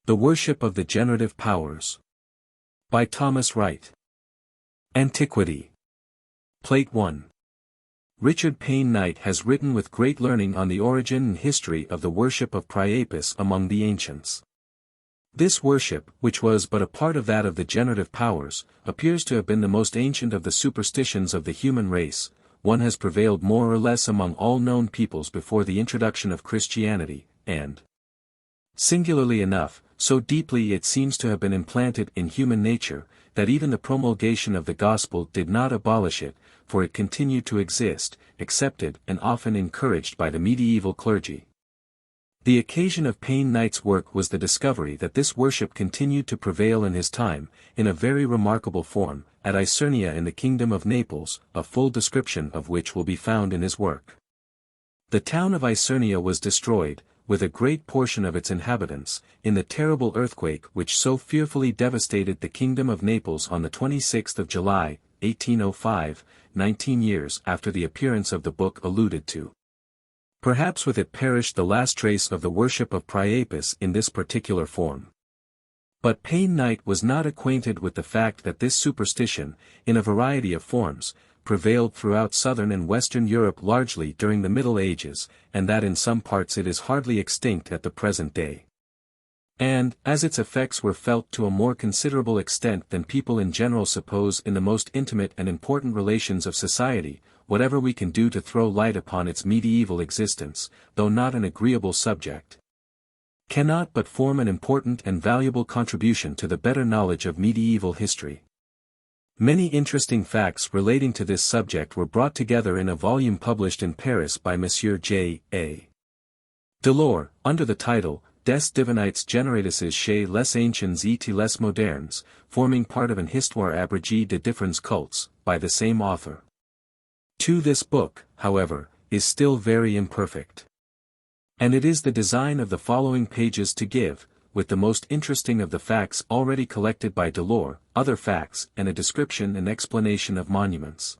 The Worship of the Generative Powers. By Thomas Wright. Antiquity. Plate 1. Richard Payne Knight has written with great learning on the origin and history of the worship of Priapus among the ancients. This worship, which was but a part of that of the generative powers, appears to have been the most ancient of the superstitions of the human race. One has prevailed more or less among all known peoples before the introduction of Christianity, and, singularly enough, so deeply it seems to have been implanted in human nature, that even the promulgation of the gospel did not abolish it, for it continued to exist, accepted and often encouraged by the medieval clergy. The occasion of Payne Knight's work was the discovery that this worship continued to prevail in his time, in a very remarkable form, at Isernia in the kingdom of Naples, a full description of which will be found in his work. The town of Isernia was destroyed, with a great portion of its inhabitants, in the terrible earthquake which so fearfully devastated the kingdom of Naples on the 26th of July, 1805, 19 years after the appearance of the book alluded to. Perhaps with it perished the last trace of the worship of Priapus in this particular form. But Payne Knight was not acquainted with the fact that this superstition, in a variety of forms, prevailed throughout southern and western Europe largely during the Middle Ages, and that in some parts it is hardly extinct at the present day. And, as its effects were felt to a more considerable extent than people in general suppose in the most intimate and important relations of society, whatever we can do to throw light upon its medieval existence, though not an agreeable subject, cannot but form an important and valuable contribution to the better knowledge of medieval history. Many interesting facts relating to this subject were brought together in a volume published in Paris by Monsieur J. A. Delors, under the title, Des Divinités Génératives chez les Anciens et les Modernes, forming part of an Histoire abrégée de différents cultes, by the same author. This book, however, is still very imperfect. And it is the design of the following pages to give, with the most interesting of the facts already collected by Delors, other facts and a description and explanation of monuments,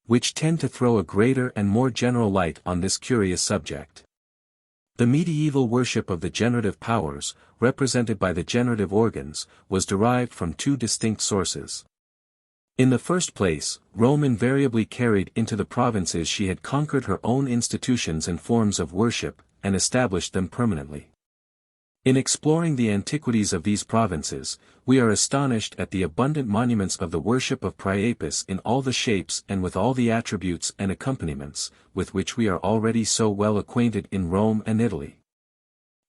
which tend to throw a greater and more general light on this curious subject. The medieval worship of the generative powers, represented by the generative organs, was derived from two distinct sources. In the first place, Rome invariably carried into the provinces she had conquered her own institutions and forms of worship, and established them permanently. In exploring the antiquities of these provinces, we are astonished at the abundant monuments of the worship of Priapus in all the shapes and with all the attributes and accompaniments, with which we are already so well acquainted in Rome and Italy.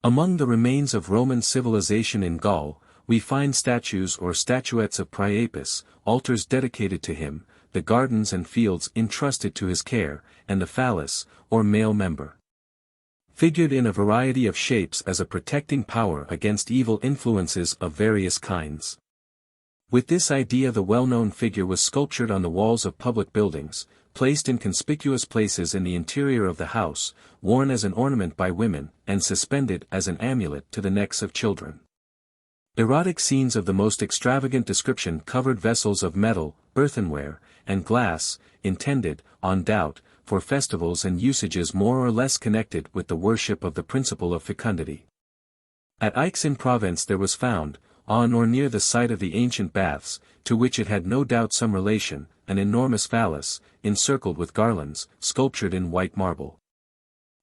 Among the remains of Roman civilization in Gaul, we find statues or statuettes of Priapus, altars dedicated to him, the gardens and fields entrusted to his care, and the phallus, or male member, figured in a variety of shapes as a protecting power against evil influences of various kinds. With this idea the well-known figure was sculptured on the walls of public buildings, placed in conspicuous places in the interior of the house, worn as an ornament by women, and suspended as an amulet to the necks of children. Erotic scenes of the most extravagant description covered vessels of metal, earthenware, and glass, intended, on doubt, for festivals and usages more or less connected with the worship of the principle of fecundity. At Aix in Provence there was found, on or near the site of the ancient baths, to which it had no doubt some relation, an enormous phallus, encircled with garlands, sculptured in white marble.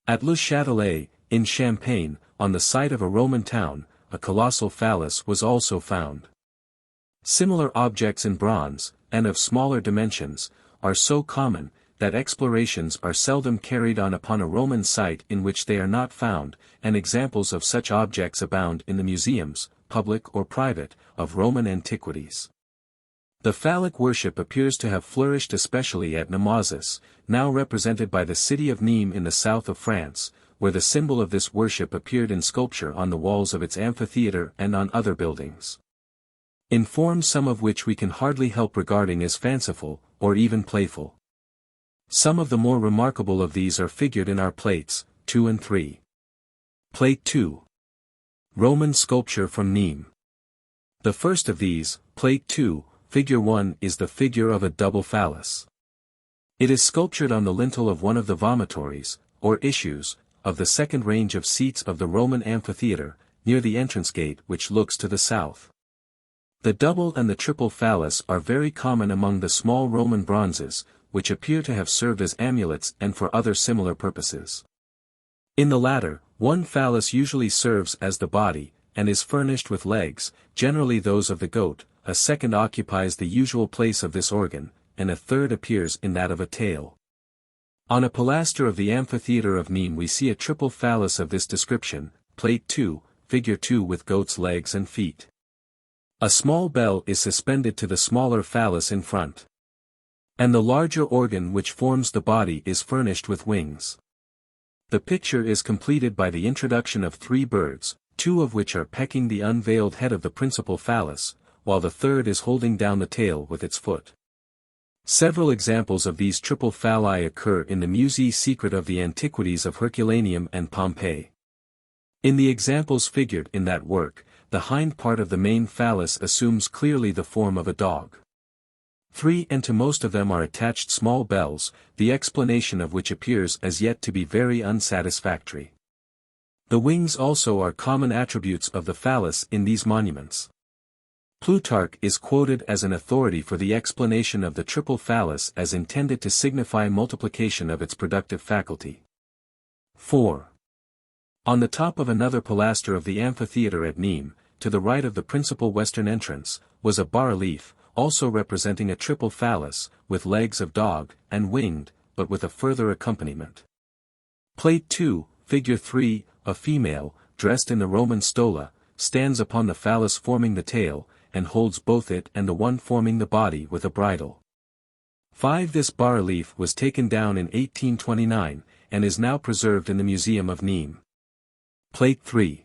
At Le Châtelet, in Champagne, on the site of a Roman town, a colossal phallus was also found. Similar objects in bronze, and of smaller dimensions, are so common, that explorations are seldom carried on upon a Roman site in which they are not found, and examples of such objects abound in the museums, public or private, of Roman antiquities. The phallic worship appears to have flourished especially at Nemours, now represented by the city of Nîmes in the south of France, where the symbol of this worship appeared in sculpture on the walls of its amphitheatre and on other buildings, in forms some of which we can hardly help regarding as fanciful, or even playful. Some of the more remarkable of these are figured in our plates, 2 and 3. Plate 2. Roman sculpture from Nîmes. The first of these, Plate 2, Figure 1, is the figure of a double phallus. It is sculptured on the lintel of one of the vomitories, or issues, of the second range of seats of the Roman amphitheatre, near the entrance gate which looks to the south. The double and the triple phallus are very common among the small Roman bronzes, which appear to have served as amulets and for other similar purposes. In the latter, one phallus usually serves as the body, and is furnished with legs, generally those of the goat, a second occupies the usual place of this organ, and a third appears in that of a tail. On a pilaster of the amphitheatre of Nîmes we see a triple phallus of this description, Plate 2, Figure 2 with goat's legs and feet. A small bell is suspended to the smaller phallus in front. And the larger organ which forms the body is furnished with wings. The picture is completed by the introduction of 3 birds, 2 of which are pecking the unveiled head of the principal phallus, while the third is holding down the tail with its foot. Several examples of these triple phalli occur in the Musée Secret of the Antiquities of Herculaneum and Pompeii. In the examples figured in that work, the hind part of the main phallus assumes clearly the form of a dog. 3 and to most of them are attached small bells, the explanation of which appears as yet to be very unsatisfactory. The wings also are common attributes of the phallus in these monuments. Plutarch is quoted as an authority for the explanation of the triple phallus as intended to signify multiplication of its productive faculty. 4. On the top of another pilaster of the amphitheatre at Nîmes, to the right of the principal western entrance, was a bas-relief, also representing a triple phallus, with legs of dog, and winged, but with a further accompaniment. Plate 2, Figure 3, a female, dressed in the Roman stola, stands upon the phallus forming the tail, and holds both it and the one forming the body with a bridle. 5. This bas-relief was taken down in 1829, and is now preserved in the Museum of Nîmes. Plate 3.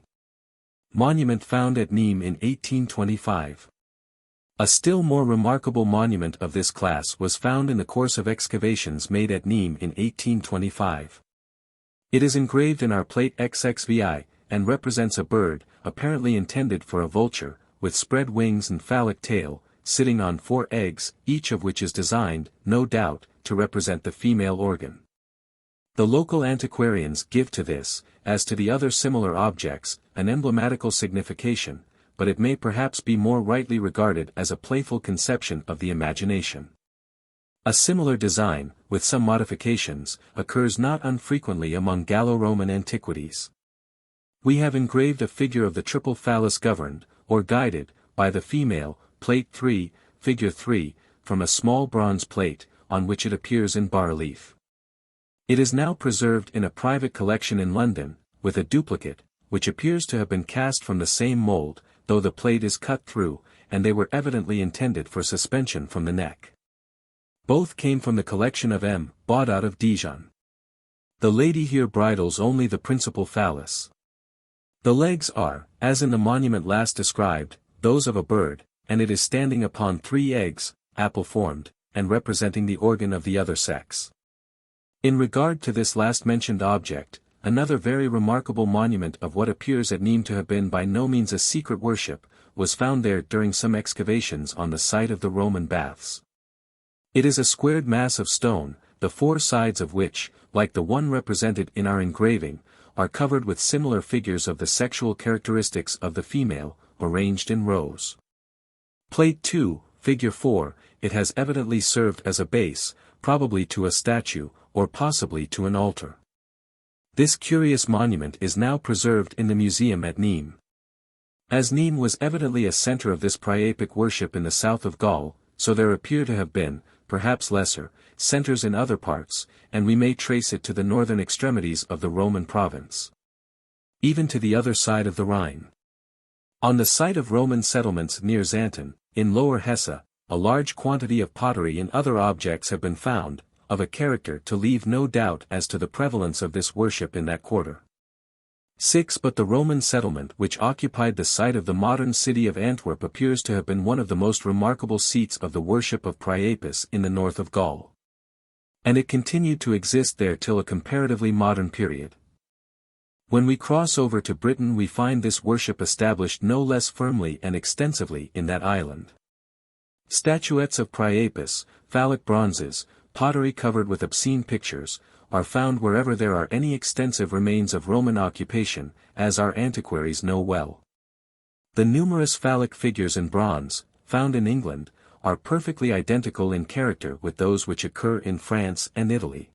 Monument found at Nîmes in 1825. A still more remarkable monument of this class was found in the course of excavations made at Nîmes in 1825. It is engraved in our plate XXVI, and represents a bird, apparently intended for a vulture, with spread wings and phallic tail, sitting on 4 eggs, each of which is designed, no doubt, to represent the female organ. The local antiquarians give to this, as to the other similar objects, an emblematical signification, but it may perhaps be more rightly regarded as a playful conception of the imagination. A similar design, with some modifications, occurs not unfrequently among Gallo-Roman antiquities. We have engraved a figure of the triple phallus governed, or guided, by the female, Plate 3, Figure 3, from a small bronze plate, on which it appears in bas-relief. It is now preserved in a private collection in London, with a duplicate, which appears to have been cast from the same mold, though the plate is cut through, and they were evidently intended for suspension from the neck. Both came from the collection of M. bought out of Dijon. The lady here bridles only the principal phallus. The legs are, as in the monument last described, those of a bird, and it is standing upon 3 eggs, apple-formed, and representing the organ of the other sex. In regard to this last-mentioned object, another very remarkable monument of what appears at Nîmes to have been by no means a secret worship, was found there during some excavations on the site of the Roman baths. It is a squared mass of stone, the 4 sides of which, like the one represented in our engraving, are covered with similar figures of the sexual characteristics of the female, arranged in rows. Plate 2, Figure 4, it has evidently served as a base, probably to a statue, or possibly to an altar. This curious monument is now preserved in the museum at Nîmes. As Nîmes was evidently a center of this Priapic worship in the south of Gaul, so there appear to have been, perhaps lesser, centers in other parts, and we may trace it to the northern extremities of the Roman province. Even to the other side of the Rhine. On the site of Roman settlements near Xanten, in Lower Hesse, a large quantity of pottery and other objects have been found, of a character to leave no doubt as to the prevalence of this worship in that quarter. 6. But the Roman settlement which occupied the site of the modern city of Antwerp appears to have been one of the most remarkable seats of the worship of Priapus in the north of Gaul. And it continued to exist there till a comparatively modern period. When we cross over to Britain we find this worship established no less firmly and extensively in that island. Statuettes of Priapus, phallic bronzes, pottery covered with obscene pictures, are found wherever there are any extensive remains of Roman occupation, as our antiquaries know well. The numerous phallic figures in bronze, found in England, are perfectly identical in character with those which occur in France and Italy.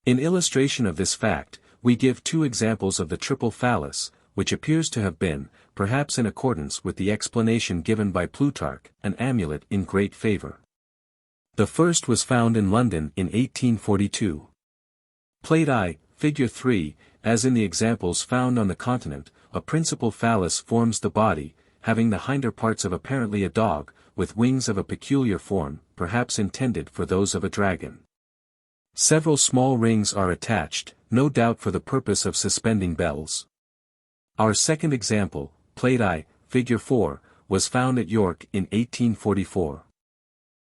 In illustration of this fact, we give two examples of the triple phallus, which appears to have been, perhaps in accordance with the explanation given by Plutarch, an amulet in great favor. The first was found in London in 1842. Plate I, Figure 3, as in the examples found on the continent, a principal phallus forms the body, having the hinder parts of apparently a dog, with wings of a peculiar form, perhaps intended for those of a dragon. Several small rings are attached, no doubt for the purpose of suspending bells. Our second example, Plate I, Figure 4, was found at York in 1844.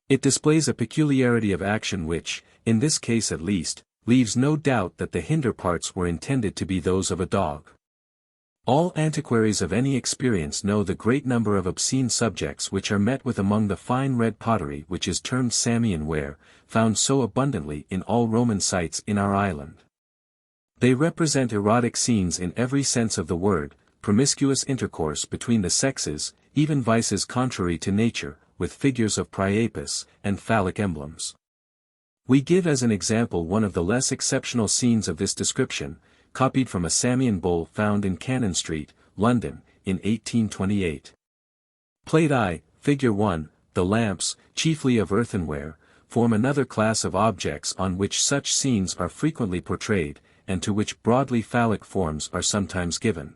It displays a peculiarity of action which, in this case at least, leaves no doubt that the hinder parts were intended to be those of a dog. All antiquaries of any experience know the great number of obscene subjects which are met with among the fine red pottery which is termed Samian ware, found so abundantly in all Roman sites in our island. They represent erotic scenes in every sense of the word, promiscuous intercourse between the sexes, even vices contrary to nature, with figures of Priapus, and phallic emblems. We give as an example one of the less exceptional scenes of this description, copied from a Samian bull found in Cannon Street, London, in 1828. Plate I, Figure 1, the lamps, chiefly of earthenware, form another class of objects on which such scenes are frequently portrayed, and to which broadly phallic forms are sometimes given.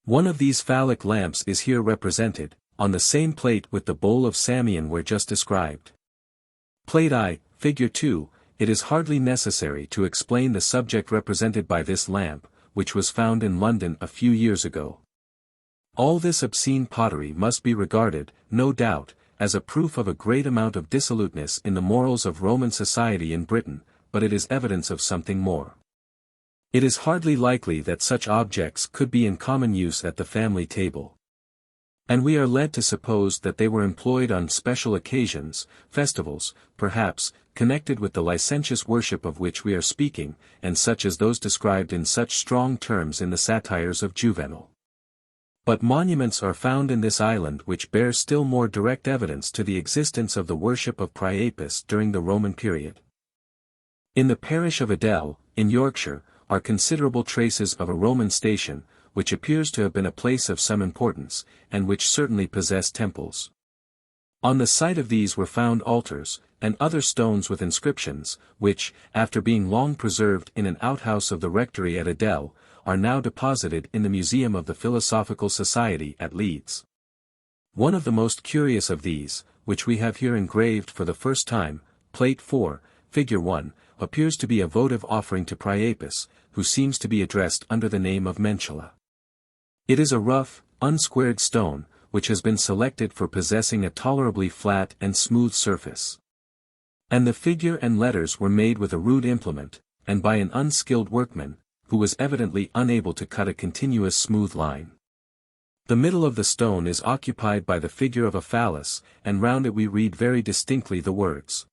One of these phallic lamps is here represented, on the same plate with the bowl of Samian ware just described. Plate I, Figure 2, it is hardly necessary to explain the subject represented by this lamp, which was found in London a few years ago. All this obscene pottery must be regarded, no doubt, as a proof of a great amount of dissoluteness in the morals of Roman society in Britain, but it is evidence of something more. It is hardly likely that such objects could be in common use at the family table. And we are led to suppose that they were employed on special occasions, festivals, perhaps, connected with the licentious worship of which we are speaking, and such as those described in such strong terms in the satires of Juvenal. But monuments are found in this island which bear still more direct evidence to the existence of the worship of Priapus during the Roman period. In the parish of Adel, in Yorkshire, are considerable traces of a Roman station, which appears to have been a place of some importance, and which certainly possessed temples. On the site of these were found altars, and other stones with inscriptions, which, after being long preserved in an outhouse of the rectory at Adel, are now deposited in the Museum of the Philosophical Society at Leeds. One of the most curious of these, which we have here engraved for the first time, Plate 4, Figure 1, appears to be a votive offering to Priapus, who seems to be addressed under the name of Menshela. It is a rough, unsquared stone, which has been selected for possessing a tolerably flat and smooth surface. And the figure and letters were made with a rude implement, and by an unskilled workman, who was evidently unable to cut a continuous smooth line. The middle of the stone is occupied by the figure of a phallus, and round it we read very distinctly the words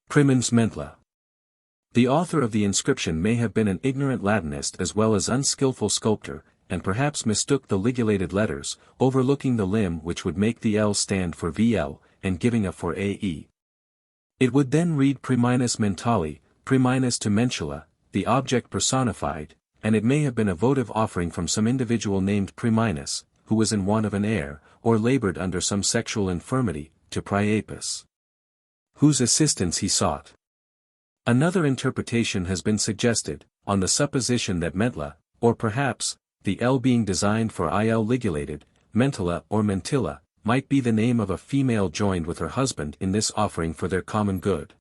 Primens Mentla. The author of the inscription may have been an ignorant Latinist as well as unskillful sculptor, and perhaps mistook the ligulated letters, overlooking the limb which would make the L stand for VL, and giving a for AE. It would then read Priminus Mentali, Priminus to Menshela, the object personified, and it may have been a votive offering from some individual named Priminus, who was in want of an heir, or labored under some sexual infirmity, to Priapus, whose assistance he sought. Another interpretation has been suggested, on the supposition that Mentla, or perhaps, the L being designed for IL ligulated, Mentala or Mentilla, might be the name of a female joined with her husband in this offering for their common good.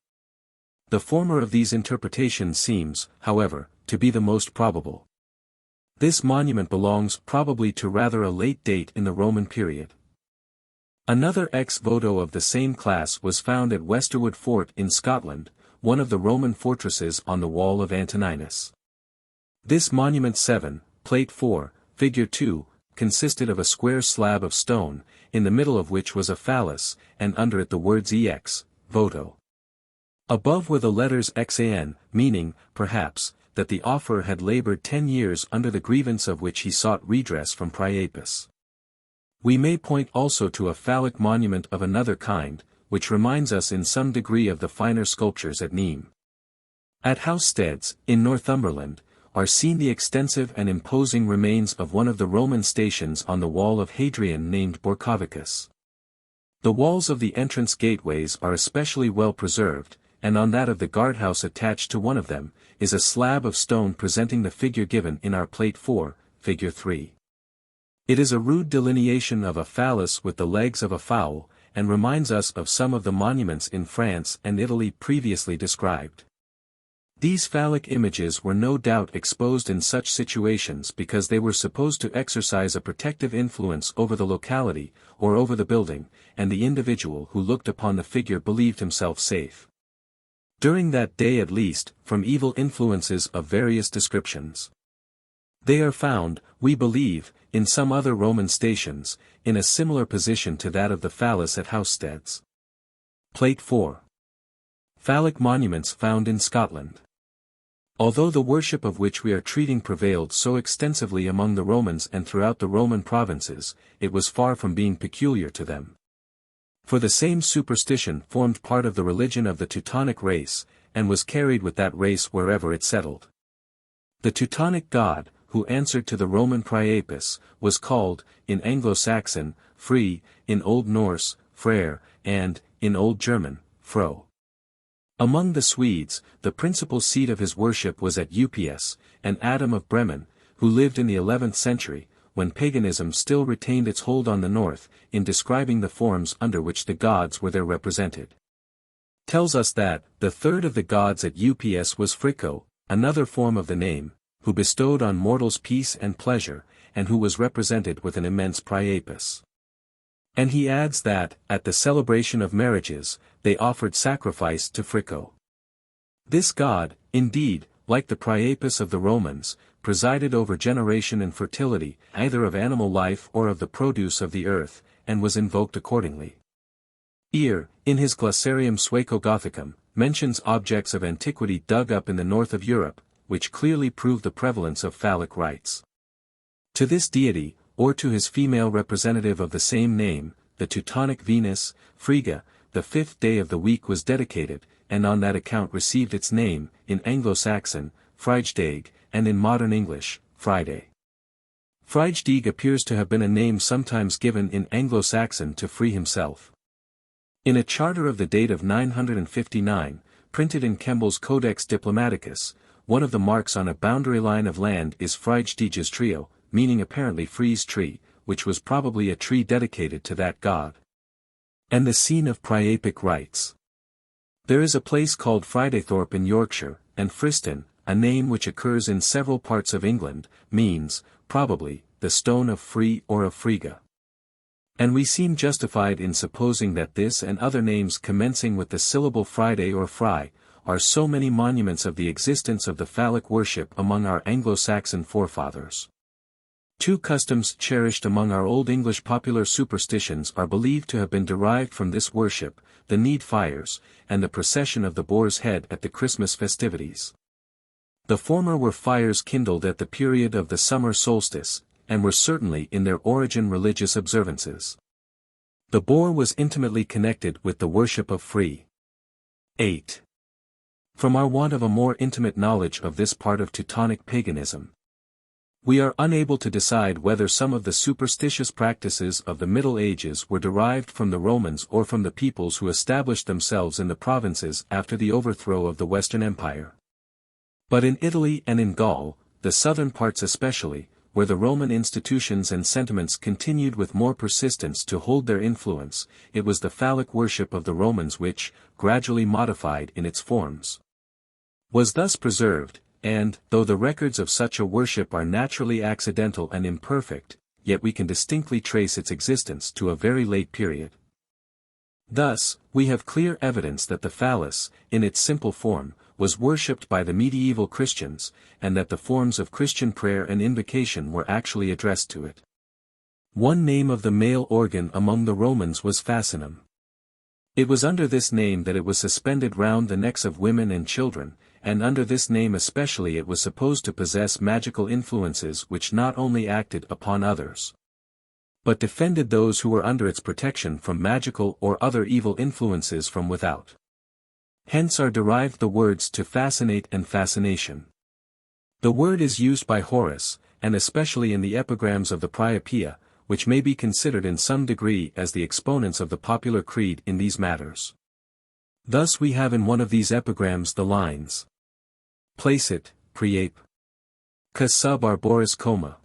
The former of these interpretations seems, however, to be the most probable. This monument belongs probably to rather a late date in the Roman period. Another ex voto of the same class was found at Westerwood Fort in Scotland, one of the Roman fortresses on the wall of Antoninus. This monument 7, Plate 4, Figure 2, consisted of a square slab of stone, in the middle of which was a phallus, and under it the words ex voto. Above were the letters XAN, meaning, perhaps, that the offerer had labored 10 years under the grievance of which he sought redress from Priapus. We may point also to a phallic monument of another kind, which reminds us in some degree of the finer sculptures at Nimes. At Housesteads, in Northumberland, are seen the extensive and imposing remains of one of the Roman stations on the wall of Hadrian named Borcovicus. The walls of the entrance gateways are especially well preserved, and on that of the guardhouse attached to one of them, is a slab of stone presenting the figure given in our Plate 4, Figure 3. It is a rude delineation of a phallus with the legs of a fowl, and reminds us of some of the monuments in France and Italy previously described. These phallic images were no doubt exposed in such situations because they were supposed to exercise a protective influence over the locality, or over the building, and the individual who looked upon the figure believed himself safe. During that day at least, from evil influences of various descriptions. They are found, we believe, in some other Roman stations, in a similar position to that of the phallus at Housesteads. Plate 4. Phallic monuments found in Scotland. Although the worship of which we are treating prevailed so extensively among the Romans and throughout the Roman provinces, it was far from being peculiar to them. For the same superstition formed part of the religion of the Teutonic race, and was carried with that race wherever it settled. The Teutonic god, who answered to the Roman Priapus, was called, in Anglo-Saxon, Free, in Old Norse, Freyr, and, in Old German, Fro. Among the Swedes, the principal seat of his worship was at Ups, and Adam of Bremen, who lived in the 11th century, when paganism still retained its hold on the north, in describing the forms under which the gods were there represented. Tells us that, the third of the gods at Ups was Fricko, another form of the name, who bestowed on mortals peace and pleasure, and who was represented with an immense Priapus. And he adds that, at the celebration of marriages, they offered sacrifice to Fricko. This god, indeed, like the Priapus of the Romans, presided over generation and fertility, either of animal life or of the produce of the earth, and was invoked accordingly. Ear, in his Glossarium Sueco-Gothicum, mentions objects of antiquity dug up in the north of Europe, which clearly prove the prevalence of phallic rites. To this deity, or to his female representative of the same name, the Teutonic Venus, Frigga, the 5th day of the week was dedicated, and on that account received its name, in Anglo-Saxon, Freitag, and in modern English, Friday. Freitag appears to have been a name sometimes given in Anglo-Saxon to Free himself. In a charter of the date of 959, printed in Kemble's Codex Diplomaticus, one of the marks on a boundary line of land is Freitag's trio, meaning apparently Free's tree, which was probably a tree dedicated to that god. And the scene of Priapic rites. There is a place called Fridaythorpe in Yorkshire, and Friston, a name which occurs in several parts of England, means, probably, the stone of Free or of Frigga. And we seem justified in supposing that this and other names commencing with the syllable Friday or Fry, are so many monuments of the existence of the phallic worship among our Anglo-Saxon forefathers. Two customs cherished among our Old English popular superstitions are believed to have been derived from this worship, the need fires, and the procession of the boar's head at the Christmas festivities. The former were fires kindled at the period of the summer solstice, and were certainly in their origin religious observances. The boar was intimately connected with the worship of Free. 8. From our want of a more intimate knowledge of this part of Teutonic paganism, we are unable to decide whether some of the superstitious practices of the Middle Ages were derived from the Romans or from the peoples who established themselves in the provinces after the overthrow of the Western Empire. But in Italy and in Gaul, the southern parts especially, where the Roman institutions and sentiments continued with more persistence to hold their influence, it was the phallic worship of the Romans which, gradually modified in its forms, was thus preserved, and, though the records of such a worship are naturally accidental and imperfect, yet we can distinctly trace its existence to a very late period. Thus, we have clear evidence that the phallus, in its simple form, was worshipped by the medieval Christians, and that the forms of Christian prayer and invocation were actually addressed to it. One name of the male organ among the Romans was fascinum. It was under this name that it was suspended round the necks of women and children, and under this name especially it was supposed to possess magical influences which not only acted upon others, but defended those who were under its protection from magical or other evil influences from without. Hence are derived the words to fascinate and fascination. The word is used by Horace, and especially in the epigrams of the Priapia, which may be considered in some degree as the exponents of the popular creed in these matters. Thus we have in one of these epigrams the lines: Placet, Priape. Ca sub arboris coma.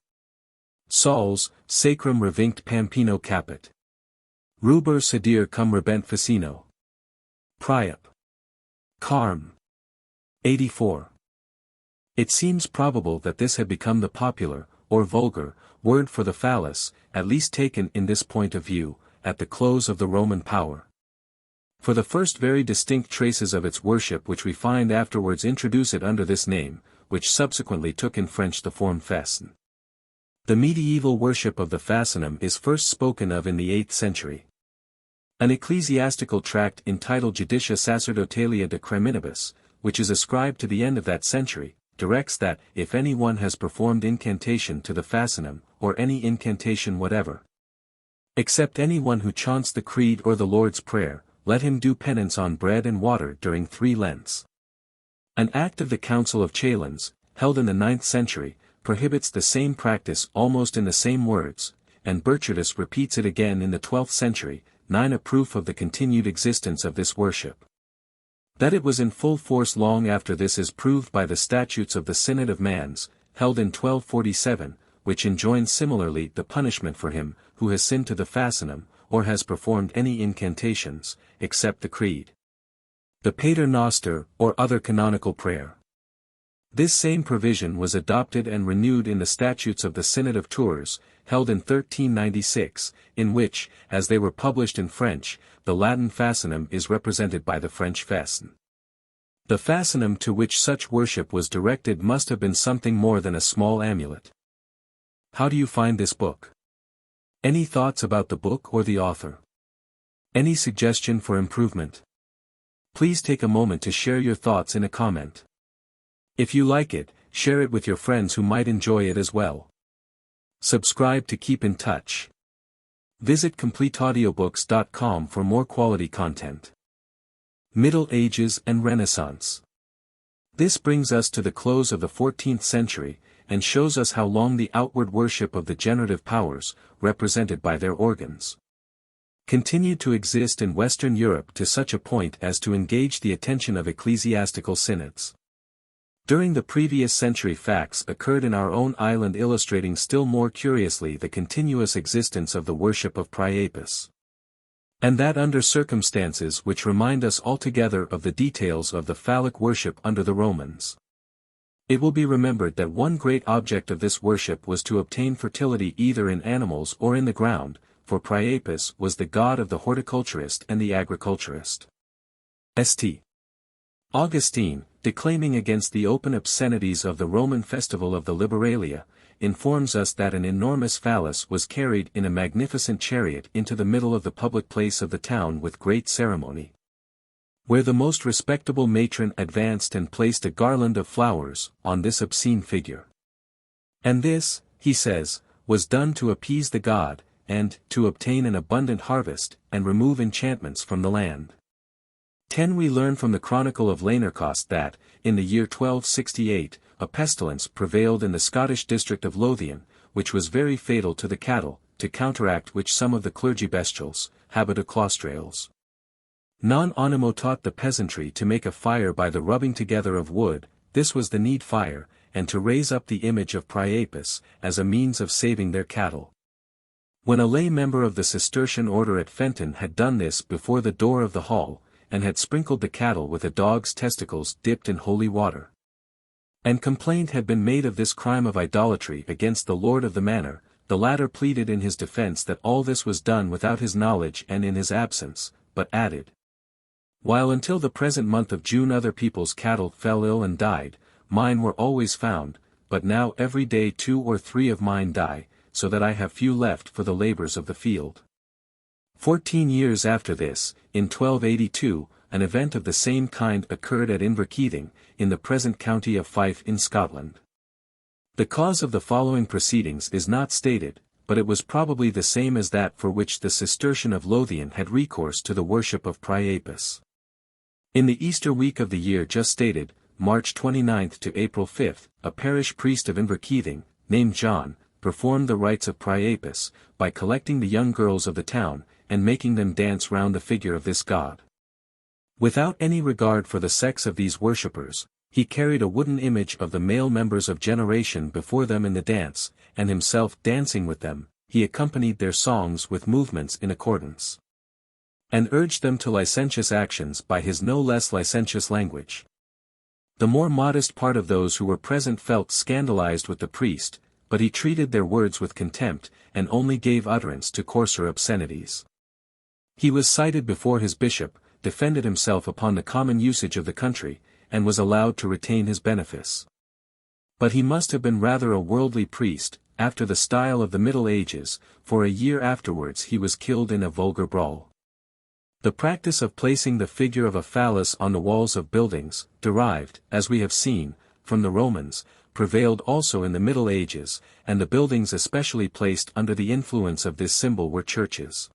Sols, sacrum revinct Pampino capit. Ruber sedere cum rebent Ficino. Priap. Carm. 84. It seems probable that this had become the popular, or vulgar, word for the phallus, at least taken in this point of view, at the close of the Roman power. For the first very distinct traces of its worship which we find afterwards introduce it under this name, which subsequently took in French the form fascin. The medieval worship of the fascinum is first spoken of in the 8th century. An ecclesiastical tract entitled Judicia Sacerdotalia de Criminibus, which is ascribed to the end of that century, directs that, if any one has performed incantation to the fascinum, or any incantation whatever, except any one who chaunts the creed or the Lord's Prayer, let him do penance on bread and water during 3 Lents. An act of the Council of Chalons, held in the 9th century, prohibits the same practice almost in the same words, and Burchardus repeats it again in the 12th century, 9 a proof of the continued existence of this worship. That it was in full force long after this is proved by the statutes of the Synod of Mans, held in 1247, which enjoins similarly the punishment for him, who has sinned to the fascinum, or has performed any incantations, except the creed, the Pater Noster, or other canonical prayer. This same provision was adopted and renewed in the statutes of the Synod of Tours, held in 1396, in which, as they were published in French, the Latin fascinum is represented by the French fascin. The fascinum to which such worship was directed must have been something more than a small amulet. How do you find this book? Any thoughts about the book or the author? Any suggestion for improvement? Please take a moment to share your thoughts in a comment. If you like it, share it with your friends who might enjoy it as well. Subscribe to keep in touch. Visit CompleteAudiobooks.com for more quality content. Middle Ages and Renaissance. This brings us to the close of the 14th century, and shows us how long the outward worship of the generative powers, represented by their organs, continued to exist in Western Europe to such a point as to engage the attention of ecclesiastical synods. During the previous century facts occurred in our own island illustrating still more curiously the continuous existence of the worship of Priapus. And that under circumstances which remind us altogether of the details of the phallic worship under the Romans. It will be remembered that one great object of this worship was to obtain fertility either in animals or in the ground, for Priapus was the god of the horticulturist and the agriculturist. St. Augustine, declaiming against the open obscenities of the Roman festival of the Liberalia, informs us that an enormous phallus was carried in a magnificent chariot into the middle of the public place of the town with great ceremony, where the most respectable matron advanced and placed a garland of flowers on this obscene figure. And this, he says, was done to appease the god, and to obtain an abundant harvest, and remove enchantments from the land. 10 We learn from the Chronicle of Lanercost that, in the year 1268, a pestilence prevailed in the Scottish district of Lothian, which was very fatal to the cattle, to counteract which some of the clergy bestials, habita claustrales. Non animo taught the peasantry to make a fire by the rubbing together of wood, this was the need fire, and to raise up the image of Priapus, as a means of saving their cattle. When a lay member of the Cistercian order at Fenton had done this before the door of the hall, and had sprinkled the cattle with a dog's testicles dipped in holy water, and complaint had been made of this crime of idolatry against the lord of the manor, the latter pleaded in his defense that all this was done without his knowledge and in his absence, but added, "While until the present month of June other people's cattle fell ill and died, mine were always found, but now every day 2 or 3 of mine die, so that I have few left for the labors of the field." 14 years after this, in 1282, an event of the same kind occurred at Inverkeithing, in the present county of Fife in Scotland. The cause of the following proceedings is not stated, but it was probably the same as that for which the Cistercian of Lothian had recourse to the worship of Priapus. In the Easter week of the year just stated, March 29 to April 5, a parish priest of Inverkeithing, named John, performed the rites of Priapus, by collecting the young girls of the town, and making them dance round the figure of this god. Without any regard for the sex of these worshippers, he carried a wooden image of the male members of Generation before them in the dance, and himself dancing with them, he accompanied their songs with movements in accordance, and urged them to licentious actions by his no less licentious language. The more modest part of those who were present felt scandalized with the priest, but he treated their words with contempt, and only gave utterance to coarser obscenities. He was cited before his bishop, defended himself upon the common usage of the country, and was allowed to retain his benefice. But he must have been rather a worldly priest, after the style of the Middle Ages, for a year afterwards he was killed in a vulgar brawl. The practice of placing the figure of a phallus on the walls of buildings, derived, as we have seen, from the Romans, prevailed also in the Middle Ages, and the buildings especially placed under the influence of this symbol were churches.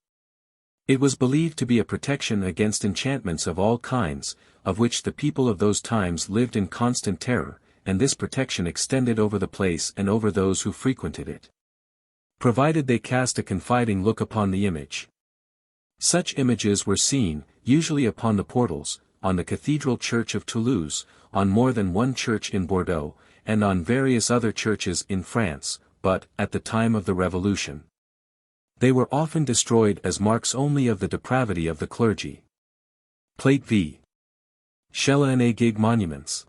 It was believed to be a protection against enchantments of all kinds, of which the people of those times lived in constant terror, and this protection extended over the place and over those who frequented it, provided they cast a confiding look upon the image. Such images were seen, usually upon the portals, on the Cathedral Church of Toulouse, on more than one church in Bordeaux, and on various other churches in France, but, at the time of the Revolution, they were often destroyed as marks only of the depravity of the clergy. Plate V. Shelah-Na-Gigs monuments.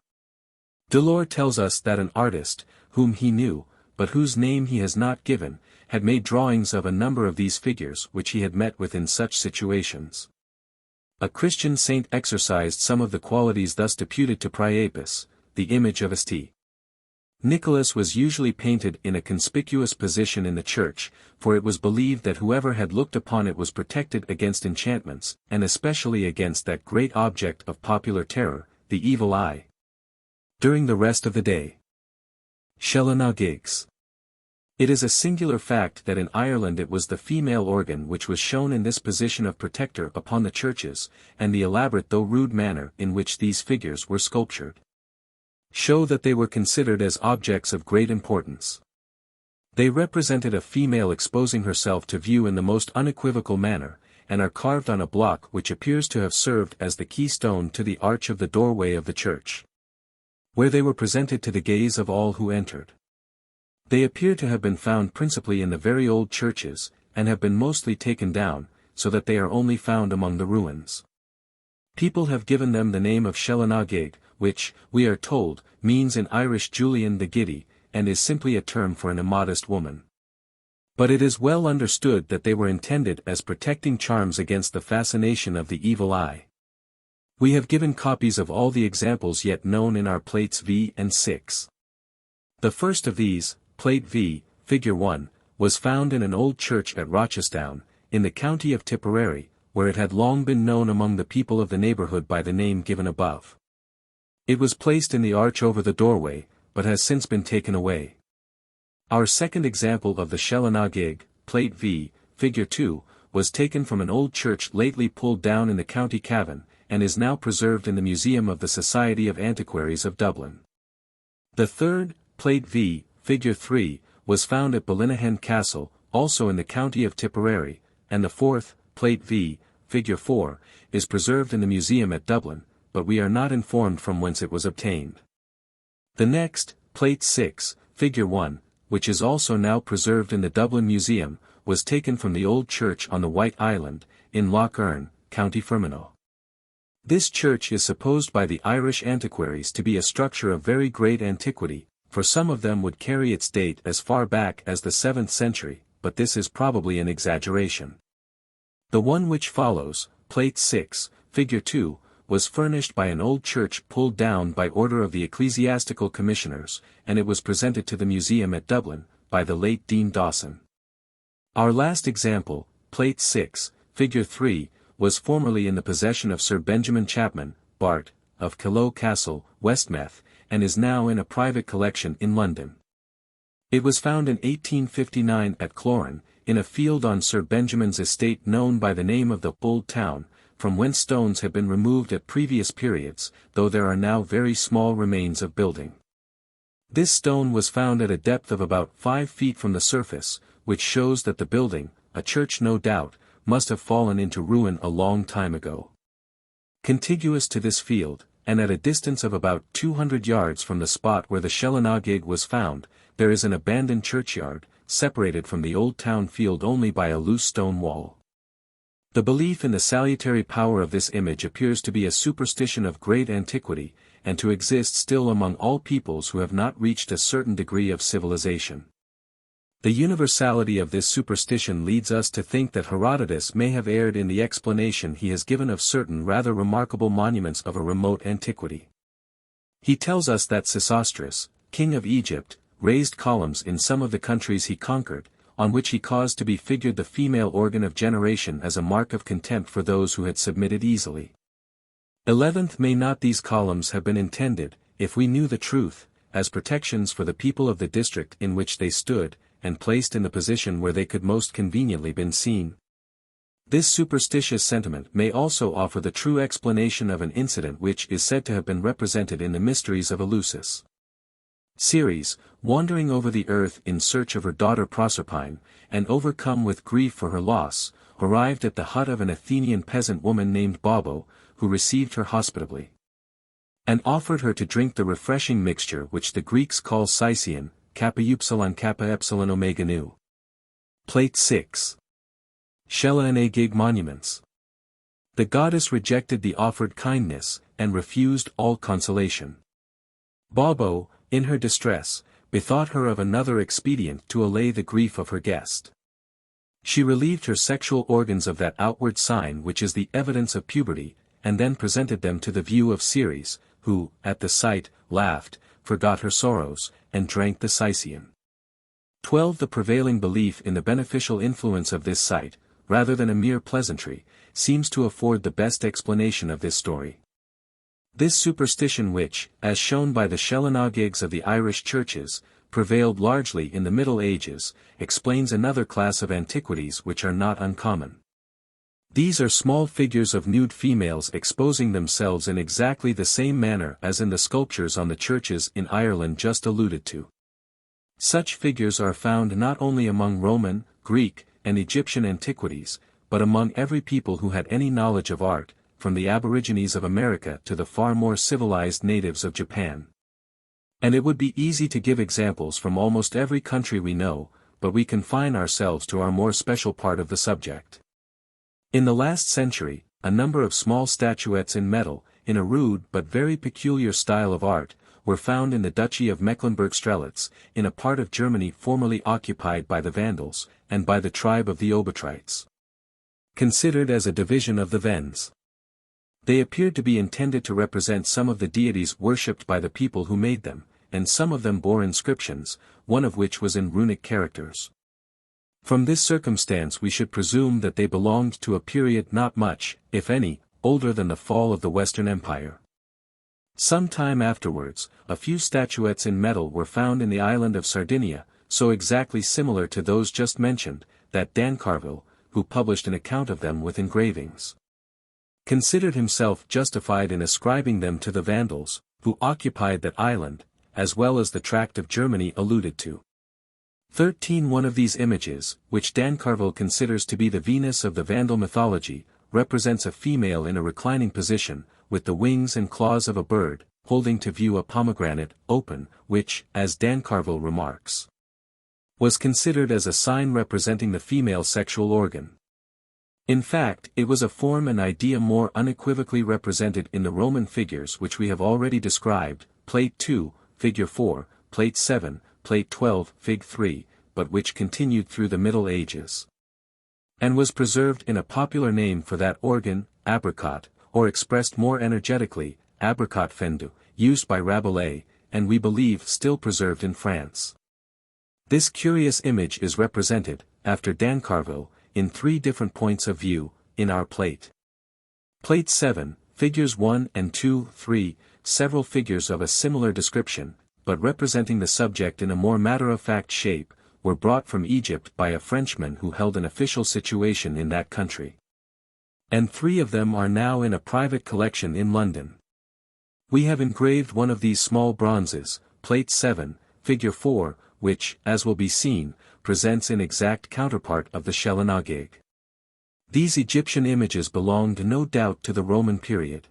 Delors tells us that an artist, whom he knew, but whose name he has not given, had made drawings of a number of these figures which he had met with in such situations. A Christian saint exercised some of the qualities thus deputed to Priapus, the image of St. Nicholas was usually painted in a conspicuous position in the church, for it was believed that whoever had looked upon it was protected against enchantments, and especially against that great object of popular terror, the evil eye, during the rest of the day. Shelah-Na-Gigs. It is a singular fact that in Ireland it was the female organ which was shown in this position of protector upon the churches, and the elaborate though rude manner in which these figures were sculptured show that they were considered as objects of great importance. They represented a female exposing herself to view in the most unequivocal manner, and are carved on a block which appears to have served as the keystone to the arch of the doorway of the church, where they were presented to the gaze of all who entered. They appear to have been found principally in the very old churches, and have been mostly taken down, so that they are only found among the ruins. People have given them the name of Shelah-Na-Gig, which, we are told, means in Irish Julian the Giddy, and is simply a term for an immodest woman. But it is well understood that they were intended as protecting charms against the fascination of the evil eye. We have given copies of all the examples yet known in our plates V and 6. The first of these, Plate V, Figure 1, was found in an old church at Rochestown, in the county of Tipperary, where it had long been known among the people of the neighborhood by the name given above. It was placed in the arch over the doorway, but has since been taken away. Our second example of the Shelah-Na-Gig, Plate V, Figure 2, was taken from an old church lately pulled down in the County Cavan, and is now preserved in the Museum of the Society of Antiquaries of Dublin. The third, Plate V, Figure 3, was found at Ballynahen Castle, also in the county of Tipperary, and the fourth, Plate V, Figure 4, is preserved in the museum at Dublin, but we are not informed from whence it was obtained. The next, Plate 6, Figure 1, which is also now preserved in the Dublin Museum, was taken from the old church on the White Island, in Lough Erne, County Fermanagh. This church is supposed by the Irish antiquaries to be a structure of very great antiquity, for some of them would carry its date as far back as the 7th century, but this is probably an exaggeration. The one which follows, Plate 6, Figure 2, was furnished by an old church pulled down by order of the ecclesiastical commissioners, and it was presented to the museum at Dublin, by the late Dean Dawson. Our last example, Plate 6, figure 3, was formerly in the possession of Sir Benjamin Chapman, Bart., of Killow Castle, Westmeath, and is now in a private collection in London. It was found in 1859 at Cloran, in a field on Sir Benjamin's estate known by the name of the Old Town, from whence stones had been removed at previous periods, though there are now very small remains of building. This stone was found at a depth of about 5 feet from the surface, which shows that the building, a church no doubt, must have fallen into ruin a long time ago. Contiguous to this field, and at a distance of about 200 yards from the spot where the Shelah-Na-Gig was found, there is an abandoned churchyard, separated from the old town field only by a loose stone wall. The belief in the salutary power of this image appears to be a superstition of great antiquity, and to exist still among all peoples who have not reached a certain degree of civilization. The universality of this superstition leads us to think that Herodotus may have erred in the explanation he has given of certain rather remarkable monuments of a remote antiquity. He tells us that Sesostris, king of Egypt, raised columns in some of the countries he conquered, on which he caused to be figured the female organ of generation as a mark of contempt for those who had submitted easily. 11th, may not these columns have been intended, if we knew the truth, as protections for the people of the district in which they stood, and placed in the position where they could most conveniently been seen? This superstitious sentiment may also offer the true explanation of an incident which is said to have been represented in the Mysteries of Eleusis. Ceres, wandering over the earth in search of her daughter Proserpine, and overcome with grief for her loss, arrived at the hut of an Athenian peasant woman named Baubo, who received her hospitably, and offered her to drink the refreshing mixture which the Greeks call Sicyon, kappa epsilon omega nu. Plate 6. Shelah-Na-Gig monuments. The goddess rejected the offered kindness, and refused all consolation. Baubo, in her distress, bethought her of another expedient to allay the grief of her guest. She relieved her sexual organs of that outward sign which is the evidence of puberty, and then presented them to the view of Ceres, who, at the sight, laughed, forgot her sorrows, and drank the Sicyon. 12. The prevailing belief in the beneficial influence of this sight, rather than a mere pleasantry, seems to afford the best explanation of this story. This superstition which, as shown by the Shelah-Na-Gigs of the Irish churches, prevailed largely in the Middle Ages, explains another class of antiquities which are not uncommon. These are small figures of nude females exposing themselves in exactly the same manner as in the sculptures on the churches in Ireland just alluded to. Such figures are found not only among Roman, Greek, and Egyptian antiquities, but among every people who had any knowledge of art, from the aborigines of America to the far more civilized natives of Japan. And it would be easy to give examples from almost every country we know, but we confine ourselves to our more special part of the subject. In the last century, a number of small statuettes in metal, in a rude but very peculiar style of art, were found in the Duchy of Mecklenburg-Strelitz, in a part of Germany formerly occupied by the Vandals, and by the tribe of the Obotrites. Considered as a division of the Wends. They appeared to be intended to represent some of the deities worshipped by the people who made them, and some of them bore inscriptions, one of which was in runic characters. From this circumstance we should presume that they belonged to a period not much, if any, older than the fall of the Western Empire. Some time afterwards, a few statuettes in metal were found in the island of Sardinia, so exactly similar to those just mentioned, that Dan Carville, who published an account of them with engravings, considered himself justified in ascribing them to the Vandals, who occupied that island, as well as the tract of Germany alluded to. 13. One of these images, which Dan Carville considers to be the Venus of the Vandal mythology, represents a female in a reclining position, with the wings and claws of a bird, holding to view a pomegranate, open, which, as Dan Carville remarks, was considered as a sign representing the female sexual organ. In fact, it was a form and idea more unequivocally represented in the Roman figures which we have already described, Plate 2, Figure 4, Plate 7, Plate 12, Fig 3, but which continued through the Middle Ages, and was preserved in a popular name for that organ, apricot, or expressed more energetically, apricot fendu, used by Rabelais, and we believe still preserved in France. This curious image is represented, after Dan Carville, in 3 different points of view, in our plate. Plate 7, figures 1 and 2, 3, several figures of a similar description, but representing the subject in a more matter-of-fact shape, were brought from Egypt by a Frenchman who held an official situation in that country. And 3 of them are now in a private collection in London. We have engraved one of these small bronzes, plate 7, figure 4, which, as will be seen, presents an exact counterpart of the Shelah-Na-Gig. These Egyptian images belonged no doubt to the Roman period.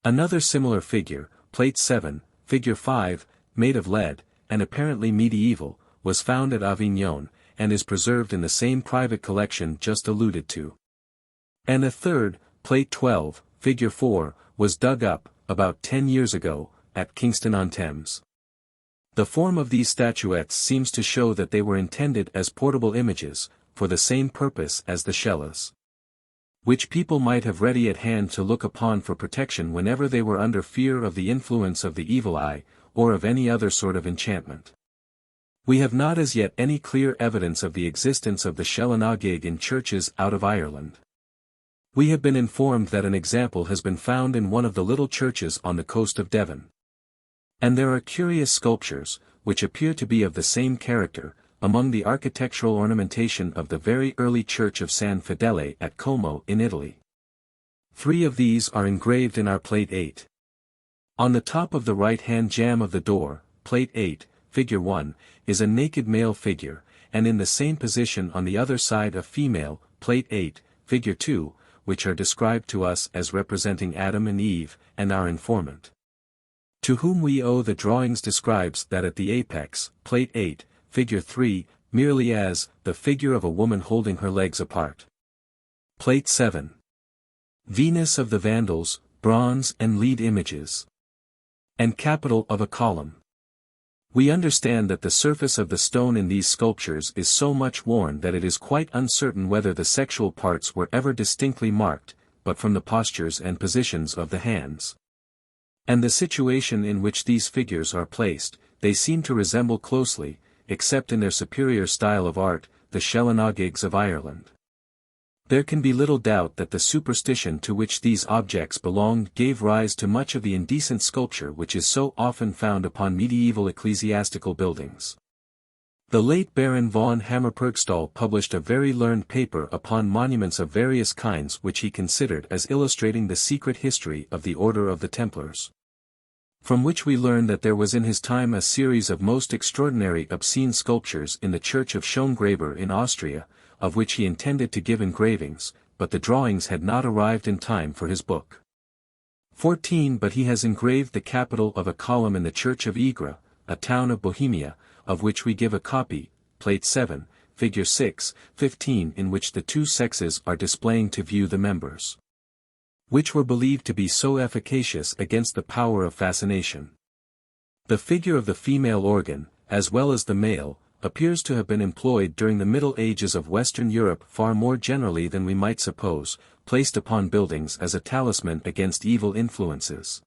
Another similar figure, plate 7, figure 5, made of lead, and apparently medieval, was found at Avignon, and is preserved in the same private collection just alluded to. And a third, plate 12, figure 4, was dug up, about 10 years ago, at Kingston-on-Thames. The form of these statuettes seems to show that they were intended as portable images, for the same purpose as the Shelahs, which people might have ready at hand to look upon for protection whenever they were under fear of the influence of the evil eye, or of any other sort of enchantment. We have not as yet any clear evidence of the existence of the Shelah-Na-Gig in churches out of Ireland. We have been informed that an example has been found in one of the little churches on the coast of Devon. And there are curious sculptures, which appear to be of the same character, among the architectural ornamentation of the very early church of San Fedele at Como in Italy. 3 of these are engraved in our plate 8. On the top of the right-hand jamb of the door, plate 8, figure 1, is a naked male figure, and in the same position on the other side a female, plate 8, figure 2, which are described to us as representing Adam and Eve, and our informant, to whom we owe the drawings describes that at the apex, plate 8, figure 3, merely as the figure of a woman holding her legs apart. Plate 7. Venus of the Vandals, bronze and lead images. And capital of a column. We understand that the surface of the stone in these sculptures is so much worn that it is quite uncertain whether the sexual parts were ever distinctly marked, but from the postures and positions of the hands, and the situation in which these figures are placed, they seem to resemble closely, except in their superior style of art, the Shelah-Na-Gigs of Ireland. There can be little doubt that the superstition to which these objects belonged gave rise to much of the indecent sculpture which is so often found upon medieval ecclesiastical buildings. The late Baron von Hammer-Purgstall published a very learned paper upon monuments of various kinds which he considered as illustrating the secret history of the Order of the Templars, from which we learn that there was in his time a series of most extraordinary obscene sculptures in the church of Schöngraber in Austria, of which he intended to give engravings, but the drawings had not arrived in time for his book. 14 But he has engraved the capital of a column in the church of Egra, a town of Bohemia, of which we give a copy, plate 7, figure 6, 15 in which the 2 sexes are displaying to view the members, which were believed to be so efficacious against the power of fascination. The figure of the female organ, as well as the male, appears to have been employed during the Middle Ages of Western Europe far more generally than we might suppose, placed upon buildings as a talisman against evil influences,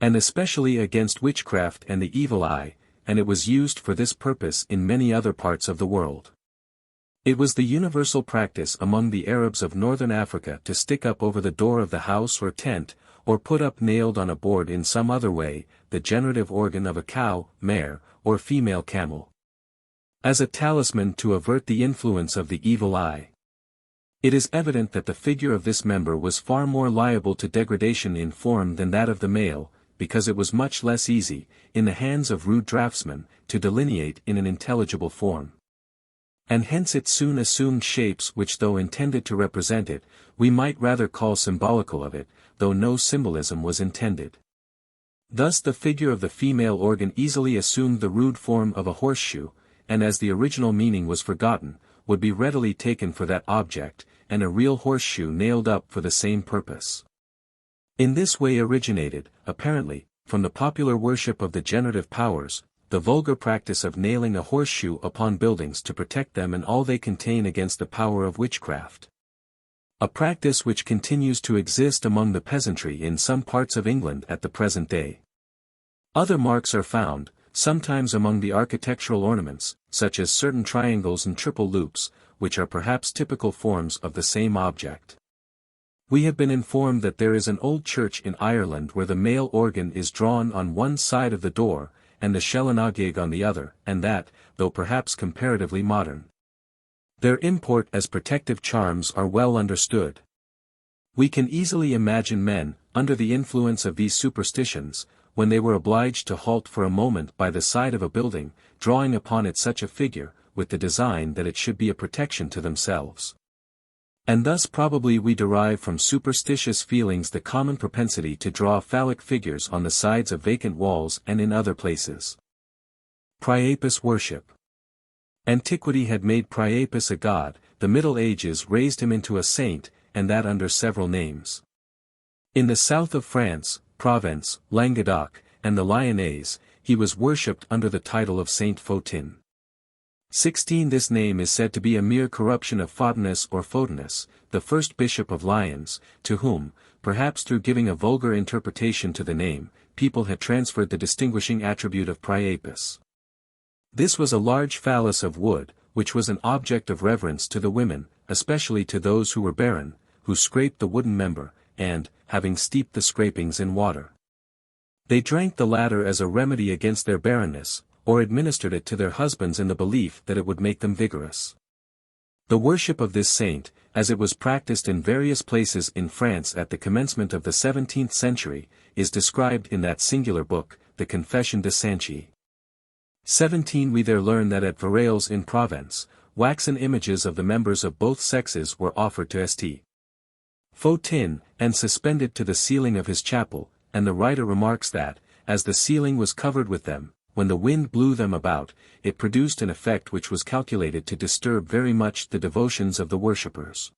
and especially against witchcraft and the evil eye, and it was used for this purpose in many other parts of the world. It was the universal practice among the Arabs of northern Africa to stick up over the door of the house or tent, or put up nailed on a board in some other way, the generative organ of a cow, mare, or female camel, as a talisman to avert the influence of the evil eye. It is evident that the figure of this member was far more liable to degradation in form than that of the male, because it was much less easy, in the hands of rude draftsmen, to delineate in an intelligible form. And hence it soon assumed shapes which, though intended to represent it, we might rather call symbolical of it, though no symbolism was intended. Thus the figure of the female organ easily assumed the rude form of a horseshoe, and as the original meaning was forgotten, would be readily taken for that object, and a real horseshoe nailed up for the same purpose. In this way originated, apparently, from the popular worship of the generative powers, the vulgar practice of nailing a horseshoe upon buildings to protect them and all they contain against the power of witchcraft. A practice which continues to exist among the peasantry in some parts of England at the present day. Other marks are found, sometimes among the architectural ornaments, such as certain triangles and triple loops, which are perhaps typical forms of the same object. We have been informed that there is an old church in Ireland where the male organ is drawn on one side of the door, and the Shelah-Na-Gig on the other, and that, though perhaps comparatively modern, their import as protective charms are well understood. We can easily imagine men, under the influence of these superstitions, when they were obliged to halt for a moment by the side of a building, drawing upon it such a figure, with the design that it should be a protection to themselves. And thus probably we derive from superstitious feelings the common propensity to draw phallic figures on the sides of vacant walls and in other places. Priapus worship. Antiquity had made Priapus a god, the Middle Ages raised him into a saint, and that under several names. In the south of France, Provence, Languedoc, and the Lyonnais, he was worshipped under the title of Saint Photin. 16 This name is said to be a mere corruption of Photinus or Photinus, the first bishop of Lyons, to whom, perhaps through giving a vulgar interpretation to the name, people had transferred the distinguishing attribute of Priapus. This was a large phallus of wood, which was an object of reverence to the women, especially to those who were barren, who scraped the wooden member, and, having steeped the scrapings in water, they drank the latter as a remedy against their barrenness, or administered it to their husbands in the belief that it would make them vigorous. The worship of this saint, as it was practiced in various places in France at the commencement of the 17th century, is described in that singular book, the Confession de Sanchi. 17 We there learn that at Varails in Provence, waxen images of the members of both sexes were offered to St. Photin, and suspended to the ceiling of his chapel, and the writer remarks that, as the ceiling was covered with them, when the wind blew them about, it produced an effect which was calculated to disturb very much the devotions of the worshippers.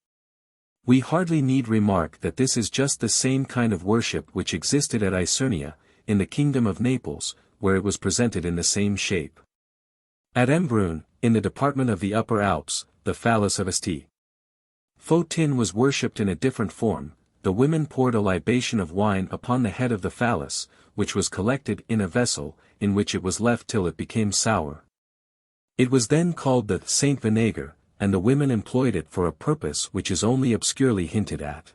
We hardly need remark that this is just the same kind of worship which existed at Isernia, in the kingdom of Naples, where it was presented in the same shape. At Embrun, in the department of the Upper Alps, the phallus of St. Photin was worshipped in a different form. The women poured a libation of wine upon the head of the phallus, which was collected in a vessel, in which it was left till it became sour. It was then called the Saint Vinegar, and the women employed it for a purpose which is only obscurely hinted at.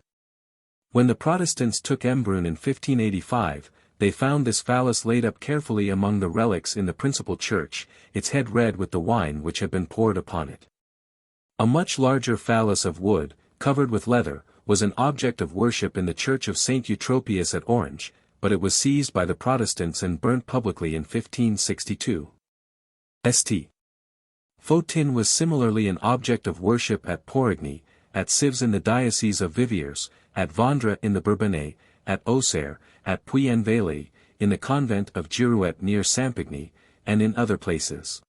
When the Protestants took Embrun in 1585, they found this phallus laid up carefully among the relics in the principal church, its head red with the wine which had been poured upon it. A much larger phallus of wood, covered with leather, was an object of worship in the church of St. Eutropius at Orange, but it was seized by the Protestants and burnt publicly in 1562. St. Photin was similarly an object of worship at Porigny, at Sivs in the diocese of Viviers, at Vendres in the Bourbonnais, at Auxerre, at Puy-en-Velay, in the convent of Girouette near Sampigny, and in other places.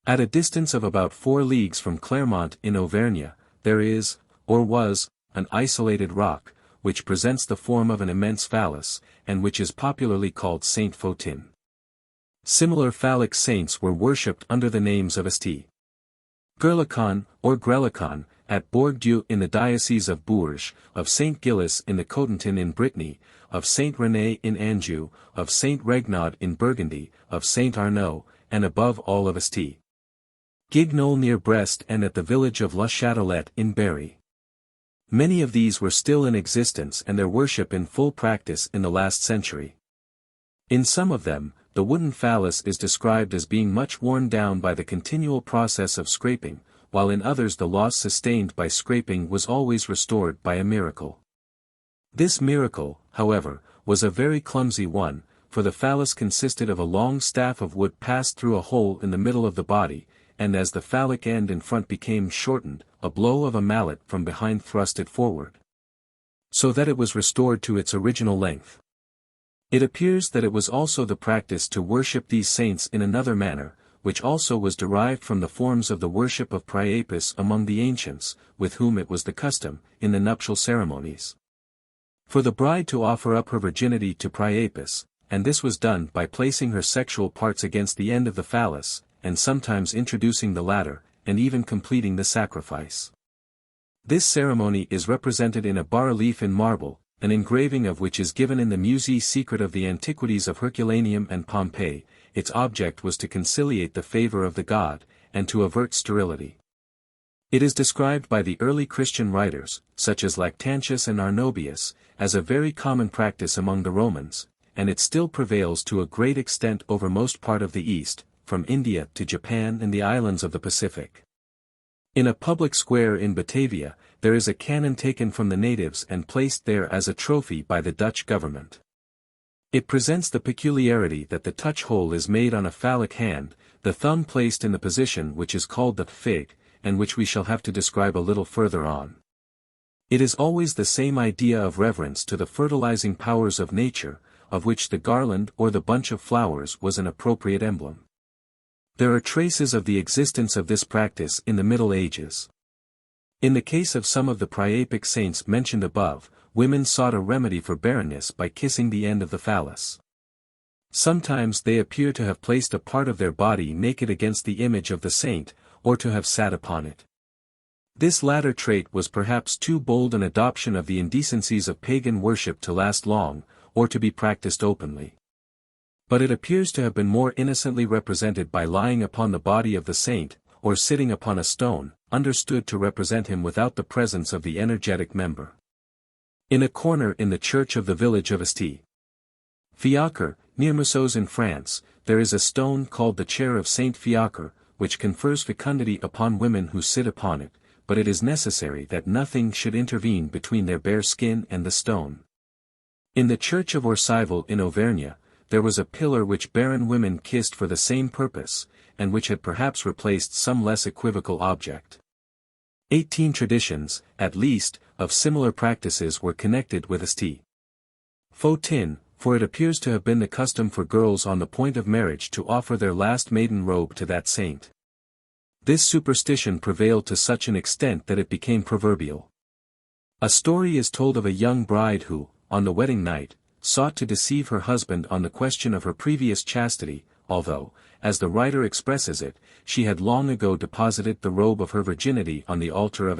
At a distance of about 4 leagues from Clermont in Auvergne, there is, or was, an isolated rock, which presents the form of an immense phallus, and which is popularly called Saint Photin. Similar phallic saints were worshipped under the names of St. Gerlicon, or Grelicon, at Bourg-Dieu in the diocese of Bourges, of Saint Gilles in the Cotentin in Brittany, of Saint René in Anjou, of Saint Regnaud in Burgundy, of Saint Arnaud, and above all of St. Guignol near Brest and at the village of La Chatelette in Berry. Many of these were still in existence and their worship in full practice in the last century. In some of them, the wooden phallus is described as being much worn down by the continual process of scraping, while in others the loss sustained by scraping was always restored by a miracle. This miracle, however, was a very clumsy one, for the phallus consisted of a long staff of wood passed through a hole in the middle of the body, and as the phallic end in front became shortened, a blow of a mallet from behind thrust it forward, so that it was restored to its original length. It appears that it was also the practice to worship these saints in another manner, which also was derived from the forms of the worship of Priapus among the ancients, with whom it was the custom, in the nuptial ceremonies, for the bride to offer up her virginity to Priapus, and this was done by placing her sexual parts against the end of the phallus, and sometimes introducing the latter, and even completing the sacrifice. This ceremony is represented in a bas-relief in marble, an engraving of which is given in the Musée Secret of the Antiquities of Herculaneum and Pompeii. Its object was to conciliate the favor of the god, and to avert sterility. It is described by the early Christian writers, such as Lactantius and Arnobius, as a very common practice among the Romans, and it still prevails to a great extent over most part of the East, from India to Japan and the islands of the Pacific. In a public square in Batavia, there is a cannon taken from the natives and placed there as a trophy by the Dutch government. It presents the peculiarity that the touch hole is made on a phallic hand, the thumb placed in the position which is called the fig, and which we shall have to describe a little further on. It is always the same idea of reverence to the fertilizing powers of nature, of which the garland or the bunch of flowers was an appropriate emblem. There are traces of the existence of this practice in the Middle Ages. In the case of some of the Priapic saints mentioned above, women sought a remedy for barrenness by kissing the end of the phallus. Sometimes they appear to have placed a part of their body naked against the image of the saint, or to have sat upon it. This latter trait was perhaps too bold an adoption of the indecencies of pagan worship to last long, or to be practiced openly. But it appears to have been more innocently represented by lying upon the body of the saint, or sitting upon a stone, understood to represent him without the presence of the energetic member. In a corner in the church of the village of Fiacre, near Moussos in France, there is a stone called the chair of Saint Fiacre, which confers fecundity upon women who sit upon it, but it is necessary that nothing should intervene between their bare skin and the stone. In the church of Orcival in Auvergne, there was a pillar which barren women kissed for the same purpose, and which had perhaps replaced some less equivocal object. 18 traditions, at least, of similar practices were connected with Fautin, for it appears to have been the custom for girls on the point of marriage to offer their last maiden robe to that saint. This superstition prevailed to such an extent that it became proverbial. A story is told of a young bride who, on the wedding night, sought to deceive her husband on the question of her previous chastity, although, as the writer expresses it, she had long ago deposited the robe of her virginity on the altar of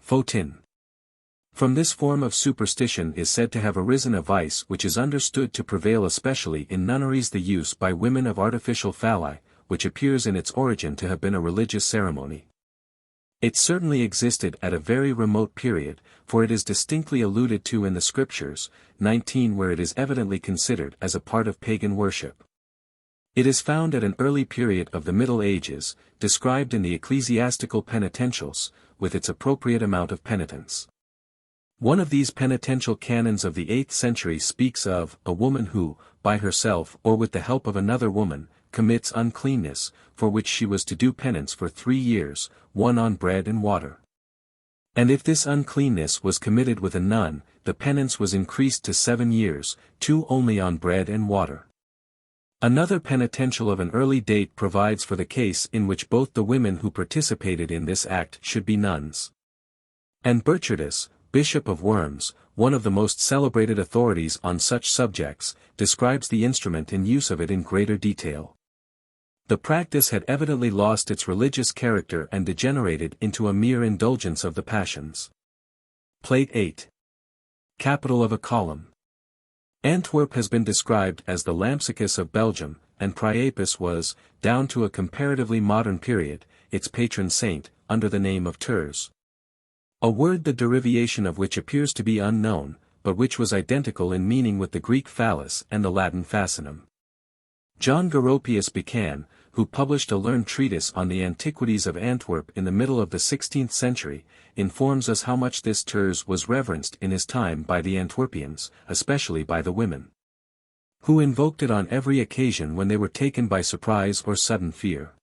Fautin. From this form of superstition is said to have arisen a vice which is understood to prevail especially in nunneries, the use by women of artificial phalli, which appears in its origin to have been a religious ceremony. It certainly existed at a very remote period, for it is distinctly alluded to in the Scriptures, 19, where it is evidently considered as a part of pagan worship. It is found at an early period of the Middle Ages, described in the ecclesiastical penitentials, with its appropriate amount of penitence. One of these penitential canons of the 8th century speaks of a woman who, by herself or with the help of another woman, commits uncleanness, for which she was to do penance for 3 years, one on bread and water. And if this uncleanness was committed with a nun, the penance was increased to 7 years, 2 only on bread and water. Another penitential of an early date provides for the case in which both the women who participated in this act should be nuns. And Burchardus, Bishop of Worms, one of the most celebrated authorities on such subjects, describes the instrument and use of it in greater detail. The practice had evidently lost its religious character and degenerated into a mere indulgence of the passions. Plate 8. Capital of a column. Antwerp has been described as the Lampsacus of Belgium, and Priapus was, down to a comparatively modern period, its patron saint, under the name of Tours. A word the derivation of which appears to be unknown, but which was identical in meaning with the Greek phallus and the Latin fascinum. John Goropius Buchan, who published a learned treatise on the antiquities of Antwerp in the middle of the 16th century, informs us how much this Tours was reverenced in his time by the Antwerpians, especially by the women, who invoked it on every occasion when they were taken by surprise or sudden fear.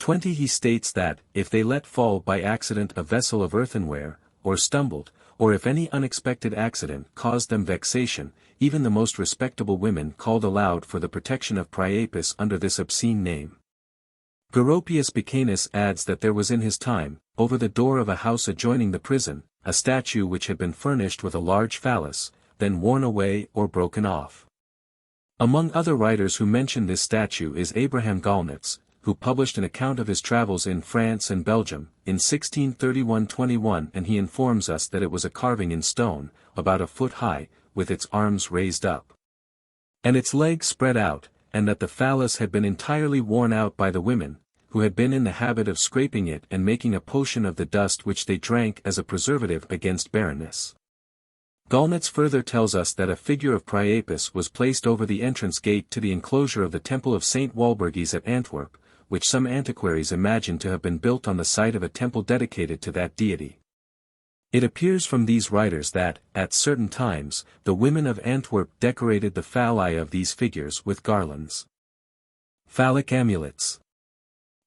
20 He states that, if they let fall by accident a vessel of earthenware, or stumbled, or if any unexpected accident caused them vexation, even the most respectable women called aloud for the protection of Priapus under this obscene name. Goropius Buchanus adds that there was in his time, over the door of a house adjoining the prison, a statue which had been furnished with a large phallus, then worn away or broken off. Among other writers who mention this statue is Abraham Gallnitz, who published an account of his travels in France and Belgium, in 1631-21, and he informs us that it was a carving in stone, about a foot high, with its arms raised up, and its legs spread out, and that the phallus had been entirely worn out by the women, who had been in the habit of scraping it and making a potion of the dust which they drank as a preservative against barrenness. Gallnitz further tells us that a figure of Priapus was placed over the entrance gate to the enclosure of the Temple of St. Walburgis at Antwerp, which some antiquaries imagine to have been built on the site of a temple dedicated to that deity. It appears from these writers that, at certain times, the women of Antwerp decorated the phalli of these figures with garlands. Phallic amulets.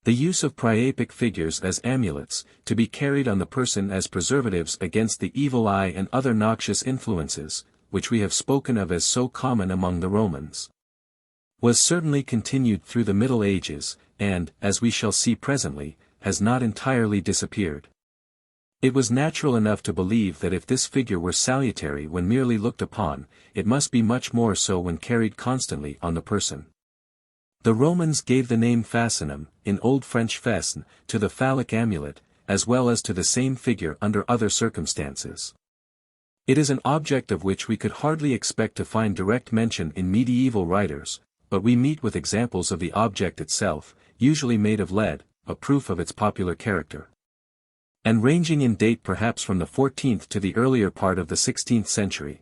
The use of priapic figures as amulets, to be carried on the person as preservatives against the evil eye and other noxious influences, which we have spoken of as so common among the Romans, was certainly continued through the Middle Ages, and, as we shall see presently, has not entirely disappeared. It was natural enough to believe that if this figure were salutary when merely looked upon, it must be much more so when carried constantly on the person. The Romans gave the name fascinum, in Old French fesne, to the phallic amulet, as well as to the same figure under other circumstances. It is an object of which we could hardly expect to find direct mention in medieval writers, but we meet with examples of the object itself, usually made of lead, a proof of its popular character, and ranging in date perhaps from the 14th to the earlier part of the 16th century.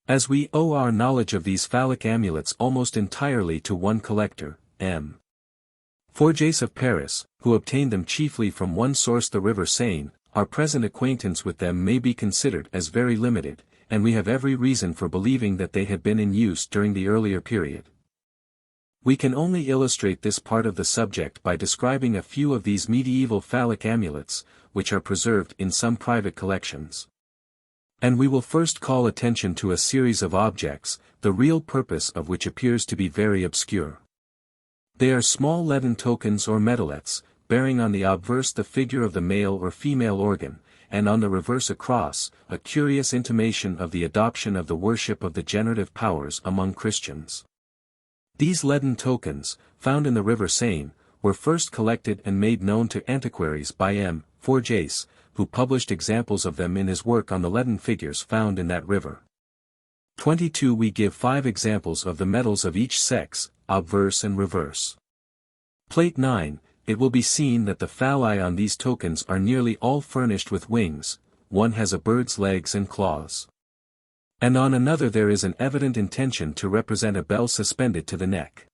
As we owe our knowledge of these phallic amulets almost entirely to one collector, M. Forges of Paris, who obtained them chiefly from one source, the river Seine, our present acquaintance with them may be considered as very limited, and we have every reason for believing that they had been in use during the earlier period. We can only illustrate this part of the subject by describing a few of these medieval phallic amulets, which are preserved in some private collections. And we will first call attention to a series of objects, the real purpose of which appears to be very obscure. They are small leaden tokens or medallets, bearing on the obverse the figure of the male or female organ, and on the reverse a cross, a curious intimation of the adoption of the worship of the generative powers among Christians. These leaden tokens, found in the river Seine, were first collected and made known to antiquaries by M. Forges, who published examples of them in his work on the leaden figures found in that river. 22 We give 5 examples of the medals of each sex, obverse and reverse. Plate 9, it will be seen that the phalli on these tokens are nearly all furnished with wings, one has a bird's legs and claws, and on another there is an evident intention to represent a bell suspended to the neck.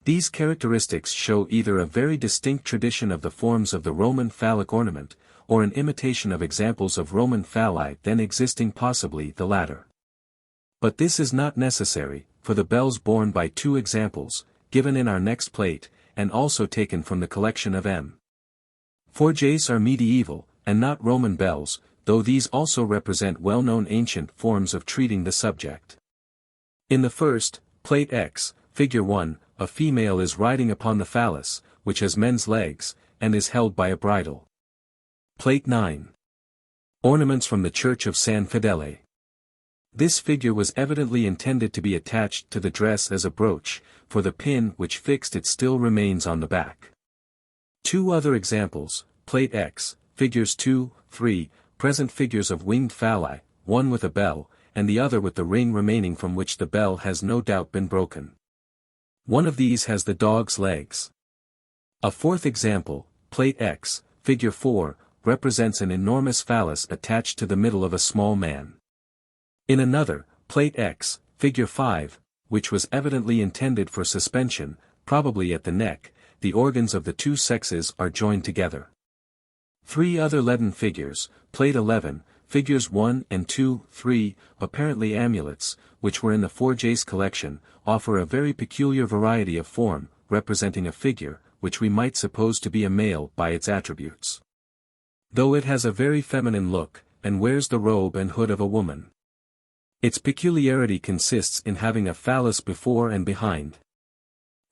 These characteristics show either a very distinct tradition of the forms of the Roman phallic ornament, or an imitation of examples of Roman phalli then existing, possibly the latter. But this is not necessary, for the bells borne by 2 examples, given in our next plate, and also taken from the collection of M. Forges are medieval, and not Roman bells, though these also represent well-known ancient forms of treating the subject. In the first, Plate X, Figure 1, a female is riding upon the phallus, which has men's legs, and is held by a bridle. Plate 9. Ornaments from the Church of San Fedele. This figure was evidently intended to be attached to the dress as a brooch, for the pin which fixed it still remains on the back. 2 other examples, Plate X, Figures 2, 3, present figures of winged phalli, one with a bell, and the other with the ring remaining from which the bell has no doubt been broken. One of these has the dog's legs. A 4th example, Plate X, Figure 4, represents an enormous phallus attached to the middle of a small man. In another, Plate X, Figure 5, which was evidently intended for suspension, probably at the neck, the organs of the 2 sexes are joined together. 3 other leaden figures, Plate 11, Figures 1 and 2, 3, apparently amulets, which were in the Forges collection, offer a very peculiar variety of form, representing a figure, which we might suppose to be a male by its attributes, though it has a very feminine look, and wears the robe and hood of a woman. Its peculiarity consists in having a phallus before and behind.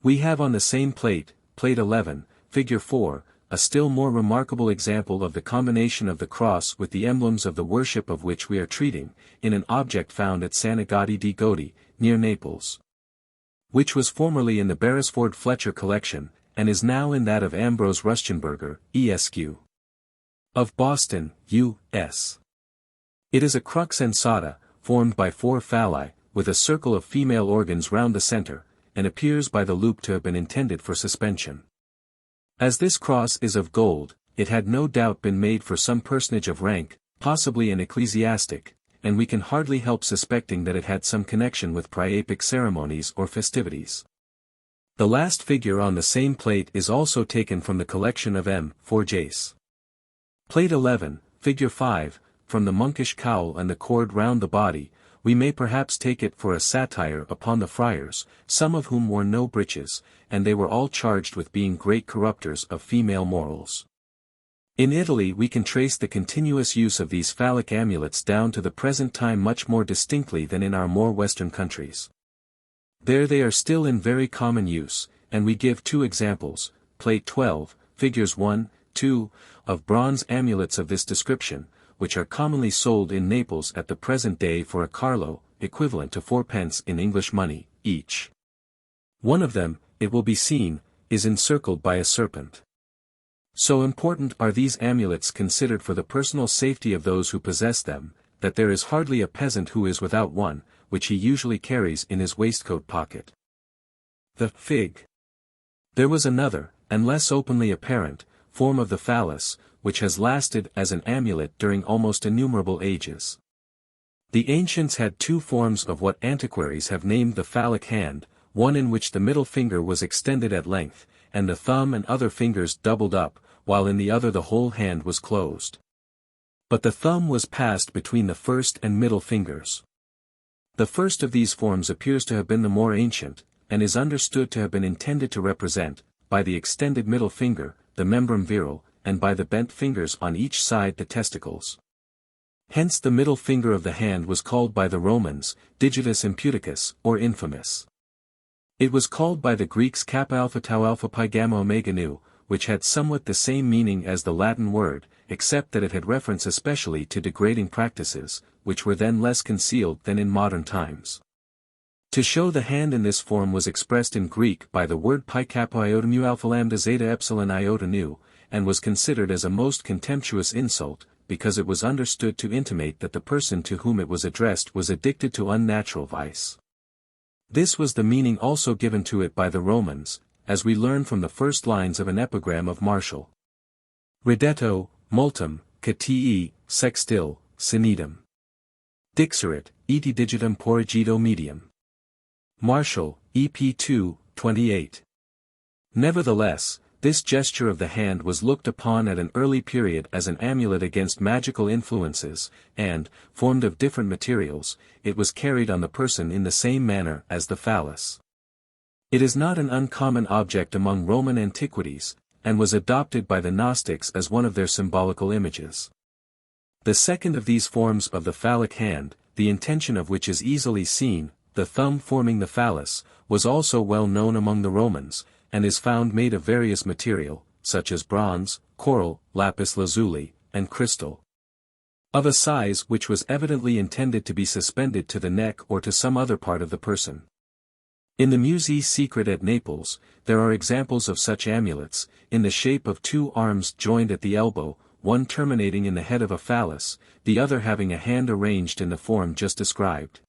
We have on the same plate, Plate 11, Figure 4, a still more remarkable example of the combination of the cross with the emblems of the worship of which we are treating, in an object found at San Agati di Godi, near Naples, which was formerly in the Beresford Fletcher collection, and is now in that of Ambrose Rustenberger, Esq. of Boston, U.S. It is a crux ansata, formed by 4 phalli, with a circle of female organs round the center, and appears by the loop to have been intended for suspension. As this cross is of gold, it had no doubt been made for some personage of rank, possibly an ecclesiastic, and we can hardly help suspecting that it had some connection with Priapic ceremonies or festivities. The last figure on the same plate is also taken from the collection of M. 4 Jace. Plate 11, Figure 5, from the monkish cowl and the cord round the body, we may perhaps take it for a satire upon the friars, some of whom wore no breeches, and they were all charged with being great corrupters of female morals. In Italy we can trace the continuous use of these phallic amulets down to the present time much more distinctly than in our more western countries. There they are still in very common use, and we give two examples, Plate 12, Figures 1, 2, of bronze amulets of this description, which are commonly sold in Naples at the present day for a carlo, equivalent to 4 pence in English money, each. One of them, it will be seen, is encircled by a serpent. So important are these amulets considered for the personal safety of those who possess them, that there is hardly a peasant who is without one, which he usually carries in his waistcoat pocket. The fig. There was another, and less openly apparent, form of the phallus, which has lasted as an amulet during almost innumerable ages. The ancients had two forms of what antiquaries have named the phallic hand, one in which the middle finger was extended at length, and the thumb and other fingers doubled up, while in the other the whole hand was closed. But the thumb was passed between the first and middle fingers. The first of these forms appears to have been the more ancient, and is understood to have been intended to represent, by the extended middle finger, the membrum virile, and by the bent fingers on each side the testicles. Hence the middle finger of the hand was called by the Romans, digitus imputicus, or infamous. It was called by the Greeks kappa alpha tau alpha pi gamma omega nu, which had somewhat the same meaning as the Latin word, except that it had reference especially to degrading practices, which were then less concealed than in modern times. To show the hand in this form was expressed in Greek by the word pi kappa iota mu alpha lambda zeta epsilon iota nu, and was considered as a most contemptuous insult, because it was understood to intimate that the person to whom it was addressed was addicted to unnatural vice. This was the meaning also given to it by the Romans, as we learn from the first lines of an epigram of Martial. Redetto, multum, catii, sextil, sinidum. Dixerit, eti digitum porrigido medium. Martial, EP 2, 28. Nevertheless, this gesture of the hand was looked upon at an early period as an amulet against magical influences, and, formed of different materials, it was carried on the person in the same manner as the phallus. It is not an uncommon object among Roman antiquities, and was adopted by the Gnostics as one of their symbolical images. The second of these forms of the phallic hand, the intention of which is easily seen, the thumb forming the phallus, was also well known among the Romans, and is found made of various material, such as bronze, coral, lapis lazuli, and crystal. Of a size which was evidently intended to be suspended to the neck or to some other part of the person. In the Musée Secret at Naples, there are examples of such amulets, in the shape of two arms joined at the elbow, one terminating in the head of a phallus, the other having a hand arranged in the form just described,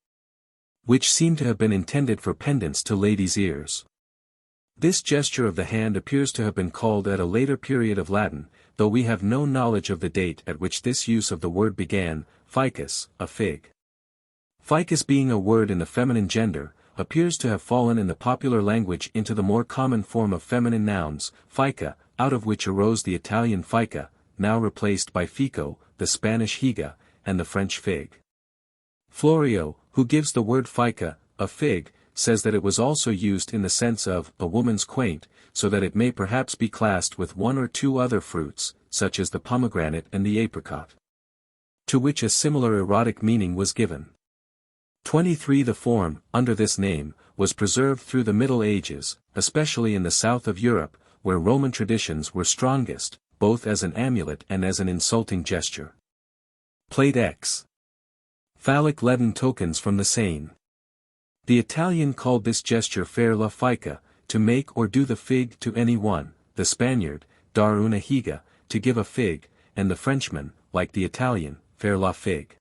which seem to have been intended for pendants to ladies' ears. This gesture of the hand appears to have been called at a later period of Latin, though we have no knowledge of the date at which this use of the word began, ficus, a fig. Ficus being a word in the feminine gender, appears to have fallen in the popular language into the more common form of feminine nouns, fica, out of which arose the Italian fica, now replaced by fico, the Spanish higa, and the French fig. Florio, who gives the word fica, a fig, says that it was also used in the sense of a woman's quaint, so that it may perhaps be classed with one or two other fruits, such as the pomegranate and the apricot, to which a similar erotic meaning was given. 23. The form, under this name, was preserved through the Middle Ages, especially in the south of Europe, where Roman traditions were strongest, both as an amulet and as an insulting gesture. Plate X. Phallic leaden tokens from the Seine. The Italian called this gesture fare la fica, to make or do the fig to any one, the Spaniard, dar una higa, to give a fig, and the Frenchman, like the Italian, faire la figue.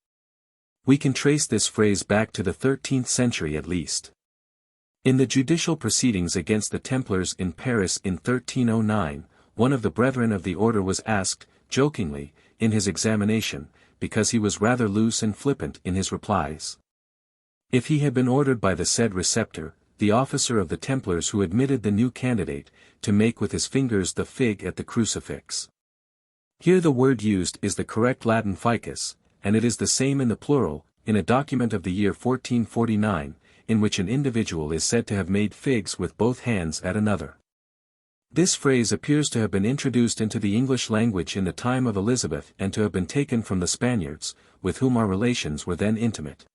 We can trace this phrase back to the 13th century at least. In the judicial proceedings against the Templars in Paris in 1309, one of the brethren of the order was asked, jokingly, in his examination, because he was rather loose and flippant in his replies. If he had been ordered by the said receptor, the officer of the Templars who admitted the new candidate, to make with his fingers the fig at the crucifix. Here the word used is the correct Latin ficus, and it is the same in the plural, in a document of the year 1449, in which an individual is said to have made figs with both hands at another. This phrase appears to have been introduced into the English language in the time of Elizabeth and to have been taken from the Spaniards, with whom our relations were then intimate.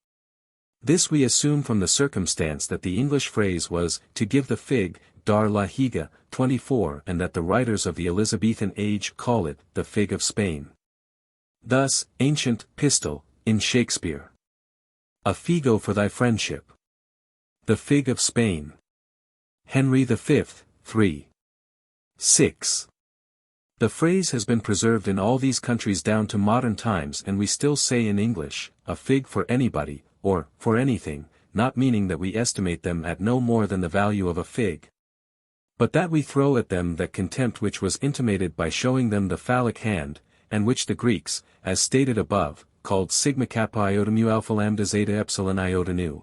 This we assume from the circumstance that the English phrase was, to give the fig, dar la higa, 24, and that the writers of the Elizabethan age call it, the fig of Spain. Thus, ancient pistol, in Shakespeare. A figo for thy friendship. The fig of Spain. Henry V, 3. 6. The phrase has been preserved in all these countries down to modern times, and we still say in English, a fig for anybody, or, for anything, not meaning that we estimate them at no more than the value of a fig, but that we throw at them that contempt which was intimated by showing them the phallic hand, and which the Greeks, as stated above, called sigma kappa iota mu alpha lambda zeta epsilon iota nu.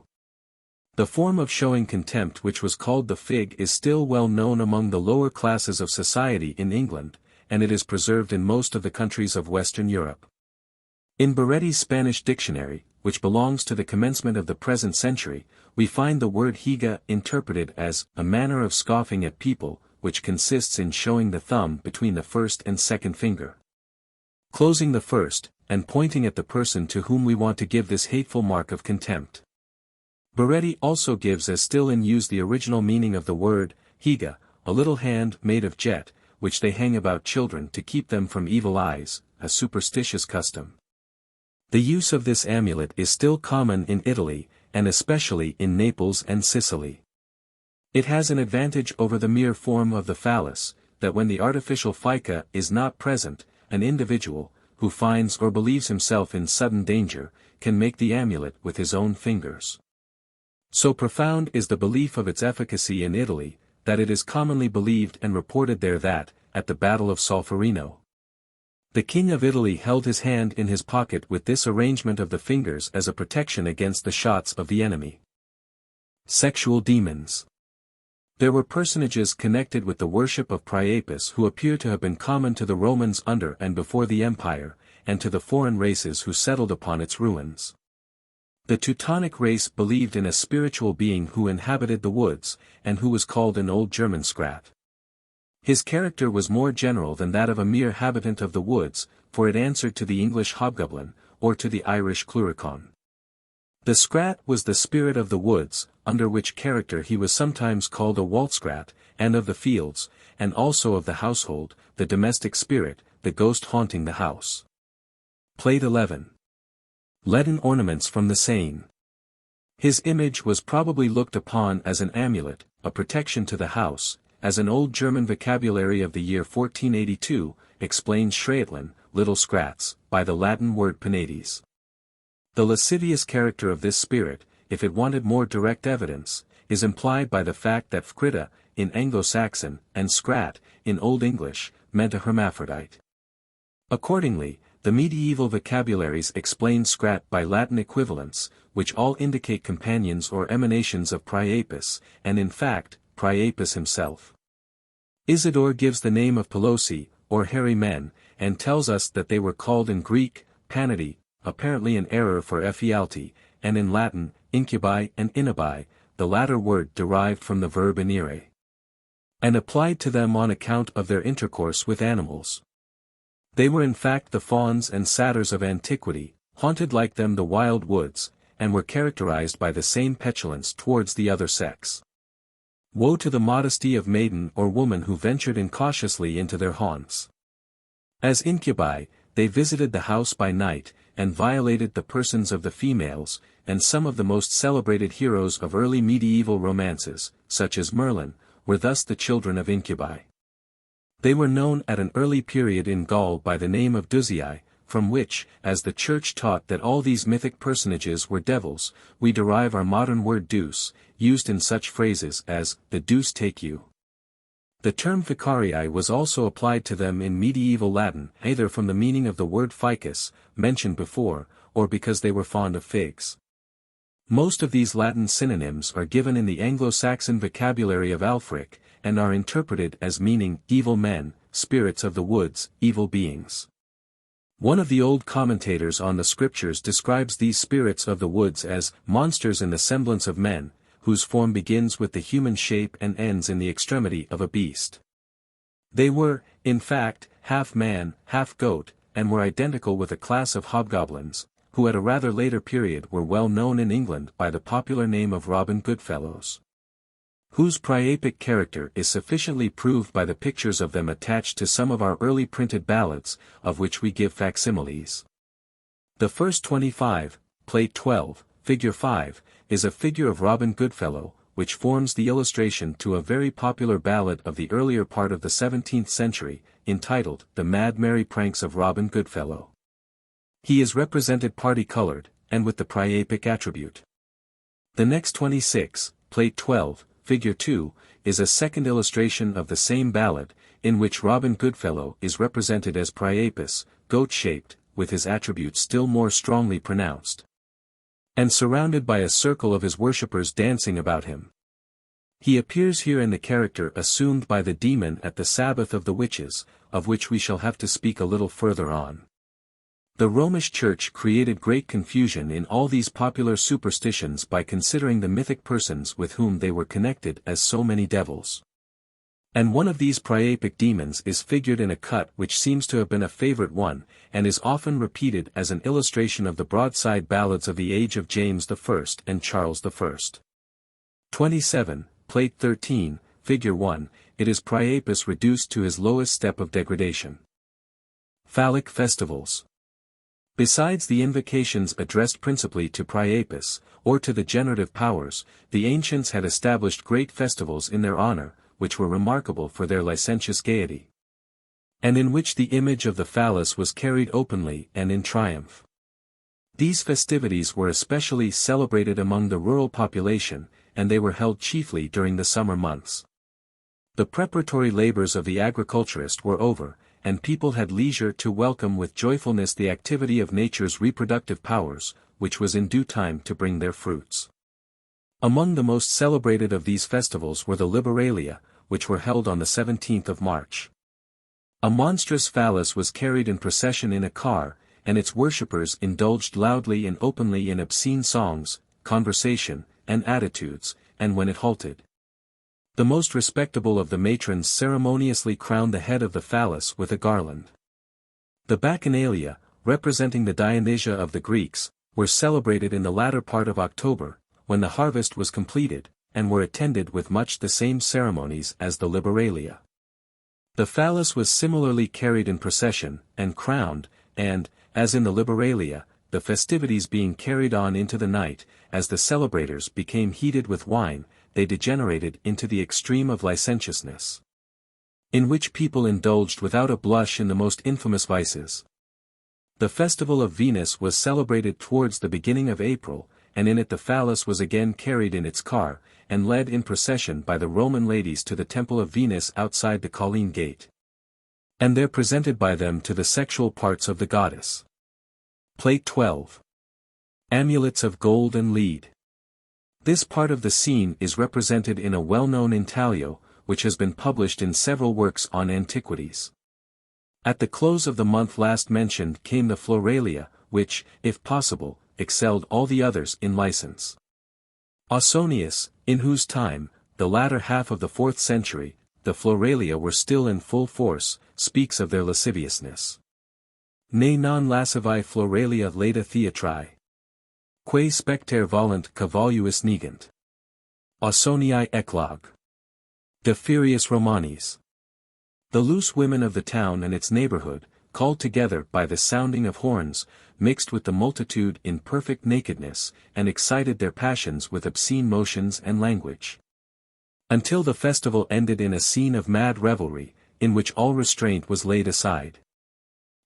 The form of showing contempt which was called the fig is still well known among the lower classes of society in England, and it is preserved in most of the countries of Western Europe. In Baretti's Spanish dictionary, which belongs to the commencement of the present century, we find the word higa interpreted as a manner of scoffing at people, which consists in showing the thumb between the first and second finger, closing the first, and pointing at the person to whom we want to give this hateful mark of contempt. Baretti also gives as still in use the original meaning of the word, higa, a little hand made of jet, which they hang about children to keep them from evil eyes, a superstitious custom. The use of this amulet is still common in Italy, and especially in Naples and Sicily. It has an advantage over the mere form of the phallus, that when the artificial fica is not present, an individual, who finds or believes himself in sudden danger, can make the amulet with his own fingers. So profound is the belief of its efficacy in Italy, that it is commonly believed and reported there that, at the Battle of Solferino, the King of Italy held his hand in his pocket with this arrangement of the fingers as a protection against the shots of the enemy. Sexual demons. There were personages connected with the worship of Priapus who appear to have been common to the Romans under and before the empire, and to the foreign races who settled upon its ruins. The Teutonic race believed in a spiritual being who inhabited the woods, and who was called in Old German Skrat. His character was more general than that of a mere habitant of the woods, for it answered to the English hobgoblin, or to the Irish cluricon. The Skrat was the spirit of the woods, under which character he was sometimes called a Waltskrat, and of the fields, and also of the household, the domestic spirit, the ghost haunting the house. Plate 11. Leaden ornaments from the Seine. His image was probably looked upon as an amulet, a protection to the house, as an old German vocabulary of the year 1482, explains Schreitlin, little scrats, by the Latin word penates. The lascivious character of this spirit, if it wanted more direct evidence, is implied by the fact that fcrita, in Anglo-Saxon, and scrat, in Old English, meant a hermaphrodite. Accordingly, the medieval vocabularies explain scrat by Latin equivalents, which all indicate companions or emanations of Priapus, and in fact, Priapus himself. Isidore gives the name of Pelosi, or hairy men, and tells us that they were called in Greek, panati, apparently an error for ephialti, and in Latin, incubi and innubi, the latter word derived from the verb inire, and applied to them on account of their intercourse with animals. They were in fact the fauns and satyrs of antiquity, haunted like them the wild woods, and were characterized by the same petulance towards the other sex. Woe to the modesty of maiden or woman who ventured incautiously into their haunts. As incubi, they visited the house by night, and violated the persons of the females, and some of the most celebrated heroes of early medieval romances, such as Merlin, were thus the children of incubi. They were known at an early period in Gaul by the name of Duzii, from which, as the Church taught that all these mythic personages were devils, we derive our modern word deuce, used in such phrases as, the deuce take you. The term vicarii was also applied to them in medieval Latin, either from the meaning of the word ficus, mentioned before, or because they were fond of figs. Most of these Latin synonyms are given in the Anglo-Saxon vocabulary of Alfric, and are interpreted as meaning evil men, spirits of the woods, evil beings. One of the old commentators on the scriptures describes these spirits of the woods as monsters in the semblance of men, whose form begins with the human shape and ends in the extremity of a beast. They were, in fact, half man, half goat, and were identical with a class of hobgoblins, who at a rather later period were well known in England by the popular name of Robin Goodfellows, whose priapic character is sufficiently proved by the pictures of them attached to some of our early printed ballads, of which we give facsimiles. The first 25, Plate 12, Figure 5, is a figure of Robin Goodfellow, which forms the illustration to a very popular ballad of the earlier part of the 17th century, entitled The Mad Merry Pranks of Robin Goodfellow. He is represented party-colored, and with the priapic attribute. The next 26, Plate 12, Figure 2, is a second illustration of the same ballad, in which Robin Goodfellow is represented as Priapus, goat-shaped, with his attributes still more strongly pronounced, and surrounded by a circle of his worshippers dancing about him. He appears here in the character assumed by the demon at the Sabbath of the Witches, of which we shall have to speak a little further on. The Romish Church created great confusion in all these popular superstitions by considering the mythic persons with whom they were connected as so many devils. And one of these priapic demons is figured in a cut which seems to have been a favorite one, and is often repeated as an illustration of the broadside ballads of the age of James I and Charles I. 27, Plate 13, Figure 1, it is Priapus reduced to his lowest step of degradation. Phallic Festivals. Besides the invocations addressed principally to Priapus, or to the generative powers, the ancients had established great festivals in their honor, which were remarkable for their licentious gaiety, and in which the image of the phallus was carried openly and in triumph. These festivities were especially celebrated among the rural population, and they were held chiefly during the summer months. The preparatory labors of the agriculturist were over, and people had leisure to welcome with joyfulness the activity of nature's reproductive powers, which was in due time to bring their fruits. Among the most celebrated of these festivals were the Liberalia, which were held on the 17th of March. A monstrous phallus was carried in procession in a car, and its worshippers indulged loudly and openly in obscene songs, conversation, and attitudes, and when it halted, the most respectable of the matrons ceremoniously crowned the head of the phallus with a garland. The Bacchanalia, representing the Dionysia of the Greeks, were celebrated in the latter part of October, when the harvest was completed, and were attended with much the same ceremonies as the Liberalia. The phallus was similarly carried in procession, and crowned, and, as in the Liberalia, the festivities being carried on into the night, as the celebrators became heated with wine, they degenerated into the extreme of licentiousness, in which people indulged without a blush in the most infamous vices. The festival of Venus was celebrated towards the beginning of April, and in it the phallus was again carried in its car, and led in procession by the Roman ladies to the temple of Venus outside the Colline Gate, and there presented by them to the sexual parts of the goddess. Plate 12. Amulets of gold and lead. This part of the scene is represented in a well-known intaglio, which has been published in several works on antiquities. At the close of the month last mentioned came the Floralia, which, if possible, excelled all the others in license. Ausonius, in whose time, the latter half of the 4th century, the Floralia were still in full force, speaks of their lasciviousness. Ne non lascivae Floralia leda theatri, quae specter volunt cavalluis negant. Ausoniae eclog. De furiis Romanis. The loose women of the town and its neighborhood, called together by the sounding of horns, mixed with the multitude in perfect nakedness, and excited their passions with obscene motions and language, until the festival ended in a scene of mad revelry, in which all restraint was laid aside.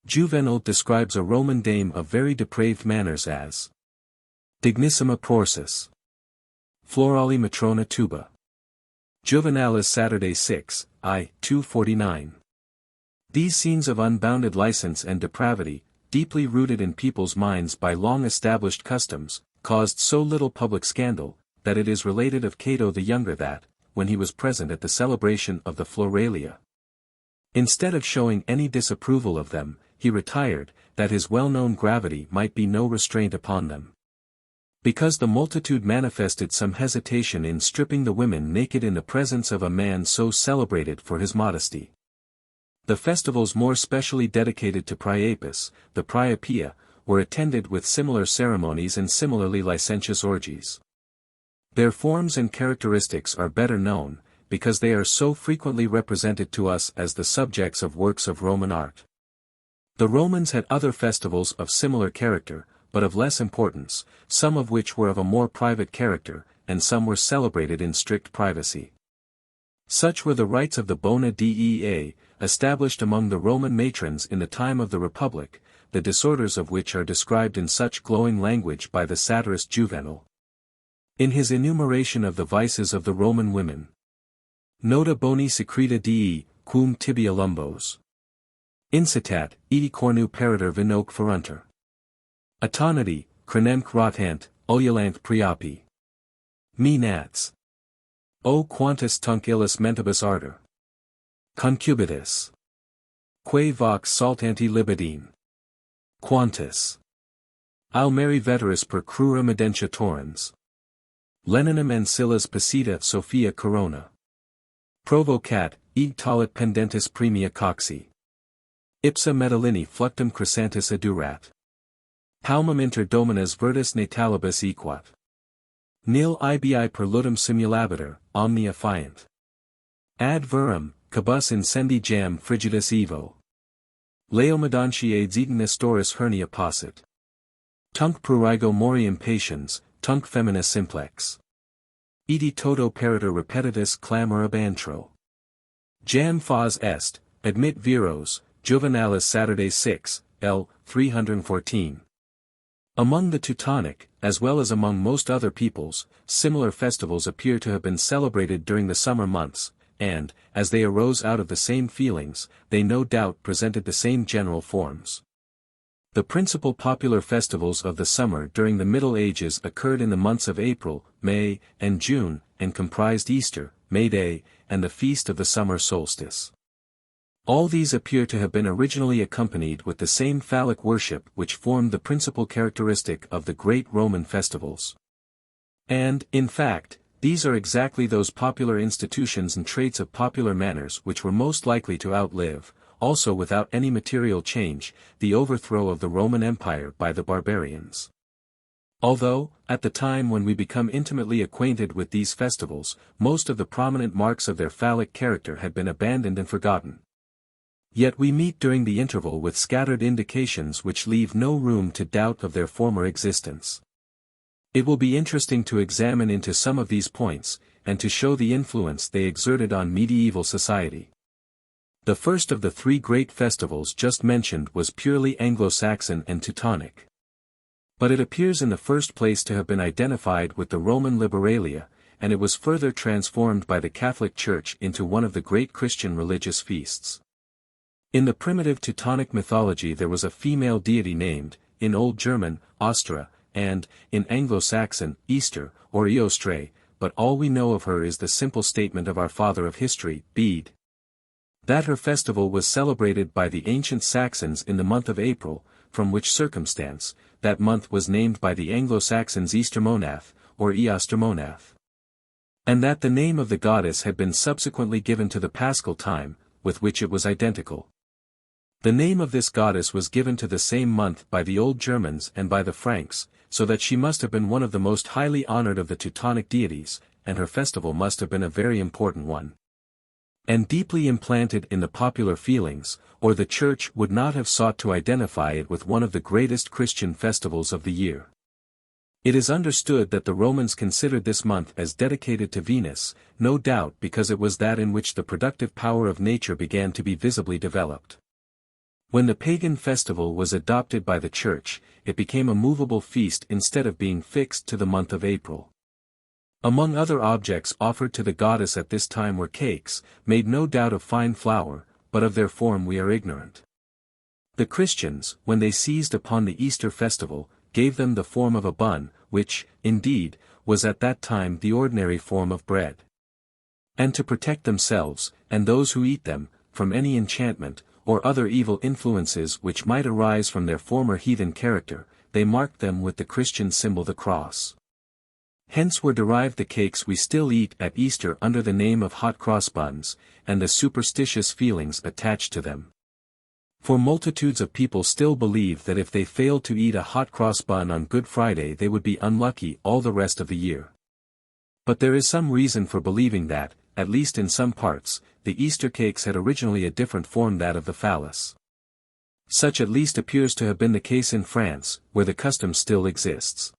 Juvenal describes a Roman dame of very depraved manners as dignissima prorsus, florali matrona tuba. Juvenalis Saturday 6, I. 249. These scenes of unbounded license and depravity, deeply rooted in people's minds by long-established customs, caused so little public scandal, that it is related of Cato the Younger that, when he was present at the celebration of the Floralia, instead of showing any disapproval of them, he retired, that his well-known gravity might be no restraint upon them. Because the multitude manifested some hesitation in stripping the women naked in the presence of a man so celebrated for his modesty. The festivals more specially dedicated to Priapus, the Priapia, were attended with similar ceremonies and similarly licentious orgies. Their forms and characteristics are better known, because they are so frequently represented to us as the subjects of works of Roman art. The Romans had other festivals of similar character, but of less importance, some of which were of a more private character, and some were celebrated in strict privacy. Such were the rites of the Bona Dea, established among the Roman matrons in the time of the Republic, the disorders of which are described in such glowing language by the satirist Juvenal, in his enumeration of the vices of the Roman women. Nota boni secreta Dei, quum tibia lumbos incitat, edi cornu peritor vinoque ferunter. Atonati, crenemque rotant, ululant priapi. Me nats. O quantus tunc illis mentibus ardor. Concubitus. Quae vox saltanti libidine. Quantus. Almeri veteris per crura medentia torrens. Leninum ancillas passita Sophia corona. Provocat, eg talit pendentis premia coxi. Ipsa medallini fluctum crescentis adurat. Palmum inter dominas virtus natalibus equat. Nil ibi per ludum simulabitur, omnia fiant. Ad verum, cabus incendi jam frigidus evo. Leo medantiae zetan nestoris hernia possit. Tunc prurigo morium patiens, tunc femina simplex. Edi toto peritor repetitus clamor ab antro. Jam fas est, admit viros, Juvenalis Saturday 6, L. 314. Among the Teutonic, as well as among most other peoples, similar festivals appear to have been celebrated during the summer months, and, as they arose out of the same feelings, they no doubt presented the same general forms. The principal popular festivals of the summer during the Middle Ages occurred in the months of April, May, and June, and comprised Easter, May Day, and the feast of the summer solstice. All these appear to have been originally accompanied with the same phallic worship which formed the principal characteristic of the great Roman festivals. And, in fact, these are exactly those popular institutions and traits of popular manners which were most likely to outlive, also without any material change, the overthrow of the Roman Empire by the barbarians. Although, at the time when we become intimately acquainted with these festivals, most of the prominent marks of their phallic character had been abandoned and forgotten. Yet we meet during the interval with scattered indications which leave no room to doubt of their former existence. It will be interesting to examine into some of these points, and to show the influence they exerted on medieval society. The first of the three great festivals just mentioned was purely Anglo-Saxon and Teutonic. But it appears in the first place to have been identified with the Roman Liberalia, and it was further transformed by the Catholic Church into one of the great Christian religious feasts. In the primitive Teutonic mythology there was a female deity named, in Old German, Ostra, and, in Anglo-Saxon, Easter, or Eostre, but all we know of her is the simple statement of our father of history, Bede. That her festival was celebrated by the ancient Saxons in the month of April, from which circumstance, that month was named by the Anglo-Saxons Eastermonath, or Eostermonath. And that the name of the goddess had been subsequently given to the Paschal time, with which it was identical. The name of this goddess was given to the same month by the Old Germans and by the Franks, so that she must have been one of the most highly honored of the Teutonic deities, and her festival must have been a very important one. And deeply implanted in the popular feelings, or the Church would not have sought to identify it with one of the greatest Christian festivals of the year. It is understood that the Romans considered this month as dedicated to Venus, no doubt because it was that in which the productive power of nature began to be visibly developed. When the pagan festival was adopted by the Church, it became a movable feast instead of being fixed to the month of April. Among other objects offered to the goddess at this time were cakes, made no doubt of fine flour, but of their form we are ignorant. The Christians, when they seized upon the Easter festival, gave them the form of a bun, which, indeed, was at that time the ordinary form of bread. And to protect themselves, and those who eat them, from any enchantment, or other evil influences which might arise from their former heathen character, they marked them with the Christian symbol the cross. Hence were derived the cakes we still eat at Easter under the name of hot cross buns, and the superstitious feelings attached to them. For multitudes of people still believe that if they failed to eat a hot cross bun on Good Friday they would be unlucky all the rest of the year. But there is some reason for believing that, at least in some parts, the Easter cakes had originally a different form, that of the phallus. Such at least appears to have been the case in France, where the custom still exists.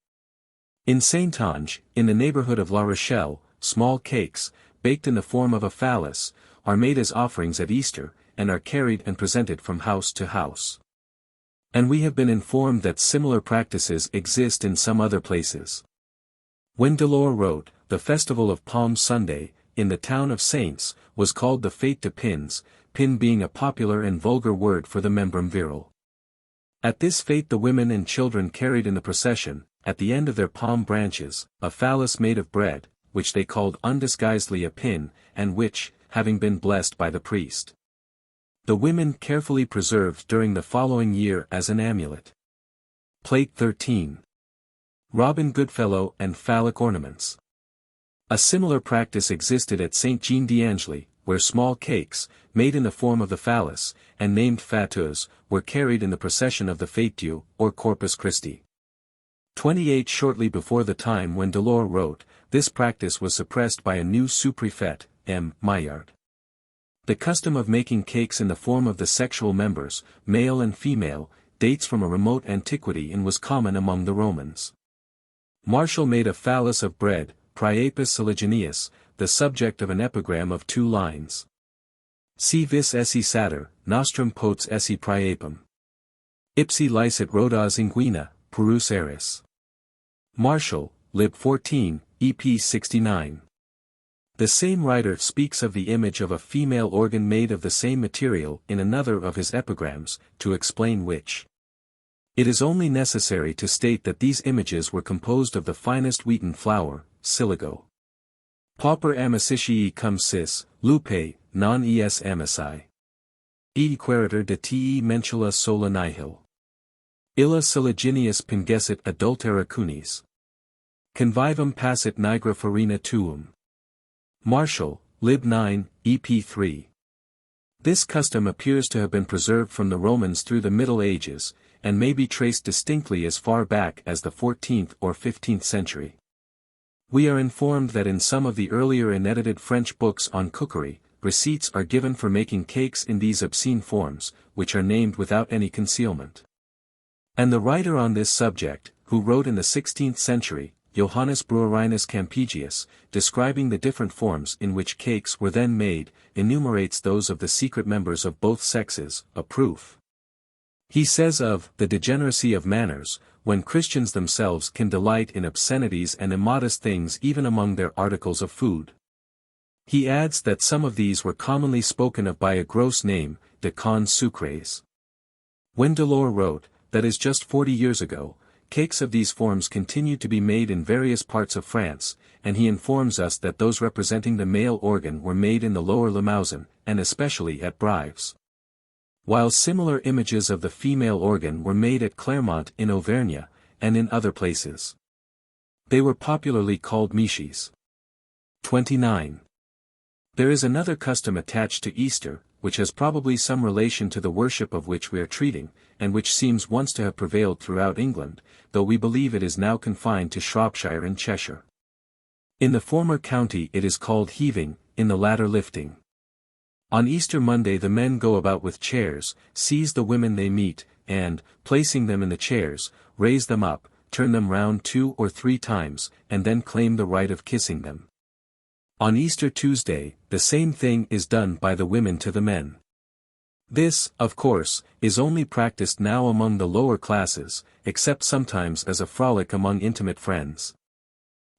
In Saintonge, in the neighborhood of La Rochelle, small cakes, baked in the form of a phallus, are made as offerings at Easter, and are carried and presented from house to house. And we have been informed that similar practices exist in some other places. When Delors wrote, the festival of Palm Sunday, in the town of Saints, was called the Fête de Pins, pin being a popular and vulgar word for the membrum virile. At this fête the women and children carried in the procession, at the end of their palm branches, a phallus made of bread, which they called undisguisedly a pin, and which, having been blessed by the priest, the women carefully preserved during the following year as an amulet. Plate 13. Robin Goodfellow and Phallic ornaments. A similar practice existed at Saint Jean d'Angely, where small cakes, made in the form of the phallus, and named fêteuses, were carried in the procession of the Fête Dieu, or Corpus Christi. 28 Shortly before the time when Delors wrote, this practice was suppressed by a new sous-prefect, M. Maillard. The custom of making cakes in the form of the sexual members, male and female, dates from a remote antiquity and was common among the Romans. Martial made a phallus of bread, Priapus Worship, the subject of an epigram of 2 lines. Si vis esse sater, nostrum potes esse priapum. Ipsi licet rodas inguina, purus eris. Martial, Lib 14, EP 69. The same writer speaks of the image of a female organ made of the same material in another of his epigrams, to explain which. It is only necessary to state that these images were composed of the finest wheaten flour, siligo. Pauper amicitiae cum cis, lupe, non es amici. E quaeritur de te mentula sola nihil. Illa silaginius pingessit adultera cunis. Convivum passit nigra farina tuum. Martial, Lib 9, EP 3. This custom appears to have been preserved from the Romans through the Middle Ages, and may be traced distinctly as far back as the 14th or 15th century. We are informed that in some of the earlier unedited French books on cookery, receipts are given for making cakes in these obscene forms, which are named without any concealment. And the writer on this subject, who wrote in the 16th century, Johannes Bruerinus Campigius, describing the different forms in which cakes were then made, enumerates those of the secret members of both sexes, a proof. He says of the degeneracy of manners, when Christians themselves can delight in obscenities and immodest things even among their articles of food. He adds that some of these were commonly spoken of by a gross name, de cons sucres. When Delors wrote, that is just 40 years ago, cakes of these forms continued to be made in various parts of France, and he informs us that those representing the male organ were made in the Lower Limousin, and especially at Brives. While similar images of the female organ were made at Clermont in Auvergne, and in other places. They were popularly called miches. 29. There is another custom attached to Easter, which has probably some relation to the worship of which we are treating, and which seems once to have prevailed throughout England, though we believe it is now confined to Shropshire and Cheshire. In the former county it is called heaving, in the latter lifting. On Easter Monday the men go about with chairs, seize the women they meet, and, placing them in the chairs, raise them up, turn them round 2 or 3 times, and then claim the right of kissing them. On Easter Tuesday, the same thing is done by the women to the men. This, of course, is only practiced now among the lower classes, except sometimes as a frolic among intimate friends.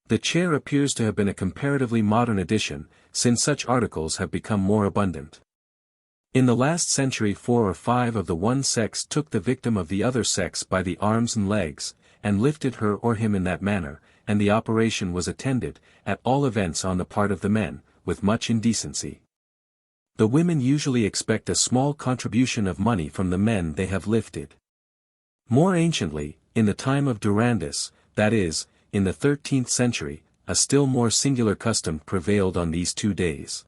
The chair appears to have been a comparatively modern addition, since such articles have become more abundant. In the last century 4 or 5 of the one sex took the victim of the other sex by the arms and legs, and lifted her or him in that manner, and the operation was attended, at all events on the part of the men, with much indecency. The women usually expect a small contribution of money from the men they have lifted. More anciently, in the time of Durandus, that is, in the 13th century, a still more singular custom prevailed on these 2 days.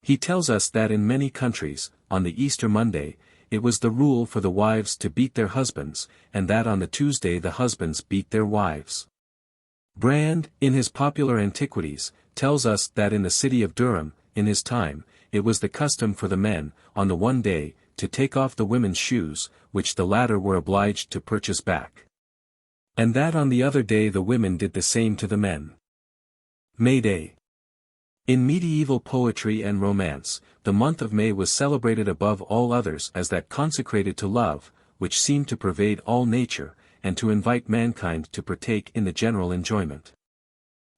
He tells us that in many countries, on the Easter Monday, it was the rule for the wives to beat their husbands, and that on the Tuesday the husbands beat their wives. Brand, in his popular Antiquities, tells us that in the city of Durham, in his time, it was the custom for the men, on the one day, to take off the women's shoes, which the latter were obliged to purchase back. And that on the other day the women did the same to the men. May Day. In medieval poetry and romance, the month of May was celebrated above all others as that consecrated to love, which seemed to pervade all nature, and to invite mankind to partake in the general enjoyment.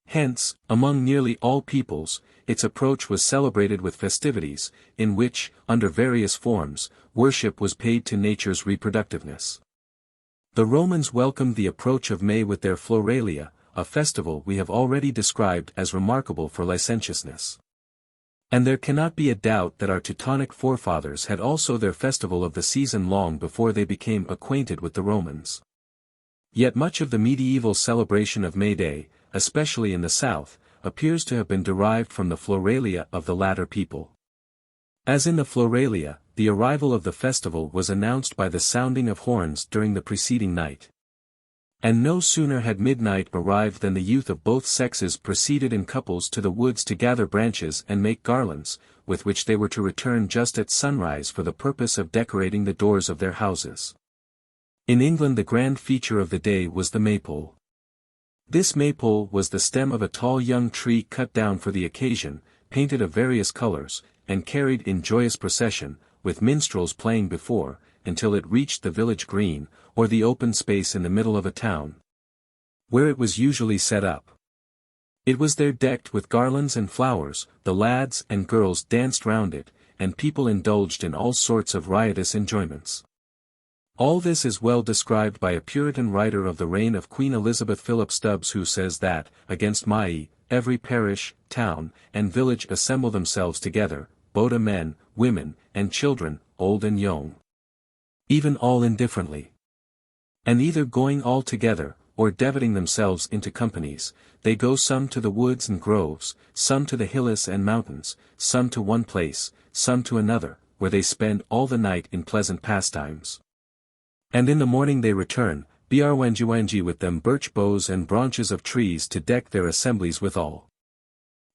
Hence, among nearly all peoples, its approach was celebrated with festivities, in which, under various forms, worship was paid to nature's reproductiveness. The Romans welcomed the approach of May with their Floralia, a festival we have already described as remarkable for licentiousness. And there cannot be a doubt that our Teutonic forefathers had also their festival of the season long before they became acquainted with the Romans. Yet much of the medieval celebration of May Day, especially in the south, appears to have been derived from the Floralia of the latter people. As in the Floralia, the arrival of the festival was announced by the sounding of horns during the preceding night. And no sooner had midnight arrived than the youth of both sexes proceeded in couples to the woods to gather branches and make garlands, with which they were to return just at sunrise for the purpose of decorating the doors of their houses. In England the grand feature of the day was the maypole. This maypole was the stem of a tall young tree cut down for the occasion, painted of various colors, and carried in joyous procession, with minstrels playing before, until it reached the village green, or the open space in the middle of a town, where it was usually set up. It was there decked with garlands and flowers, the lads and girls danced round it, and people indulged in all sorts of riotous enjoyments. All this is well described by a Puritan writer of the reign of Queen Elizabeth, Philip Stubbs, who says that, against Mai, every parish, town, and village assemble themselves together, both men, women, and children, old and young, even all indifferently. And either going all together, or dividing themselves into companies, they go some to the woods and groves, some to the hills and mountains, some to one place, some to another, where they spend all the night in pleasant pastimes. And in the morning they return, brwengi with them birch boughs and branches of trees to deck their assemblies withal.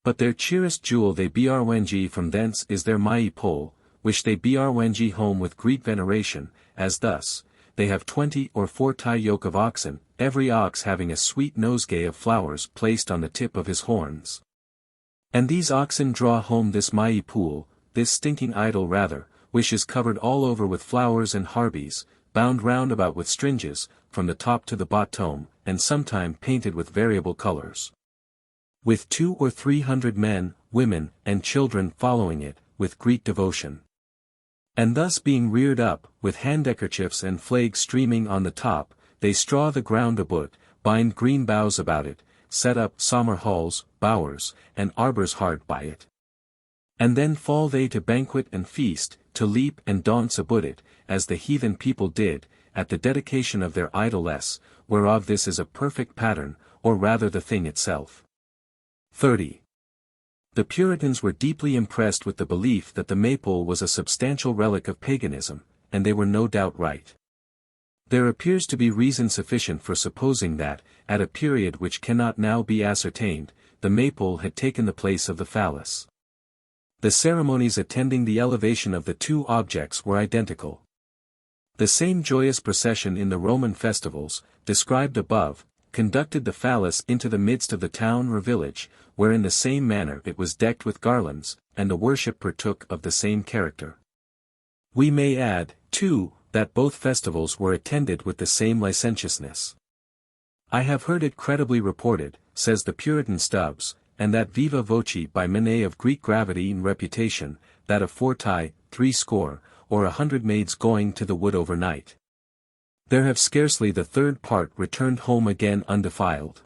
But their cheerest jewel they brwengi from thence is their Mai pole, which they brwengi home with great veneration, as thus, they have 20 or 4 tie yoke of oxen, every ox having a sweet nosegay of flowers placed on the tip of his horns. And these oxen draw home this Mai pool, this stinking idol rather, which is covered all over with flowers and harbies, bound round about with stringes, from the top to the bottom, and sometime painted with variable colors. With 200 or 300 men, women, and children following it, with great devotion. And thus being reared up, with handkerchiefs and flags streaming on the top, they straw the ground about, bind green boughs about it, set up summer halls, bowers, and arbours hard by it. And then fall they to banquet and feast, to leap and dance about it, as the heathen people did, at the dedication of their idoless, whereof this is a perfect pattern, or rather the thing itself. 30. The Puritans were deeply impressed with the belief that the maypole was a substantial relic of paganism, and they were no doubt right. There appears to be reason sufficient for supposing that, at a period which cannot now be ascertained, the maypole had taken the place of the phallus. The ceremonies attending the elevation of the two objects were identical. The same joyous procession in the Roman festivals, described above, conducted the phallus into the midst of the town or village, where in the same manner it was decked with garlands, and the worship partook of the same character. We may add, too, that both festivals were attended with the same licentiousness. I have heard it credibly reported, says the Puritan Stubbs, and that viva voce by mene of Greek gravity and reputation, that of 40, 60, or 100 maids going to the wood overnight. There have scarcely the third part returned home again undefiled.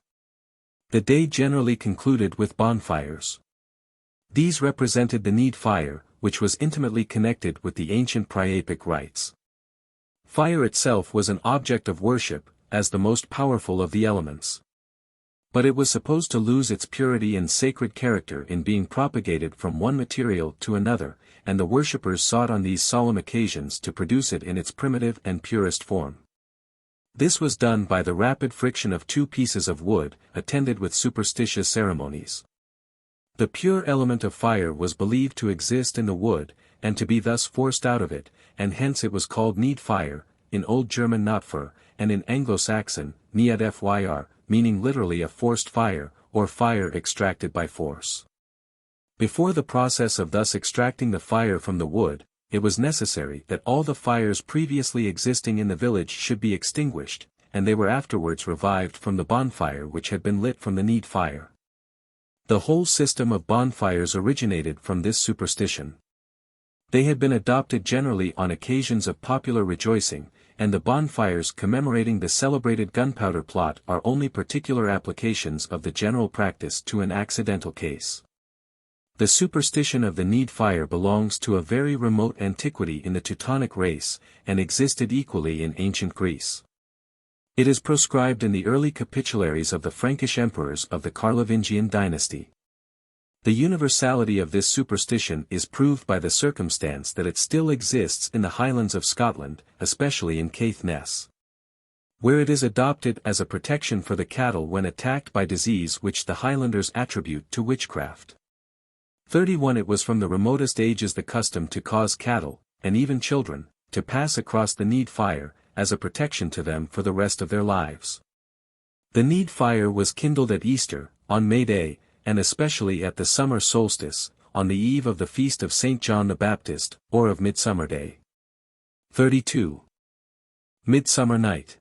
The day generally concluded with bonfires. These represented the need fire, which was intimately connected with the ancient Priapic rites. Fire itself was an object of worship, as the most powerful of the elements. But it was supposed to lose its purity and sacred character in being propagated from one material to another, and the worshippers sought on these solemn occasions to produce it in its primitive and purest form. This was done by the rapid friction of two pieces of wood, attended with superstitious ceremonies. The pure element of fire was believed to exist in the wood, and to be thus forced out of it, and hence it was called need fire, in Old German notfur, and in Anglo-Saxon, fyr, meaning literally a forced fire, or fire extracted by force. Before the process of thus extracting the fire from the wood, it was necessary that all the fires previously existing in the village should be extinguished, and they were afterwards revived from the bonfire which had been lit from the need fire. The whole system of bonfires originated from this superstition. They had been adopted generally on occasions of popular rejoicing, and the bonfires commemorating the celebrated gunpowder plot are only particular applications of the general practice to an accidental case. The superstition of the need fire belongs to a very remote antiquity in the Teutonic race, and existed equally in ancient Greece. It is proscribed in the early capitularies of the Frankish emperors of the Carlovingian dynasty. The universality of this superstition is proved by the circumstance that it still exists in the Highlands of Scotland, especially in Caithness, where it is adopted as a protection for the cattle when attacked by disease which the Highlanders attribute to witchcraft. 31 It was from the remotest ages the custom to cause cattle, and even children, to pass across the need fire, as a protection to them for the rest of their lives. The need fire was kindled at Easter, on May Day, and especially at the summer solstice, on the eve of the feast of St. John the Baptist, or of Midsummer Day. 32. Midsummer Night.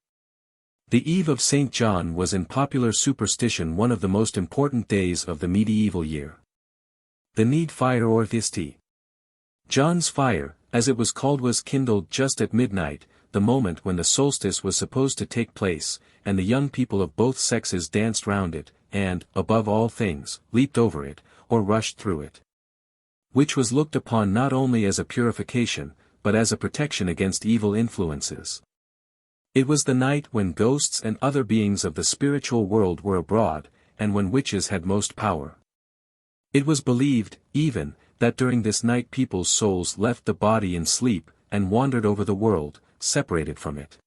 The eve of St. John was in popular superstition one of the most important days of the medieval year. The need fire or thisti. John's fire, as it was called, was kindled just at midnight, the moment when the solstice was supposed to take place, and the young people of both sexes danced round it, and, above all things, leaped over it, or rushed through it. Which was looked upon not only as a purification, but as a protection against evil influences. It was the night when ghosts and other beings of the spiritual world were abroad, and when witches had most power. It was believed, even, that during this night people's souls left the body in sleep, and wandered over the world, separated from it.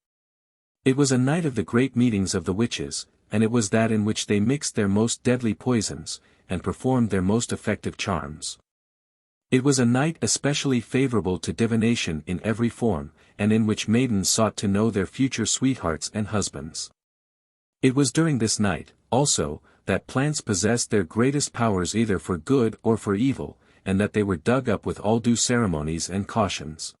It was a night of the great meetings of the witches, and it was that in which they mixed their most deadly poisons, and performed their most effective charms. It was a night especially favorable to divination in every form, and in which maidens sought to know their future sweethearts and husbands. It was during this night, also, that plants possessed their greatest powers either for good or for evil, and that they were dug up with all due ceremonies and cautions.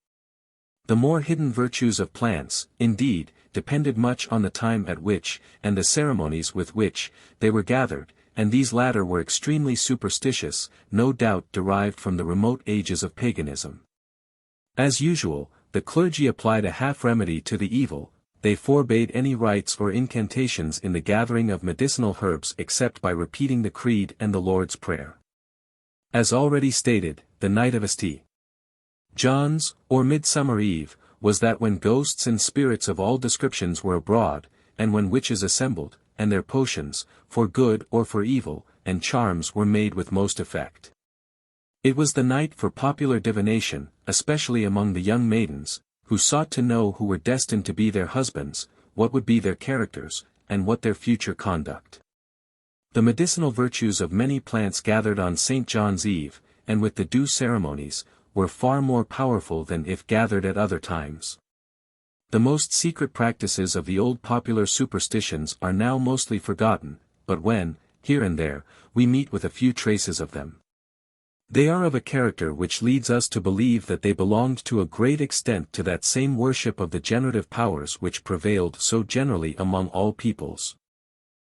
The more hidden virtues of plants, indeed, depended much on the time at which, and the ceremonies with which, they were gathered, and these latter were extremely superstitious, no doubt derived from the remote ages of paganism. As usual, the clergy applied a half-remedy to the evil. They forbade any rites or incantations in the gathering of medicinal herbs except by repeating the Creed and the Lord's Prayer. As already stated, the night of St. John's, or Midsummer Eve, was that when ghosts and spirits of all descriptions were abroad, and when witches assembled, and their potions, for good or for evil, and charms were made with most effect. It was the night for popular divination, especially among the young maidens, who sought to know who were destined to be their husbands, what would be their characters, and what their future conduct. The medicinal virtues of many plants gathered on St. John's Eve, and with the due ceremonies, were far more powerful than if gathered at other times. The most secret practices of the old popular superstitions are now mostly forgotten, but when, here and there, we meet with a few traces of them, they are of a character which leads us to believe that they belonged to a great extent to that same worship of the generative powers which prevailed so generally among all peoples.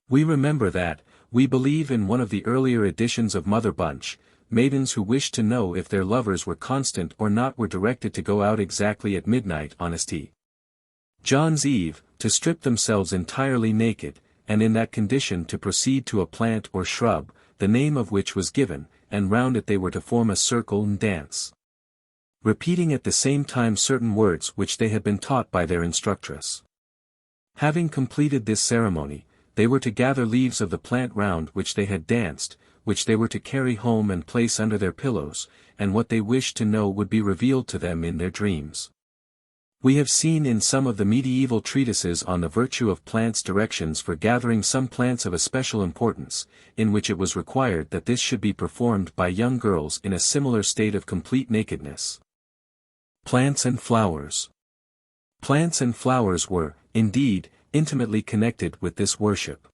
We remember that, We believe in one of the earlier editions of Mother Bunch, maidens who wished to know if their lovers were constant or not were directed to go out exactly at midnight on St. John's Eve, to strip themselves entirely naked, and in that condition to proceed to a plant or shrub, the name of which was given, and round it they were to form a circle and dance, repeating at the same time certain words which they had been taught by their instructress. Having completed this ceremony, they were to gather leaves of the plant round which they had danced, which they were to carry home and place under their pillows, and what they wished to know would be revealed to them in their dreams. We have seen in some of the medieval treatises on the virtue of plants directions for gathering some plants of a special importance, in which it was required that this should be performed by young girls in a similar state of complete nakedness. Plants and flowers. Plants and flowers were, indeed, intimately connected with this worship.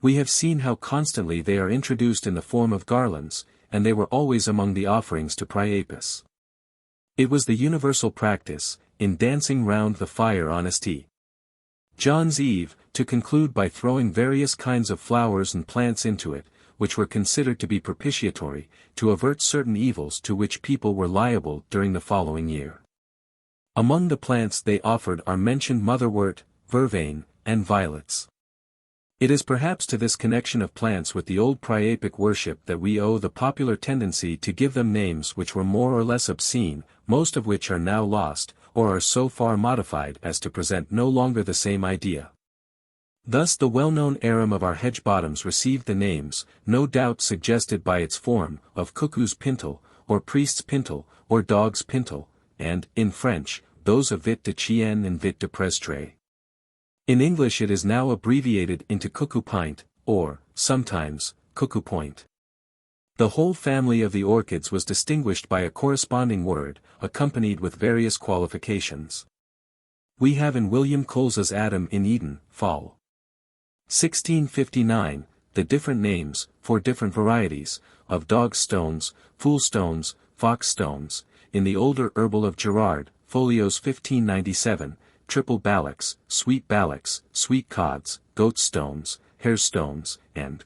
We have seen how constantly they are introduced in the form of garlands, and they were always among the offerings to Priapus. It was the universal practice, in dancing round the fire on St. John's Eve, to conclude by throwing various kinds of flowers and plants into it, which were considered to be propitiatory, to avert certain evils to which people were liable during the following year. Among the plants they offered are mentioned motherwort, vervain, and violets. It is perhaps to this connection of plants with the old Priapic worship that we owe the popular tendency to give them names which were more or less obscene, most of which are now lost, or are so far modified as to present no longer the same idea. Thus the well-known arum of our hedge bottoms received the names, no doubt suggested by its form, of cuckoo's pintle, or priest's pintle, or dog's pintle, and, in French, those of vit de chien and vit de prestre. In English it is now abbreviated into cuckoo pint, or, sometimes, cuckoo point. The whole family of the orchids was distinguished by a corresponding word, accompanied with various qualifications. We have in William Coles's Adam in Eden, Fall. 1659, the different names, for different varieties, of dog stones, fool stones, fox stones, in the older Herbal of Gerard, folios 1597, triple balacs, sweet cods, goat stones, hare stones, and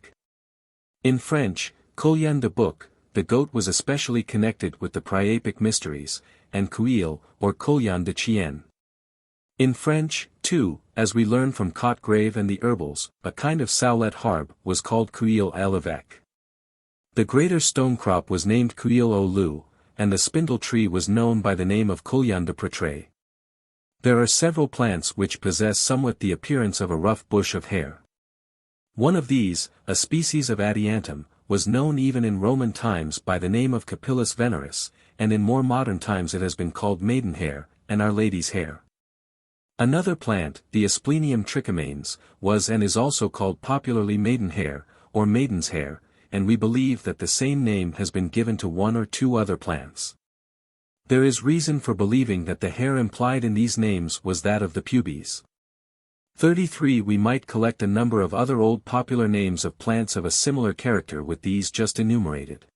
in French, Collian de Bouc, the goat was especially connected with the Priapic mysteries, and Couille, or Collian de Chien. In French, too, as we learn from Cotgrave and the Herbals, a kind of sowlet harb was called Couille à l'évêque. The greater stonecrop was named Couille au loup, and the spindle tree was known by the name of Collian de Prêtré. There are several plants which possess somewhat the appearance of a rough bush of hair. One of these, a species of adiantum, was known even in Roman times by the name of Capillus veneris, and in more modern times it has been called maidenhair, and Our Lady's hair. Another plant, the Asplenium trichomanes, was and is also called popularly maidenhair, or maiden's hair, and we believe that the same name has been given to one or two other plants. There is reason for believing that the hair implied in these names was that of the pubes. 33 We might collect a number of other old popular names of plants of a similar character with these just enumerated.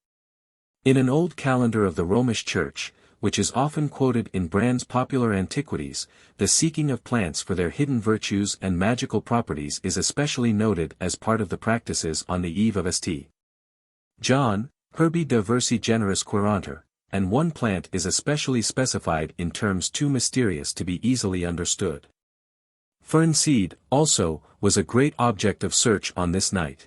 In an old calendar of the Romish Church, which is often quoted in Brand's popular Antiquities, the seeking of plants for their hidden virtues and magical properties is especially noted as part of the practices on the eve of St. John, herbi diversi generis querantur, and one plant is especially specified in terms too mysterious to be easily understood. Fern seed, also, was a great object of search on this night.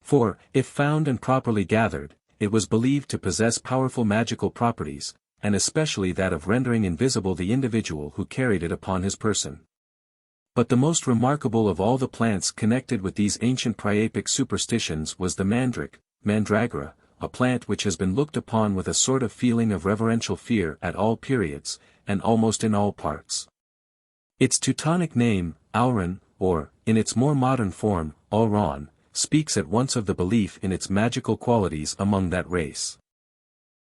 For, if found and properly gathered, it was believed to possess powerful magical properties, and especially that of rendering invisible the individual who carried it upon his person. But the most remarkable of all the plants connected with these ancient Priapic superstitions was the mandragora, a plant which has been looked upon with a sort of feeling of reverential fear at all periods, and almost in all parts. Its Teutonic name, auron, or, in its more modern form, auron, speaks at once of the belief in its magical qualities among that race.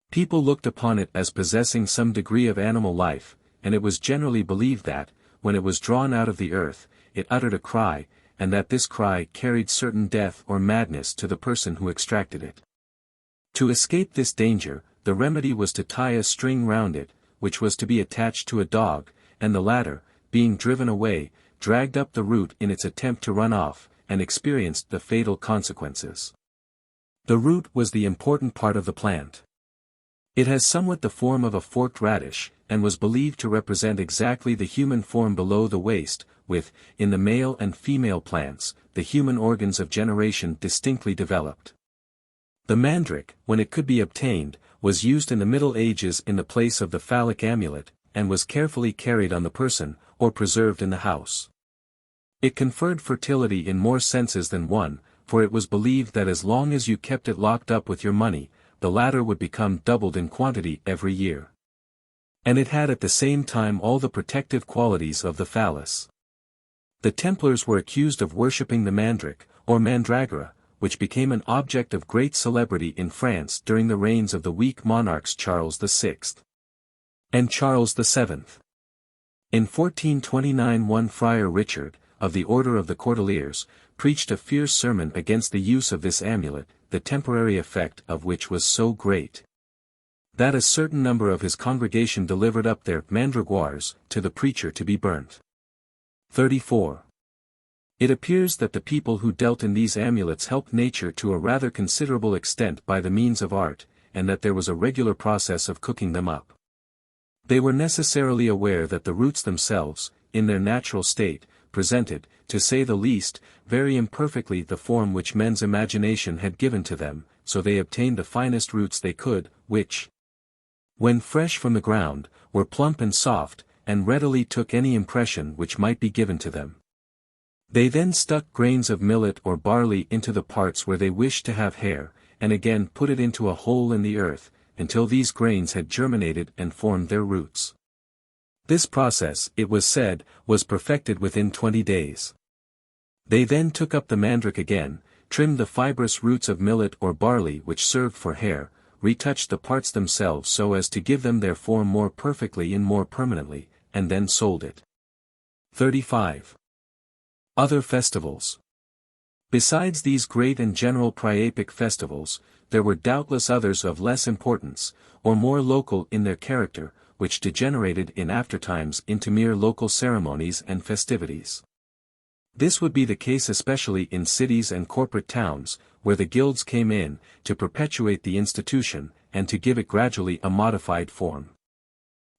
People looked upon it as possessing some degree of animal life, and it was generally believed that, when it was drawn out of the earth, it uttered a cry, and that this cry carried certain death or madness to the person who extracted it. To escape this danger, the remedy was to tie a string round it, which was to be attached to a dog, and the latter, being driven away, dragged up the root in its attempt to run off, and experienced the fatal consequences. The root was the important part of the plant. It has somewhat the form of a forked radish, and was believed to represent exactly the human form below the waist, with, in the male and female plants, the human organs of generation distinctly developed. The mandrake, when it could be obtained, was used in the Middle Ages in the place of the phallic amulet, and was carefully carried on the person, or preserved in the house. It conferred fertility in more senses than one, for it was believed that as long as you kept it locked up with your money, the latter would become doubled in quantity every year. And it had at the same time all the protective qualities of the phallus. The Templars were accused of worshipping the mandrake, or mandragora, which became an object of great celebrity in France during the reigns of the weak monarchs Charles VI and Charles VII. In 1429 one Friar Richard, of the Order of the Cordeliers, preached a fierce sermon against the use of this amulet, the temporary effect of which was so great that a certain number of his congregation delivered up their mandragores to the preacher to be burnt. 34. It appears that the people who dealt in these amulets helped nature to a rather considerable extent by the means of art, and that there was a regular process of cooking them up. They were necessarily aware that the roots themselves, in their natural state, presented, to say the least, very imperfectly the form which men's imagination had given to them, so they obtained the finest roots they could, which, when fresh from the ground, were plump and soft, and readily took any impression which might be given to them. They then stuck grains of millet or barley into the parts where they wished to have hair, and again put it into a hole in the earth, until these grains had germinated and formed their roots. This process, it was said, was perfected within 20 days. They then took up the mandrake again, trimmed the fibrous roots of millet or barley which served for hair, retouched the parts themselves so as to give them their form more perfectly and more permanently, and then sold it. 35. Other festivals. Besides these great and general Priapic festivals, there were doubtless others of less importance, or more local in their character, which degenerated in aftertimes into mere local ceremonies and festivities. This would be the case especially in cities and corporate towns, where the guilds came in, to perpetuate the institution, and to give it gradually a modified form.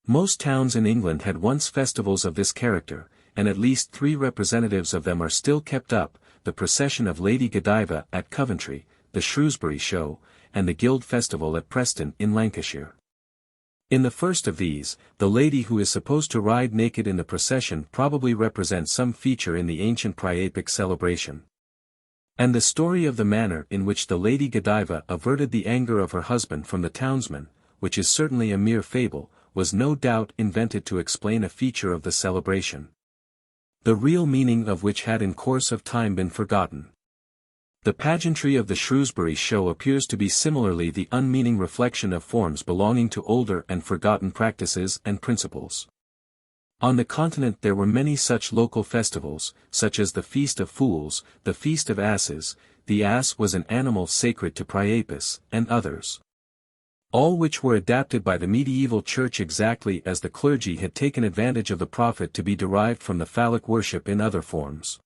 Most towns in England had once festivals of this character, and at least 3 representatives of them are still kept up, the procession of Lady Godiva at Coventry, the Shrewsbury Show, and the Guild Festival at Preston in Lancashire. In the first of these, the lady who is supposed to ride naked in the procession probably represents some feature in the ancient Priapic celebration. And the story of the manner in which the Lady Godiva averted the anger of her husband from the townsmen, which is certainly a mere fable, was no doubt invented to explain a feature of the celebration, the real meaning of which had in course of time been forgotten. The pageantry of the Shrewsbury Show appears to be similarly the unmeaning reflection of forms belonging to older and forgotten practices and principles. On the continent there were many such local festivals, such as the Feast of Fools, the Feast of Asses, the ass was an animal sacred to Priapus, and others. All which were adapted by the medieval church exactly as the clergy had taken advantage of the profit to be derived from the phallic worship in other forms.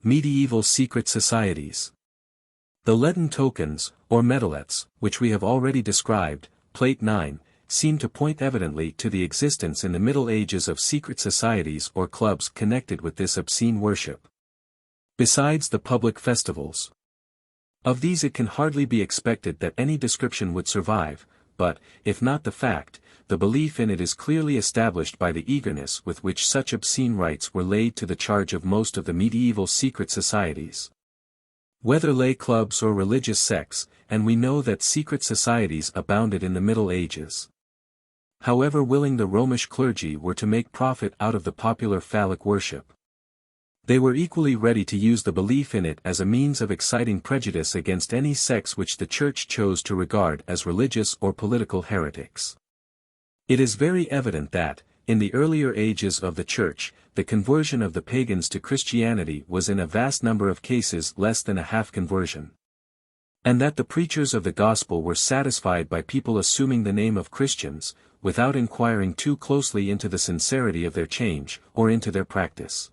Medieval secret societies. The leaden tokens, or medallets, which we have already described, Plate 9, seem to point evidently to the existence in the Middle Ages of secret societies or clubs connected with this obscene worship. Besides the public festivals. Of these it can hardly be expected that any description would survive, but, if not the fact, the belief in it is clearly established by the eagerness with which such obscene rites were laid to the charge of most of the medieval secret societies. Whether lay clubs or religious sects, and we know that secret societies abounded in the Middle Ages. However willing the Romish clergy were to make profit out of the popular phallic worship, they were equally ready to use the belief in it as a means of exciting prejudice against any sects which the Church chose to regard as religious or political heretics. It is very evident that, in the earlier ages of the Church, the conversion of the pagans to Christianity was in a vast number of cases less than a half conversion. And that the preachers of the gospel were satisfied by people assuming the name of Christians, without inquiring too closely into the sincerity of their change, or into their practice.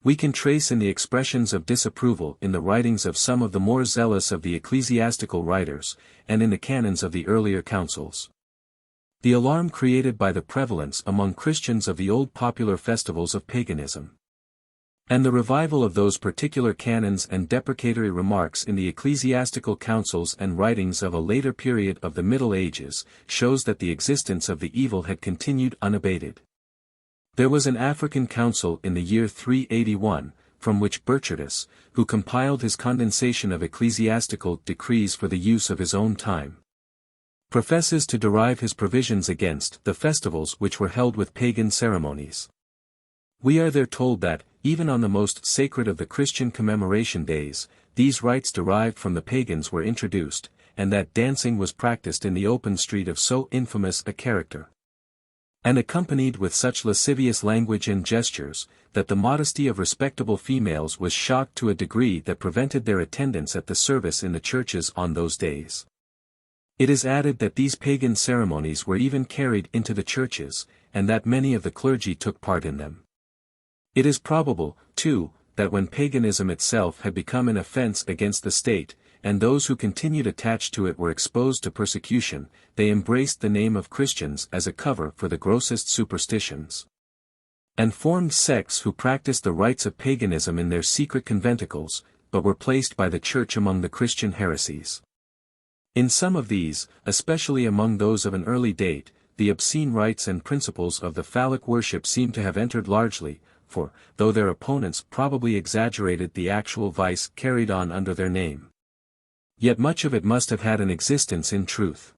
We can trace in the expressions of disapproval in the writings of some of the more zealous of the ecclesiastical writers, and in the canons of the earlier councils. The alarm created by the prevalence among Christians of the old popular festivals of paganism, and the revival of those particular canons and deprecatory remarks in the ecclesiastical councils and writings of a later period of the Middle Ages, shows that the existence of the evil had continued unabated. There was an African council in the year 381, from which Burchardus, who compiled his condensation of ecclesiastical decrees for the use of his own time, professes to derive his provisions against the festivals which were held with pagan ceremonies. We are there told that, even on the most sacred of the Christian commemoration days, these rites derived from the pagans were introduced, and that dancing was practiced in the open street of so infamous a character, and accompanied with such lascivious language and gestures, that the modesty of respectable females was shocked to a degree that prevented their attendance at the service in the churches on those days. It is added that these pagan ceremonies were even carried into the churches, and that many of the clergy took part in them. It is probable, too, that when paganism itself had become an offense against the state, and those who continued attached to it were exposed to persecution, they embraced the name of Christians as a cover for the grossest superstitions, and formed sects who practiced the rites of paganism in their secret conventicles, but were placed by the Church among the Christian heresies. In some of these, especially among those of an early date, the obscene rites and principles of the Phallic worship seem to have entered largely, for, though their opponents probably exaggerated the actual vice carried on under their name, yet much of it must have had an existence in truth.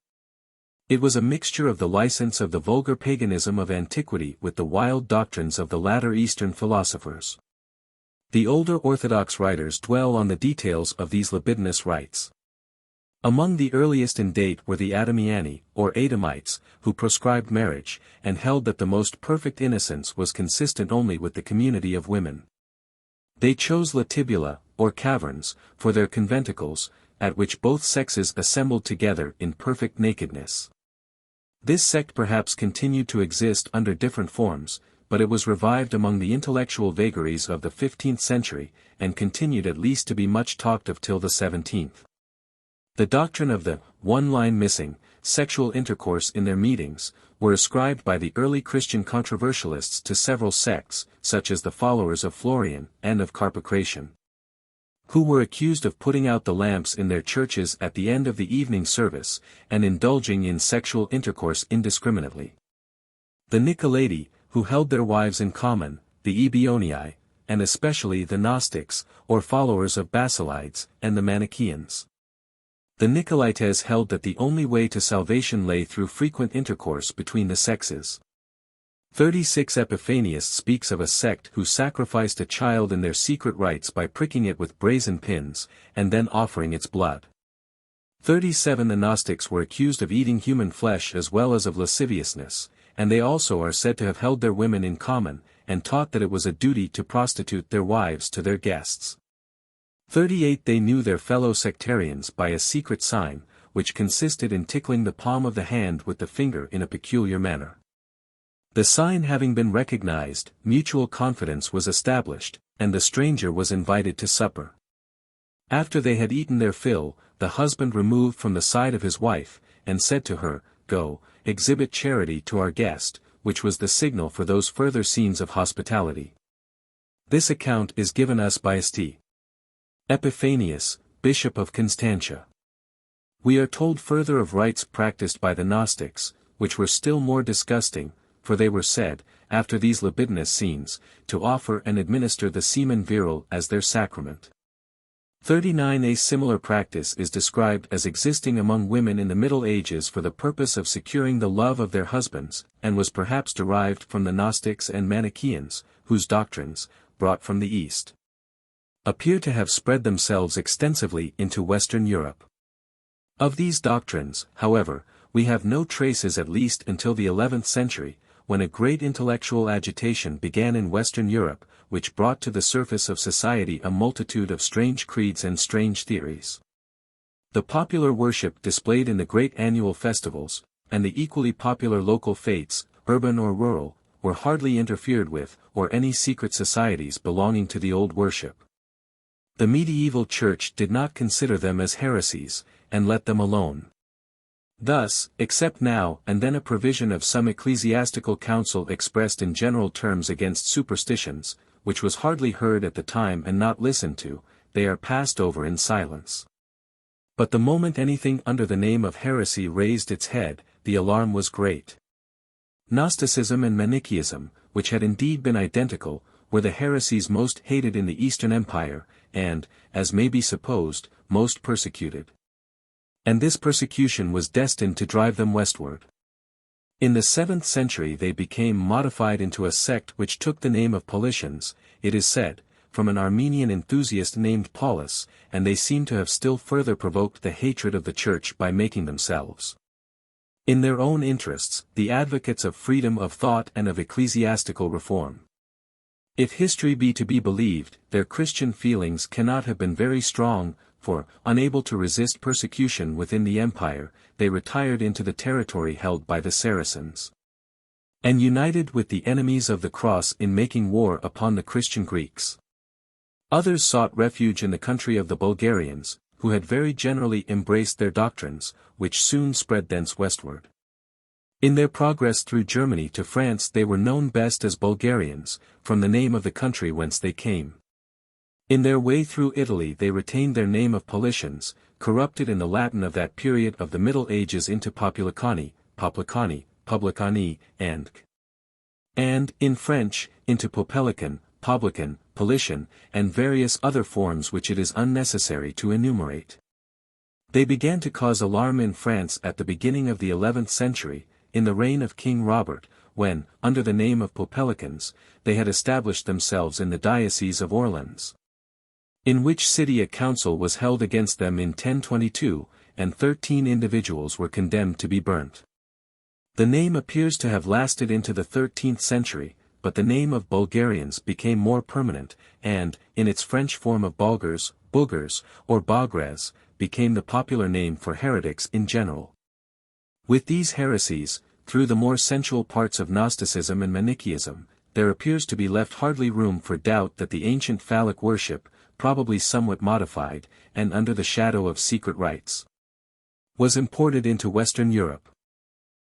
It was a mixture of the license of the vulgar paganism of antiquity with the wild doctrines of the latter Eastern philosophers. The older Orthodox writers dwell on the details of these libidinous rites. Among the earliest in date were the Adamiani, or Adamites, who proscribed marriage, and held that the most perfect innocence was consistent only with the community of women. They chose latibula, or caverns, for their conventicles, at which both sexes assembled together in perfect nakedness. This sect perhaps continued to exist under different forms, but it was revived among the intellectual vagaries of the 15th century, and continued at least to be much talked of till the 17th. The doctrine of the one line missing, sexual intercourse in their meetings, were ascribed by the early Christian controversialists to several sects, such as the followers of Florian, and of Carpocration, who were accused of putting out the lamps in their churches at the end of the evening service, and indulging in sexual intercourse indiscriminately. The Nicolaitai, who held their wives in common, the Ebionii, and especially the Gnostics, or followers of Basilides, and the Manichaeans. The Nicolaites held that the only way to salvation lay through frequent intercourse between the sexes. 36 Epiphanius speaks of a sect who sacrificed a child in their secret rites by pricking it with brazen pins, and then offering its blood. 37 The Gnostics were accused of eating human flesh as well as of lasciviousness, and they also are said to have held their women in common, and taught that it was a duty to prostitute their wives to their guests. 38 They knew their fellow sectarians by a secret sign, which consisted in tickling the palm of the hand with the finger in a peculiar manner. The sign having been recognized, mutual confidence was established, and the stranger was invited to supper. After they had eaten their fill, the husband removed from the side of his wife, and said to her, "Go, exhibit charity to our guest," which was the signal for those further scenes of hospitality. This account is given us by St. Epiphanius, Bishop of Constantia. We are told further of rites practiced by the Gnostics, which were still more disgusting, for they were said, after these libidinous scenes, to offer and administer the semen virile as their sacrament. 39 A similar practice is described as existing among women in the Middle Ages for the purpose of securing the love of their husbands, and was perhaps derived from the Gnostics and Manichaeans, whose doctrines, brought from the East, appear to have spread themselves extensively into Western Europe. Of these doctrines, however, we have no traces at least until the 11th century, when a great intellectual agitation began in Western Europe, which brought to the surface of society a multitude of strange creeds and strange theories. The popular worship displayed in the great annual festivals, and the equally popular local fêtes, urban or rural, were hardly interfered with, or any secret societies belonging to the old worship. The medieval church did not consider them as heresies, and let them alone. Thus, except now and then a provision of some ecclesiastical council expressed in general terms against superstitions, which was hardly heard at the time and not listened to, they are passed over in silence. But the moment anything under the name of heresy raised its head, the alarm was great. Gnosticism and Manichaeism, which had indeed been identical, were the heresies most hated in the Eastern Empire, and, as may be supposed, most persecuted. And this persecution was destined to drive them westward. In the 7th century they became modified into a sect which took the name of Paulicians, it is said, from an Armenian enthusiast named Paulus, and they seem to have still further provoked the hatred of the Church by making themselves, in their own interests, the advocates of freedom of thought and of ecclesiastical reform. If history be to be believed, their Christian feelings cannot have been very strong, for, unable to resist persecution within the empire, they retired into the territory held by the Saracens, and united with the enemies of the cross in making war upon the Christian Greeks. Others sought refuge in the country of the Bulgarians, who had very generally embraced their doctrines, which soon spread thence westward. In their progress through Germany to France they were known best as Bulgarians, from the name of the country whence they came. In their way through Italy they retained their name of Paulicians, corrupted in the Latin of that period of the Middle Ages into Populicani, Publicani, and, in French, into Popelican, Publican, Paulician, and various other forms which it is unnecessary to enumerate. They began to cause alarm in France at the beginning of the 11th century, in the reign of King Robert, when, under the name of Popelicans, they had established themselves in the diocese of Orleans, in which city a council was held against them in 1022, and 13 individuals were condemned to be burnt. The name appears to have lasted into the 13th century, but the name of Bulgarians became more permanent, and, in its French form of Bulgars, Bougars, or Bagres, became the popular name for heretics in general. With these heresies, through the more sensual parts of Gnosticism and Manichaeism, there appears to be left hardly room for doubt that the ancient phallic worship, probably somewhat modified, and under the shadow of secret rites, was imported into Western Europe.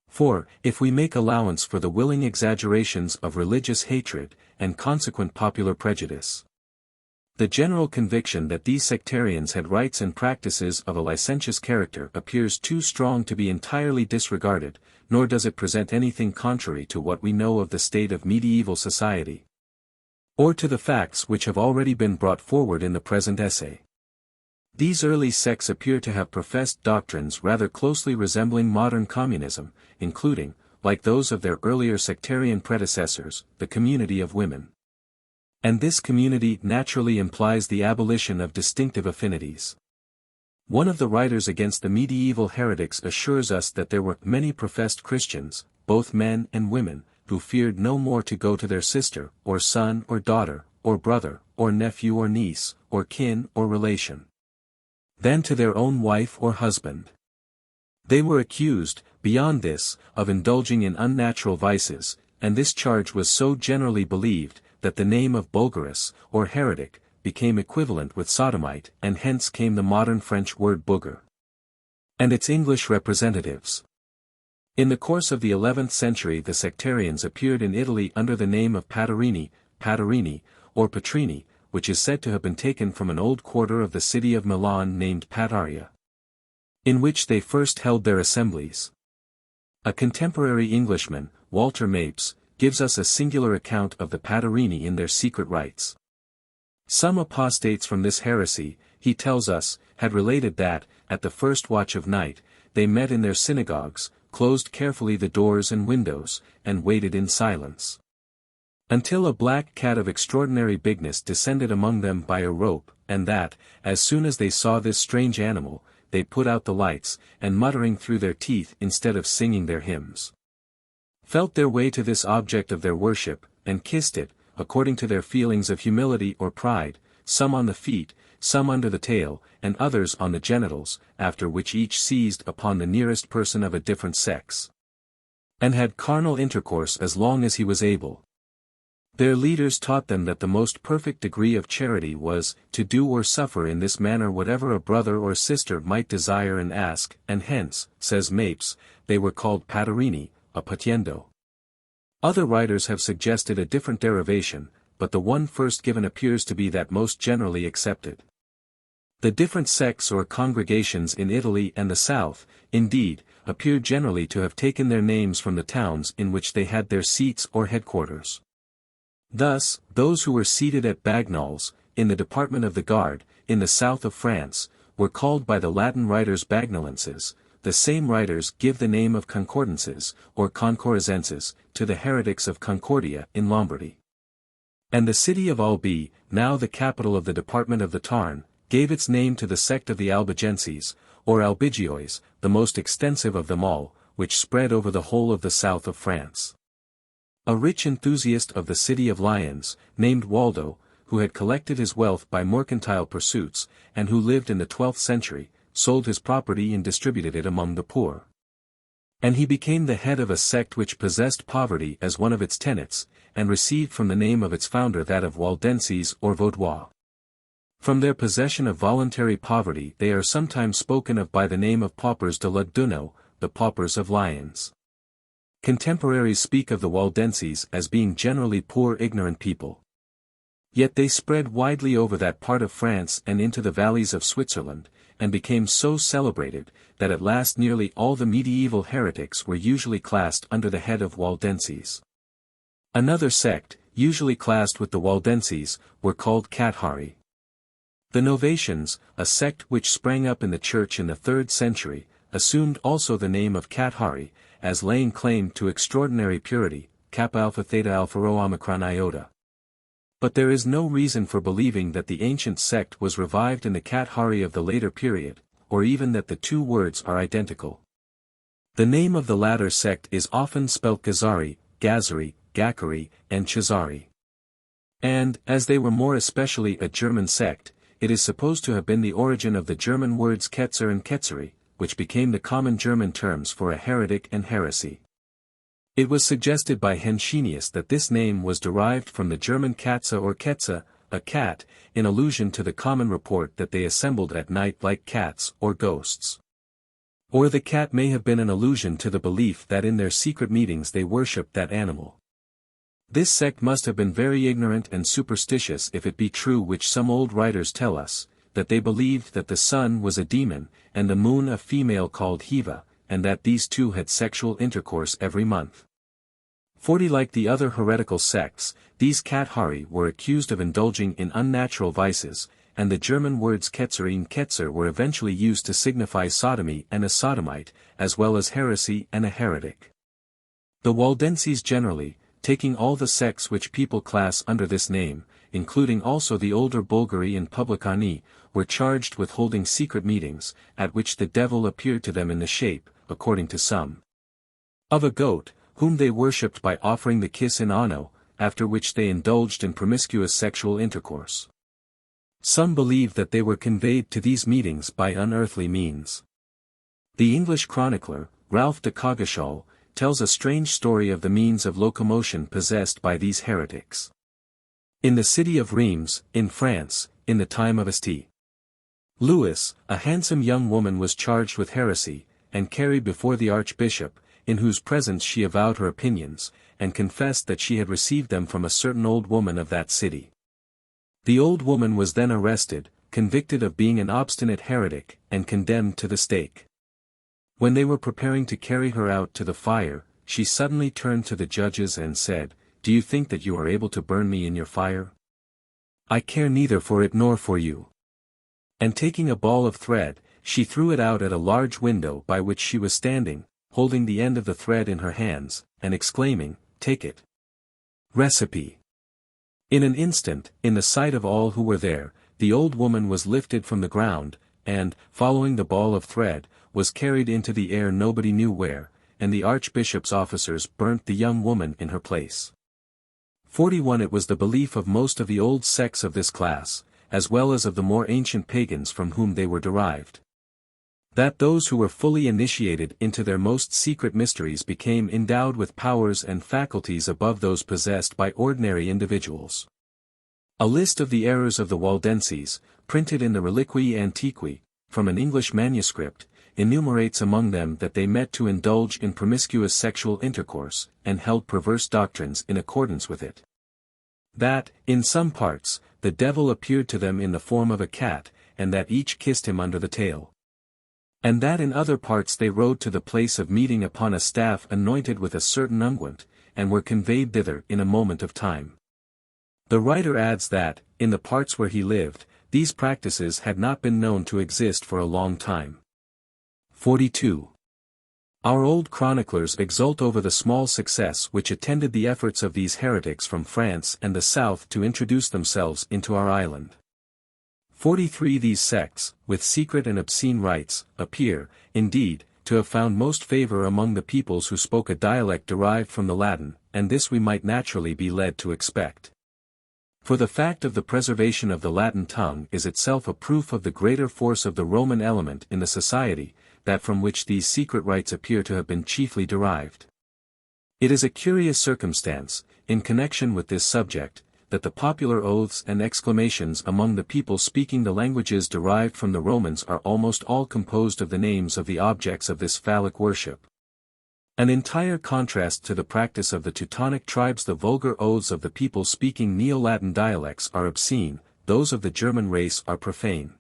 For, if we make allowance for the willing exaggerations of religious hatred, and consequent popular prejudice, the general conviction that these sectarians had rites and practices of a licentious character appears too strong to be entirely disregarded, nor does it present anything contrary to what we know of the state of medieval society, or to the facts which have already been brought forward in the present essay. These early sects appear to have professed doctrines rather closely resembling modern communism, including, like those of their earlier sectarian predecessors, the community of women. And this community naturally implies the abolition of distinctive affinities. One of the writers against the medieval heretics assures us that there were many professed Christians, both men and women, who feared no more to go to their sister, or son or daughter, or brother, or nephew or niece, or kin or relation, than to their own wife or husband. They were accused, beyond this, of indulging in unnatural vices, and this charge was so generally believed, that the name of Bulgarus, or heretic, became equivalent with sodomite, and hence came the modern French word bougre, and its English representatives. In the course of the 11th century the sectarians appeared in Italy under the name of Patarini, or Petrini, which is said to have been taken from an old quarter of the city of Milan named Pataria, in which they first held their assemblies. A contemporary Englishman, Walter Mapes, gives us a singular account of the Patarini in their secret rites. Some apostates from this heresy, he tells us, had related that, at the first watch of night, they met in their synagogues, closed carefully the doors and windows, and waited in silence, until a black cat of extraordinary bigness descended among them by a rope, and that, as soon as they saw this strange animal, they put out the lights, and muttering through their teeth instead of singing their hymns, felt their way to this object of their worship, and kissed it, according to their feelings of humility or pride, some on the feet, some under the tail, and others on the genitals, after which each seized upon the nearest person of a different sex. and had carnal intercourse as long as he was able. Their leaders taught them that the most perfect degree of charity was, to do or suffer in this manner whatever a brother or sister might desire and ask, and hence, says Mapes, they were called paterini, a patiendo. Other writers have suggested a different derivation, but the one first given appears to be that most generally accepted. The different sects or congregations in Italy and the South, indeed, appear generally to have taken their names from the towns in which they had their seats or headquarters. Thus, those who were seated at Bagnols, in the department of the Gard, in the south of France, were called by the Latin writers Bagnolenses. The same writers give the name of Concordances, or Concorrenses, to the heretics of Concordia in Lombardy. And the city of Albi, now the capital of the department of the Tarn, gave its name to the sect of the Albigenses, or Albigiois, the most extensive of them all, which spread over the whole of the south of France. A rich enthusiast of the city of Lyons, named Waldo, who had collected his wealth by mercantile pursuits, and who lived in the 12th century, sold his property and distributed it among the poor. And he became the head of a sect which possessed poverty as one of its tenets, and received from the name of its founder that of Waldenses or Vaudois. From their possession of voluntary poverty they are sometimes spoken of by the name of paupers de Lugdunno, the paupers of Lyons. Contemporaries speak of the Waldenses as being generally poor ignorant people. Yet they spread widely over that part of France and into the valleys of Switzerland, and became so celebrated, that at last nearly all the medieval heretics were usually classed under the head of Waldenses. Another sect, usually classed with the Waldenses, were called Cathari. The Novatians, a sect which sprang up in the church in the 3rd century, assumed also the name of Cathari, as laying claim to extraordinary purity, Kappa Alpha Theta Alpha Rho Omicron Iota. But there is no reason for believing that the ancient sect was revived in the Cathari of the later period, or even that the two words are identical. The name of the latter sect is often spelt Gazari, Gazari, Gacari, and Chazari. And, as they were more especially a German sect, it is supposed to have been the origin of the German words Ketzer and Ketzeri, which became the common German terms for a heretic and heresy. It was suggested by Henschenius that this name was derived from the German Katze or Ketze, a cat, in allusion to the common report that they assembled at night like cats or ghosts. Or the cat may have been an allusion to the belief that in their secret meetings they worshipped that animal. This sect must have been very ignorant and superstitious if it be true which some old writers tell us, that they believed that the sun was a demon, and the moon a female called Hiva, and that these two had sexual intercourse every month. 40 Like the other heretical sects, these Cathari were accused of indulging in unnatural vices, and the German words Ketzeri and Ketzer were eventually used to signify sodomy and a sodomite, as well as heresy and a heretic. The Waldenses generally, taking all the sects which people class under this name, including also the older Bulgari and Publicani, were charged with holding secret meetings, at which the devil appeared to them in the shape, according to some, of a goat, whom they worshipped by offering the kiss in anno, after which they indulged in promiscuous sexual intercourse. Some believe that they were conveyed to these meetings by unearthly means. The English chronicler, Ralph de Coggeshall, tells a strange story of the means of locomotion possessed by these heretics. In the city of Reims, in France, in the time of St. Louis, a handsome young woman was charged with heresy, and carried before the archbishop, in whose presence she avowed her opinions, and confessed that she had received them from a certain old woman of that city. The old woman was then arrested, convicted of being an obstinate heretic, and condemned to the stake. When they were preparing to carry her out to the fire, she suddenly turned to the judges and said, "Do you think that you are able to burn me in your fire? I care neither for it nor for you." And taking a ball of thread, she threw it out at a large window by which she was standing, holding the end of the thread in her hands, and exclaiming, "Take it." Recipe. In an instant, in the sight of all who were there, the old woman was lifted from the ground, and, following the ball of thread, was carried into the air nobody knew where, and the archbishop's officers burnt the young woman in her place. 41 It was the belief of most of the old sects of this class, as well as of the more ancient pagans from whom they were derived, That those who were fully initiated into their most secret mysteries became endowed with powers and faculties above those possessed by ordinary individuals. A list of the errors of the Waldenses, printed in the Reliquii Antiqui, from an English manuscript, enumerates among them that they met to indulge in promiscuous sexual intercourse, and held perverse doctrines in accordance with it. That, in some parts, the devil appeared to them in the form of a cat, and that each kissed him under the tail. And that in other parts they rode to the place of meeting upon a staff anointed with a certain unguent, and were conveyed thither in a moment of time. The writer adds that, in the parts where he lived, these practices had not been known to exist for a long time. 42. Our old chroniclers exult over the small success which attended the efforts of these heretics from France and the south to introduce themselves into our island. 43. These sects, with secret and obscene rites, appear, indeed, to have found most favor among the peoples who spoke a dialect derived from the Latin, and this we might naturally be led to expect. For the fact of the preservation of the Latin tongue is itself a proof of the greater force of the Roman element in the society, that from which these secret rites appear to have been chiefly derived. It is a curious circumstance, in connection with this subject, that the popular oaths and exclamations among the people speaking the languages derived from the Romans are almost all composed of the names of the objects of this phallic worship. An entire contrast to the practice of the Teutonic tribes. The vulgar oaths of the people speaking Neo-Latin dialects are obscene, those of the German race are profane.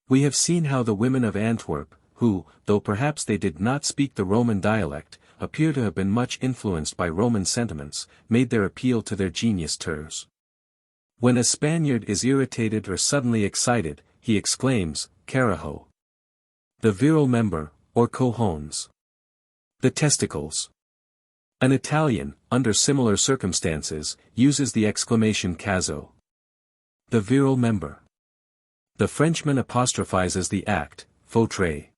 We have seen how the women of Antwerp, who, though perhaps they did not speak the Roman dialect, appear to have been much influenced by Roman sentiments, made their appeal to their genius terse. When a Spaniard is irritated or suddenly excited, he exclaims, carajo. The virile member, or cojones. The testicles. An Italian, under similar circumstances, uses the exclamation caso. The virile member. The Frenchman apostrophizes the act, foutre.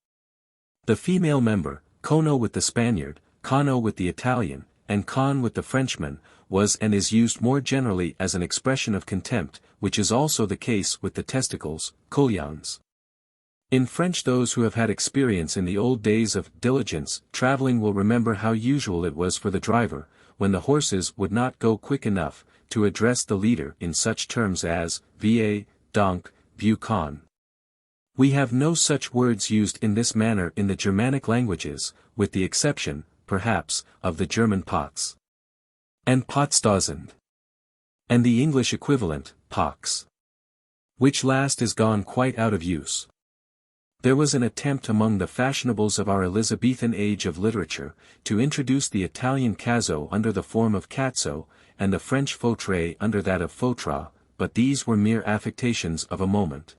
The female member, cono with the Spaniard, cano with the Italian, and con with the Frenchman, was and is used more generally as an expression of contempt, which is also the case with the testicles, couillons. In French, those who have had experience in the old days of diligence traveling will remember how usual it was for the driver, when the horses would not go quick enough, to address the leader in such terms as va, donc, bu con. We have no such words used in this manner in the Germanic languages, with the exception, perhaps, of the German pots and potstausend, and the English equivalent, pox, which last is gone quite out of use. There was an attempt among the fashionables of our Elizabethan age of literature, to introduce the Italian caso under the form of cazzo, and the French fautre under that of fautra, but these were mere affectations of a moment,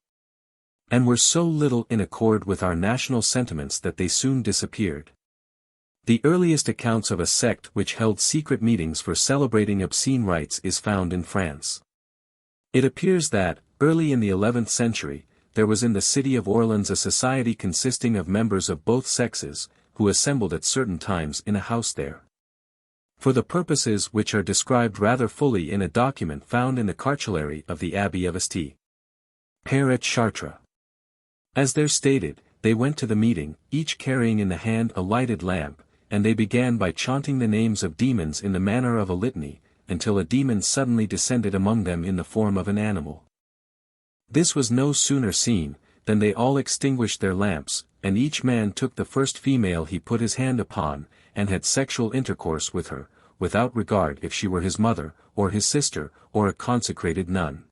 and were so little in accord with our national sentiments that they soon disappeared. The earliest accounts of a sect which held secret meetings for celebrating obscene rites is found in France. It appears that, early in the 11th century, there was in the city of Orleans a society consisting of members of both sexes, who assembled at certain times in a house there, for the purposes which are described rather fully in a document found in the cartulary of the Abbey of St. Père et Chartres. As there stated, they went to the meeting, each carrying in the hand a lighted lamp, and they began by chanting the names of demons in the manner of a litany, until a demon suddenly descended among them in the form of an animal. This was no sooner seen, than they all extinguished their lamps, and each man took the first female he put his hand upon, and had sexual intercourse with her, without regard if she were his mother, or his sister, or a consecrated nun.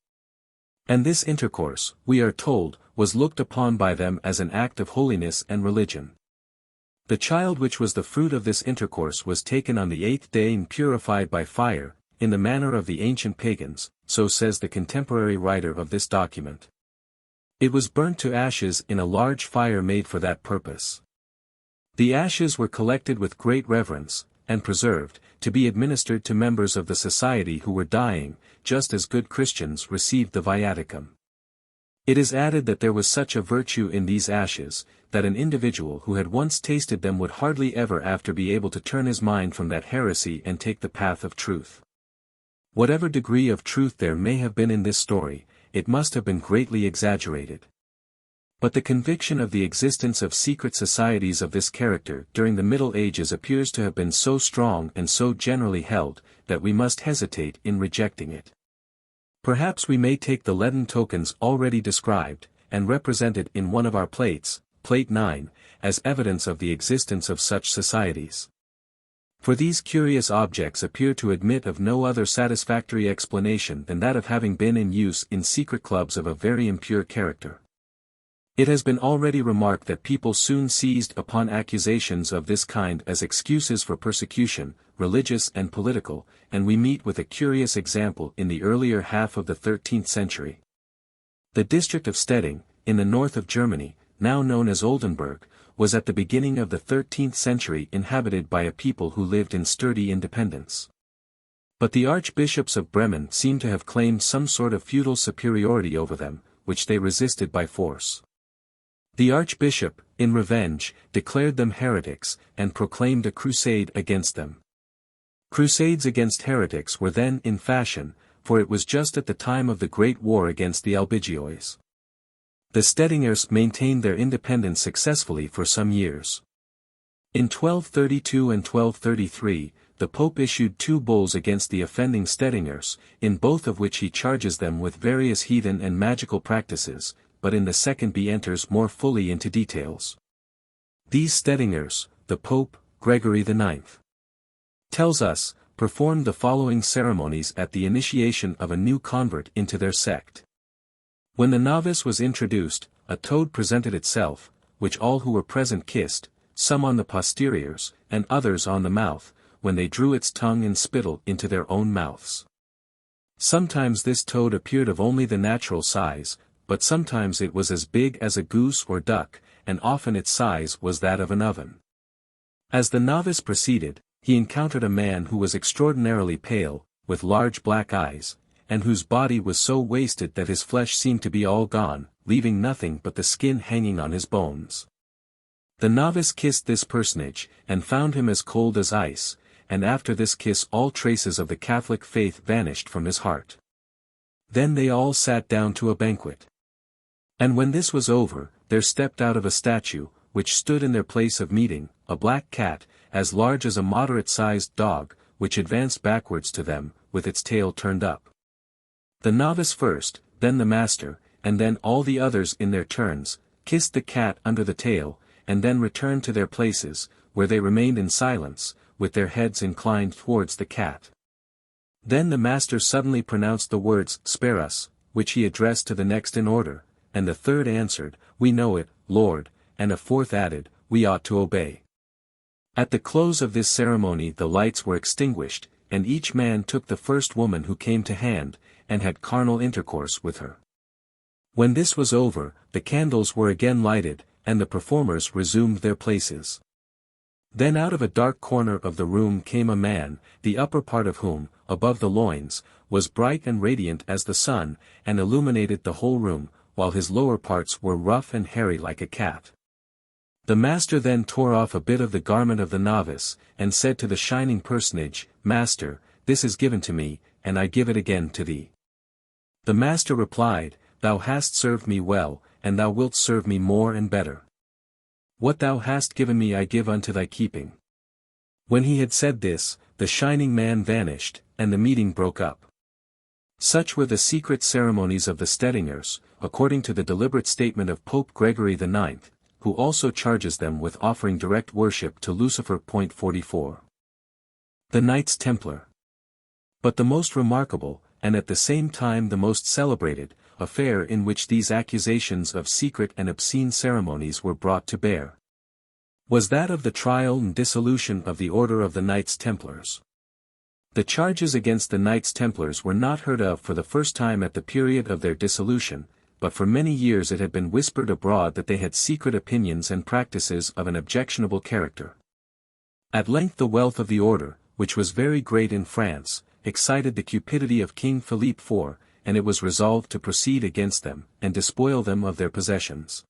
And this intercourse, we are told, was looked upon by them as an act of holiness and religion. The child which was the fruit of this intercourse was taken on the 8th day and purified by fire, in the manner of the ancient pagans, so says the contemporary writer of this document. It was burnt to ashes in a large fire made for that purpose. The ashes were collected with great reverence, and preserved, to be administered to members of the society who were dying, just as good Christians received the viaticum. It is added that there was such a virtue in these ashes, that an individual who had once tasted them would hardly ever after be able to turn his mind from that heresy and take the path of truth. Whatever degree of truth there may have been in this story, it must have been greatly exaggerated. But the conviction of the existence of secret societies of this character during the Middle Ages appears to have been so strong and so generally held, that we must hesitate in rejecting it. Perhaps we may take the leaden tokens already described, and represented in one of our plates, Plate 9, as evidence of the existence of such societies. For these curious objects appear to admit of no other satisfactory explanation than that of having been in use in secret clubs of a very impure character. It has been already remarked that people soon seized upon accusations of this kind as excuses for persecution, religious and political, and we meet with a curious example in the earlier half of the 13th century. The district of Stettin, in the north of Germany, now known as Oldenburg, was at the beginning of the 13th century inhabited by a people who lived in sturdy independence. But the archbishops of Bremen seem to have claimed some sort of feudal superiority over them, which they resisted by force. The archbishop, in revenge, declared them heretics, and proclaimed a crusade against them. Crusades against heretics were then in fashion, for it was just at the time of the Great War against the Albigeois. The Stettingers maintained their independence successfully for some years. In 1232 and 1233, the Pope issued 2 bulls against the offending Stettingers, in both of which he charges them with various heathen and magical practices, but in the second he enters more fully into details. These Stettingers, the Pope, Gregory IX, tells us, performed the following ceremonies at the initiation of a new convert into their sect. When the novice was introduced, a toad presented itself, which all who were present kissed, some on the posteriors, and others on the mouth, when they drew its tongue and spittle into their own mouths. Sometimes this toad appeared of only the natural size, but sometimes it was as big as a goose or duck, and often its size was that of an oven. As the novice proceeded, he encountered a man who was extraordinarily pale, with large black eyes, and whose body was so wasted that his flesh seemed to be all gone, leaving nothing but the skin hanging on his bones. The novice kissed this personage, and found him as cold as ice, and after this kiss all traces of the Catholic faith vanished from his heart. Then they all sat down to a banquet. And when this was over, there stepped out of a statue, which stood in their place of meeting, a black cat, as large as a moderate-sized dog, which advanced backwards to them, with its tail turned up. The novice first, then the master, and then all the others in their turns, kissed the cat under the tail, and then returned to their places, where they remained in silence, with their heads inclined towards the cat. Then the master suddenly pronounced the words, "Spare us," which he addressed to the next in order, and the third answered, "We know it, Lord," and a fourth added, "We ought to obey." At the close of this ceremony the lights were extinguished, and each man took the first woman who came to hand, and had carnal intercourse with her. When this was over, the candles were again lighted, and the performers resumed their places. Then out of a dark corner of the room came a man, the upper part of whom, above the loins, was bright and radiant as the sun, and illuminated the whole room, while his lower parts were rough and hairy like a cat. The master then tore off a bit of the garment of the novice, and said to the shining personage, "Master, this is given to me, and I give it again to thee." The master replied, "Thou hast served me well, and thou wilt serve me more and better. What thou hast given me I give unto thy keeping." When he had said this, the shining man vanished, and the meeting broke up. Such were the secret ceremonies of the Stettingers, according to the deliberate statement of Pope Gregory IX, who also charges them with offering direct worship to Lucifer. 44. The Knights Templar. But the most remarkable, and at the same time the most celebrated, affair in which these accusations of secret and obscene ceremonies were brought to bear, was that of the trial and dissolution of the Order of the Knights Templars. The charges against the Knights Templars were not heard of for the first time at the period of their dissolution, but for many years it had been whispered abroad that they had secret opinions and practices of an objectionable character. At length the wealth of the order, which was very great in France, excited the cupidity of King Philippe IV, and it was resolved to proceed against them, and despoil them of their possessions.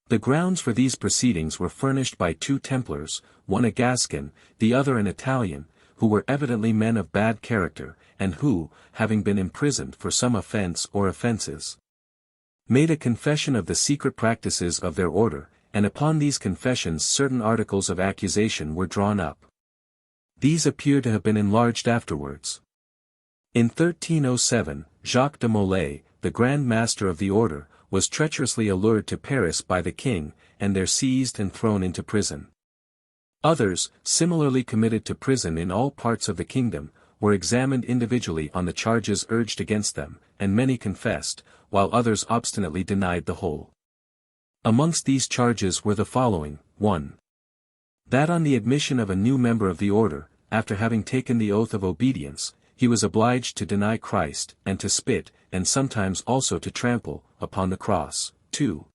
The grounds for these proceedings were furnished by 2 Templars, one a Gascon, the other an Italian, who were evidently men of bad character, and who, having been imprisoned for some offense or offenses, made a confession of the secret practices of their order, and upon these confessions certain articles of accusation were drawn up. These appear to have been enlarged afterwards. In 1307, Jacques de Molay, the Grand Master of the order, was treacherously allured to Paris by the king, and there seized and thrown into prison. Others, similarly committed to prison in all parts of the kingdom, were examined individually on the charges urged against them, and many confessed, while others obstinately denied the whole. Amongst these charges were the following: 1. That on the admission of a new member of the order, after having taken the oath of obedience, he was obliged to deny Christ, and to spit, and sometimes also to trample, upon the cross. 2.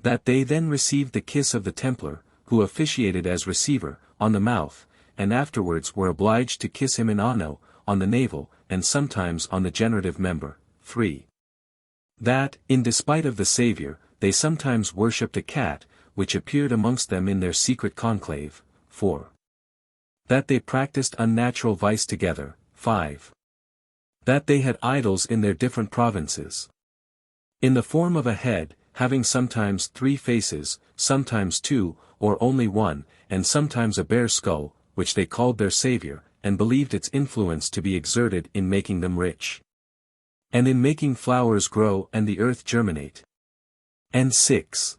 That they then received the kiss of the Templar, who officiated as receiver, on the mouth, and afterwards were obliged to kiss him in anno, on the navel, and sometimes on the generative member. 3. That, in despite of the Saviour, they sometimes worshipped a cat, which appeared amongst them in their secret conclave. 4. That they practised unnatural vice together. 5. That they had idols in their different provinces, in the form of a head, having sometimes 3 faces, sometimes 2, or only 1, and sometimes a bare skull, which they called their Saviour, and believed its influence to be exerted in making them rich, and in making flowers grow and the earth germinate. And 6.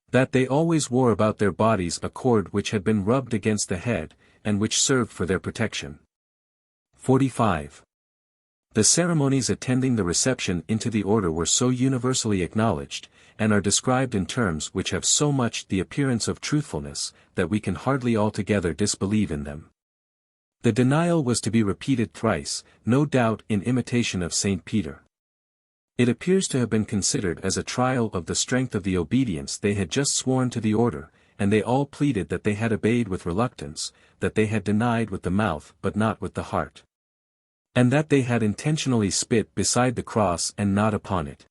That they always wore about their bodies a cord which had been rubbed against the head, and which served for their protection. 45. The ceremonies attending the reception into the order were so universally acknowledged, and are described in terms which have so much the appearance of truthfulness, that we can hardly altogether disbelieve in them. The denial was to be repeated thrice, no doubt in imitation of St. Peter. It appears to have been considered as a trial of the strength of the obedience they had just sworn to the order, and they all pleaded that they had obeyed with reluctance, that they had denied with the mouth but not with the heart, and that they had intentionally spit beside the cross and not upon it.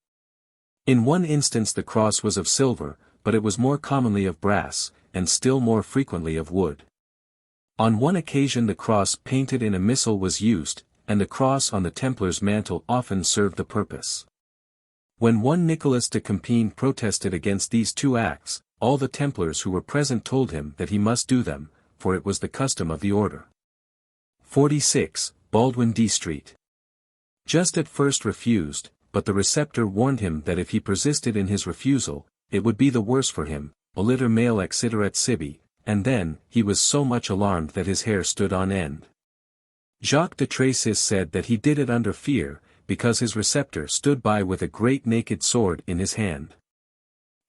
In one instance the cross was of silver, but it was more commonly of brass, and still more frequently of wood. On one occasion the cross painted in a missal was used, and the cross on the Templar's mantle often served the purpose. When one Nicholas de Compiègne protested against these 2 acts, all the Templars who were present told him that he must do them, for it was the custom of the order. 46. Baldwin D. Street. Just at first refused, but the receptor warned him that if he persisted in his refusal, it would be the worse for him, oliter male exiterat sibi, and then, he was so much alarmed that his hair stood on end. Jacques de Tracis said that he did it under fear, because his receptor stood by with a great naked sword in his hand.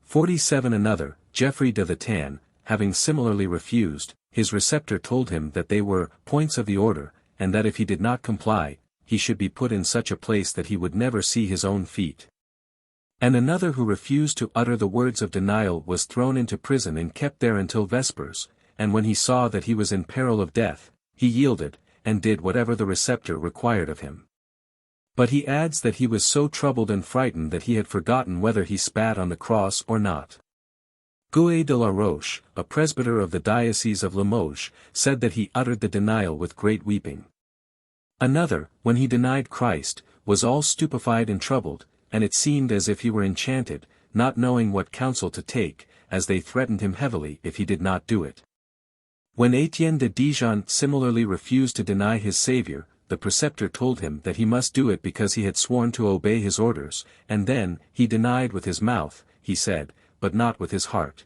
47. Another, Geoffrey de the Tan, having similarly refused, his receptor told him that they were points of the order, and that if he did not comply, he should be put in such a place that he would never see his own feet. And another who refused to utter the words of denial was thrown into prison and kept there until vespers, and when he saw that he was in peril of death, he yielded, and did whatever the receptor required of him. But he adds that he was so troubled and frightened that he had forgotten whether he spat on the cross or not. Gouet de la Roche, a presbyter of the diocese of Limoges, said that he uttered the denial with great weeping. Another, when he denied Christ, was all stupefied and troubled, and it seemed as if he were enchanted, not knowing what counsel to take, as they threatened him heavily if he did not do it. When Etienne de Dijon similarly refused to deny his Saviour, the preceptor told him that he must do it because he had sworn to obey his orders, and then, he denied with his mouth, he said, but not with his heart.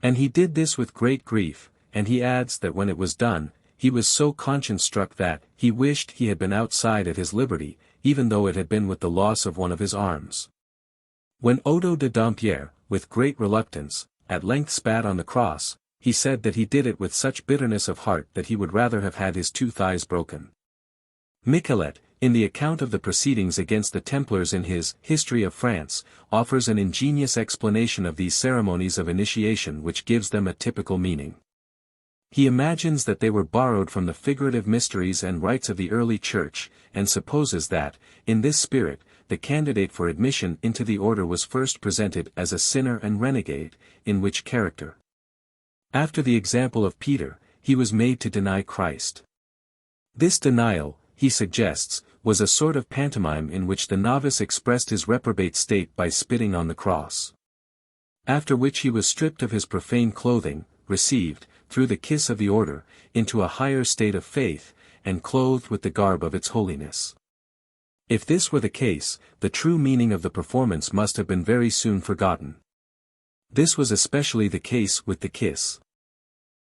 And he did this with great grief, and he adds that when it was done, he was so conscience-struck that he wished he had been outside at his liberty, even though it had been with the loss of one of his arms. When Odo de Dampierre, with great reluctance, at length spat on the cross, he said that he did it with such bitterness of heart that he would rather have had his 2 thighs broken. Michelet, in the account of the proceedings against the Templars in his History of France, offers an ingenious explanation of these ceremonies of initiation which gives them a typical meaning. He imagines that they were borrowed from the figurative mysteries and rites of the early Church, and supposes that, in this spirit, the candidate for admission into the order was first presented as a sinner and renegade, in which character, after the example of Peter, he was made to deny Christ. This denial, he suggests, was a sort of pantomime in which the novice expressed his reprobate state by spitting on the cross. After which he was stripped of his profane clothing, received, through the kiss of the order, into a higher state of faith, and clothed with the garb of its holiness. If this were the case, the true meaning of the performance must have been very soon forgotten. This was especially the case with the kiss.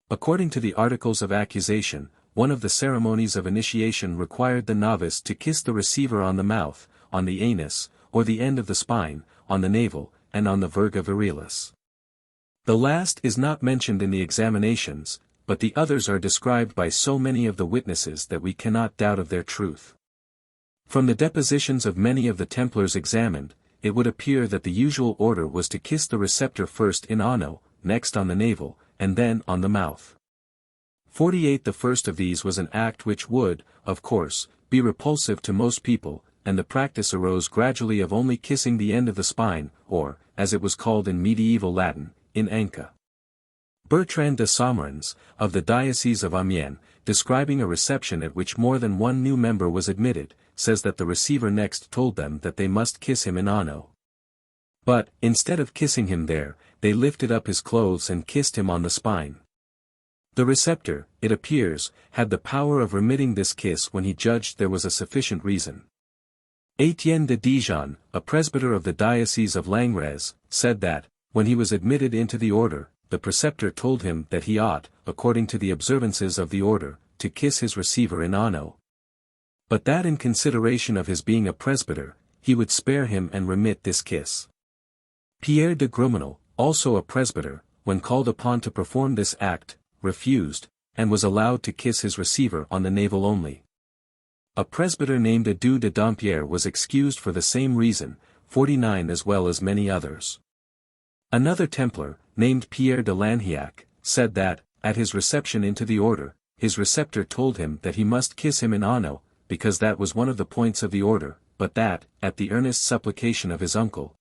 According to the Articles of Accusation, one of the ceremonies of initiation required the novice to kiss the receiver on the mouth, on the anus, or the end of the spine, on the navel, and on the virga virilis. The last is not mentioned in the examinations, but the others are described by so many of the witnesses that we cannot doubt of their truth. From the depositions of many of the Templars examined, it would appear that the usual order was to kiss the receptor first in ano, next on the navel, and then on the mouth. 48. The first of these was an act which would, of course, be repulsive to most people, and the practice arose gradually of only kissing the end of the spine, or, as it was called in medieval Latin, in anca. Bertrand de Sommerens, of the Diocese of Amiens, describing a reception at which more than one new member was admitted, says that the receiver next told them that they must kiss him in ano. But, instead of kissing him there, they lifted up his clothes and kissed him on the spine. The receptor, it appears, had the power of remitting this kiss when he judged there was a sufficient reason. Etienne de Dijon, a presbyter of the Diocese of Langres, said that, when he was admitted into the order, the preceptor told him that he ought, according to the observances of the order, to kiss his receiver in ano. But that in consideration of his being a presbyter, he would spare him and remit this kiss. Pierre de Grumenel, also a presbyter, when called upon to perform this act, refused, and was allowed to kiss his receiver on the navel only. A presbyter named Edu de Dampierre was excused for the same reason, 49, as well as many others. Another Templar, named Pierre de Lanhiac, said that, at his reception into the order, his receptor told him that he must kiss him in ano, because that was one of the points of the order, but that, at the earnest supplication of his uncle,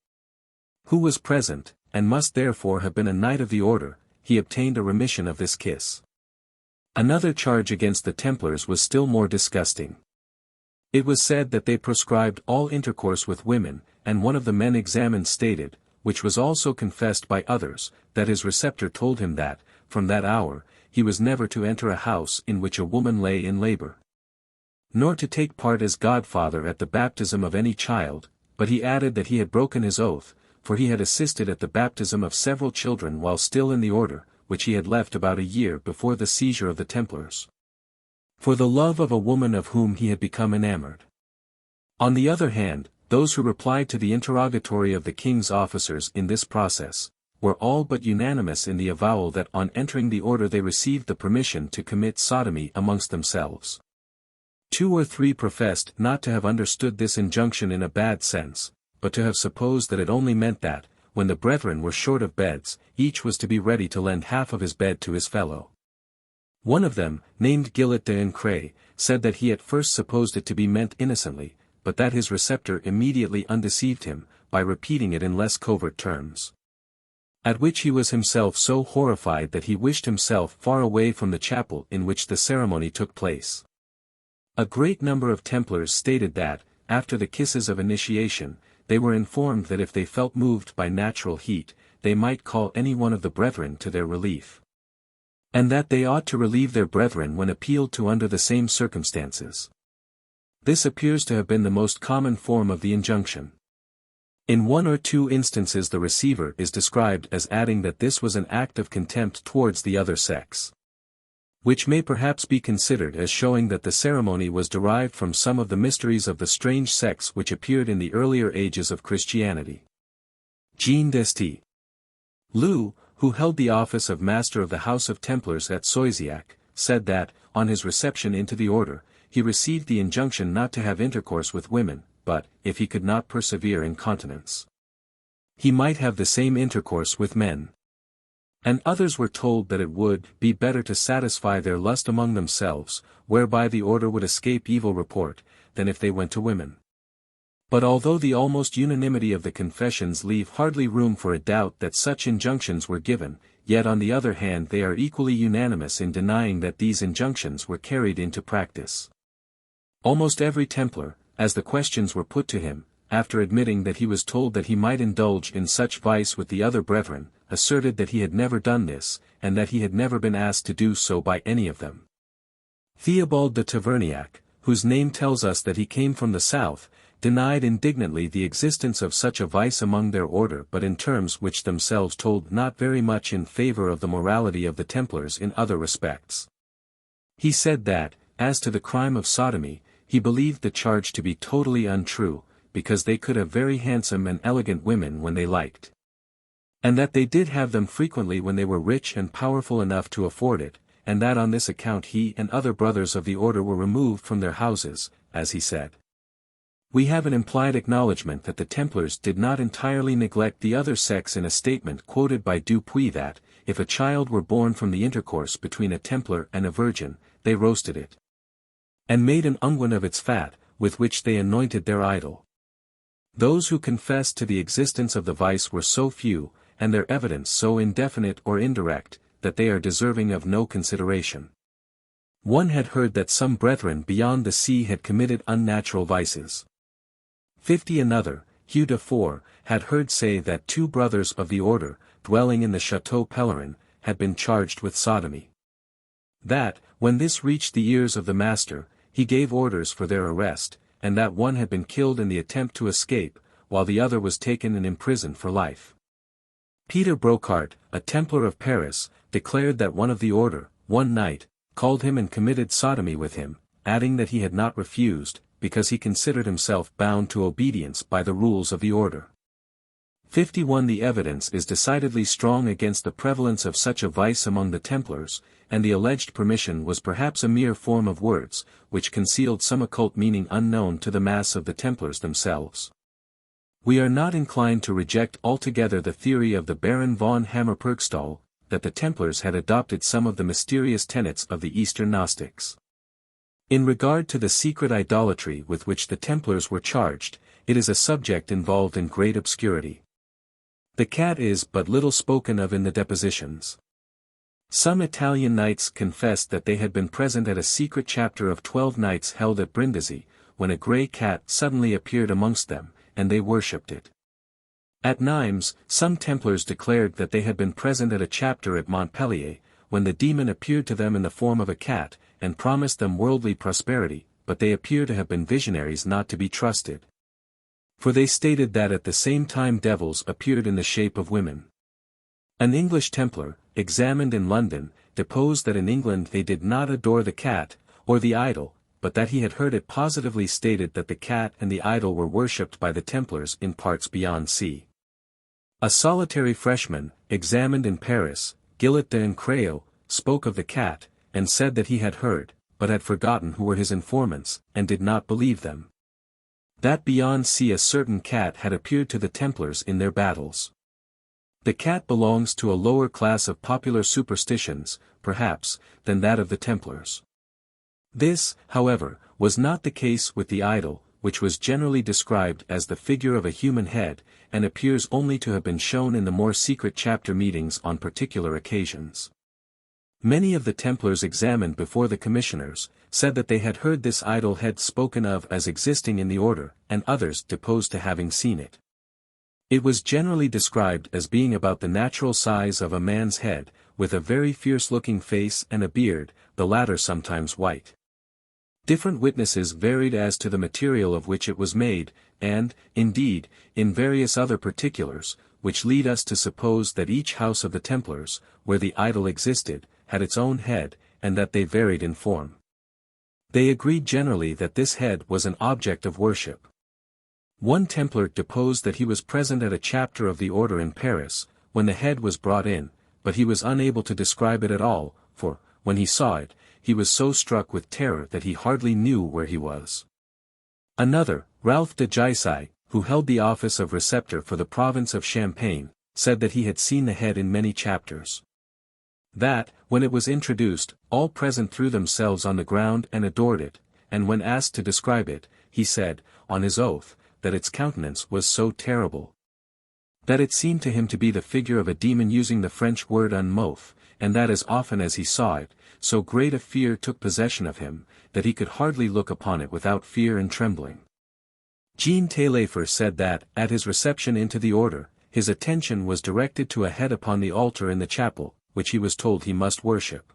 who was present, and must therefore have been a knight of the order, he obtained a remission of this kiss. Another charge against the Templars was still more disgusting. It was said that they proscribed all intercourse with women, and one of the men examined stated, which was also confessed by others, that his receptor told him that, from that hour, he was never to enter a house in which a woman lay in labor, nor to take part as godfather at the baptism of any child, but he added that he had broken his oath, for he had assisted at the baptism of several children while still in the order, which he had left about a year before the seizure of the Templars, for the love of a woman of whom he had become enamored. On the other hand, those who replied to the interrogatory of the king's officers in this process, were all but unanimous in the avowal that on entering the order they received the permission to commit sodomy amongst themselves. 2 or 3 professed not to have understood this injunction in a bad sense, but to have supposed that it only meant that, when the brethren were short of beds, each was to be ready to lend half of his bed to his fellow. One of them, named Gillet de Incray, said that he at first supposed it to be meant innocently, but that his receptor immediately undeceived him, by repeating it in less covert terms. At which he was himself so horrified that he wished himself far away from the chapel in which the ceremony took place. A great number of Templars stated that, after the kisses of initiation, they were informed that if they felt moved by natural heat, they might call any one of the brethren to their relief, and that they ought to relieve their brethren when appealed to under the same circumstances. This appears to have been the most common form of the injunction. In 1 or 2 instances the receiver is described as adding that this was an act of contempt towards the other sex, which may perhaps be considered as showing that the ceremony was derived from some of the mysteries of the strange sects which appeared in the earlier ages of Christianity. Jean d'Este Lou, who held the office of Master of the House of Templars at Soisiac, said that, on his reception into the order, he received the injunction not to have intercourse with women, but, if he could not persevere in continence, he might have the same intercourse with men. And others were told that it would be better to satisfy their lust among themselves, whereby the order would escape evil report, than if they went to women. But although the almost unanimity of the confessions leave hardly room for a doubt that such injunctions were given, yet on the other hand they are equally unanimous in denying that these injunctions were carried into practice. Almost every Templar, as the questions were put to him, after admitting that he was told that he might indulge in such vice with the other brethren, asserted that he had never done this, and that he had never been asked to do so by any of them. Theobald the Taverniac, whose name tells us that he came from the south, denied indignantly the existence of such a vice among their order, but in terms which themselves told not very much in favor of the morality of the Templars in other respects. He said that, as to the crime of sodomy, he believed the charge to be totally untrue, because they could have very handsome and elegant women when they liked. And that they did have them frequently when they were rich and powerful enough to afford it, and that on this account he and other brothers of the order were removed from their houses, as he said. We have an implied acknowledgment that the Templars did not entirely neglect the other sex in a statement quoted by Dupuy that, if a child were born from the intercourse between a Templar and a virgin, they roasted it, and made an unguent of its fat, with which they anointed their idol. Those who confessed to the existence of the vice were so few, and their evidence so indefinite or indirect, that they are deserving of no consideration. One had heard that some brethren beyond the sea had committed unnatural vices. 50 another, Hugh de Four, had heard say that 2 brothers of the order, dwelling in the Chateau Pellerin, had been charged with sodomy. That, when this reached the ears of the master, he gave orders for their arrest, and that one had been killed in the attempt to escape, while the other was taken and imprisoned for life. Peter Brocart, a Templar of Paris, declared that one of the order, one night, called him and committed sodomy with him, adding that he had not refused, because he considered himself bound to obedience by the rules of the order. 51 The evidence is decidedly strong against the prevalence of such a vice among the Templars, and the alleged permission was perhaps a mere form of words, which concealed some occult meaning unknown to the mass of the Templars themselves. We are not inclined to reject altogether the theory of the Baron von Hammer-Purgstall, that the Templars had adopted some of the mysterious tenets of the Eastern Gnostics. In regard to the secret idolatry with which the Templars were charged, it is a subject involved in great obscurity. The cat is but little spoken of in the depositions. Some Italian knights confessed that they had been present at a secret chapter of 12 nights held at Brindisi, when a grey cat suddenly appeared amongst them, and they worshipped it. At Nimes, some Templars declared that they had been present at a chapter at Montpellier, when the demon appeared to them in the form of a cat, and promised them worldly prosperity, but they appear to have been visionaries not to be trusted. For they stated that at the same time devils appeared in the shape of women. An English Templar, examined in London, deposed that in England they did not adore the cat, or the idol, but that he had heard it positively stated that the cat and the idol were worshipped by the Templars in parts beyond sea. A solitary freshman, examined in Paris, Gillet de Increo, spoke of the cat, and said that he had heard, but had forgotten who were his informants, and did not believe them. That beyond sea a certain cat had appeared to the Templars in their battles. The cat belongs to a lower class of popular superstitions, perhaps, than that of the Templars. This, however, was not the case with the idol, which was generally described as the figure of a human head, and appears only to have been shown in the more secret chapter meetings on particular occasions. Many of the Templars examined before the commissioners, said that they had heard this idol head spoken of as existing in the order, and others deposed to having seen it. It was generally described as being about the natural size of a man's head, with a very fierce-looking face and a beard, the latter sometimes white. Different witnesses varied as to the material of which it was made, and, indeed, in various other particulars, which lead us to suppose that each house of the Templars, where the idol existed, had its own head, and that they varied in form. They agreed generally that this head was an object of worship. One Templar deposed that he was present at a chapter of the order in Paris, when the head was brought in, but he was unable to describe it at all, for, when he saw it, he was so struck with terror that he hardly knew where he was. Another, Ralph de Gissai, who held the office of receptor for the province of Champagne, said that he had seen the head in many chapters. That, when it was introduced, all present threw themselves on the ground and adored it, and when asked to describe it, he said, on his oath, that its countenance was so terrible, that it seemed to him to be the figure of a demon, using the French word un mouf, and that as often as he saw it, so great a fear took possession of him, that he could hardly look upon it without fear and trembling. Jean Taillefer said that, at his reception into the order, his attention was directed to a head upon the altar in the chapel, which he was told he must worship.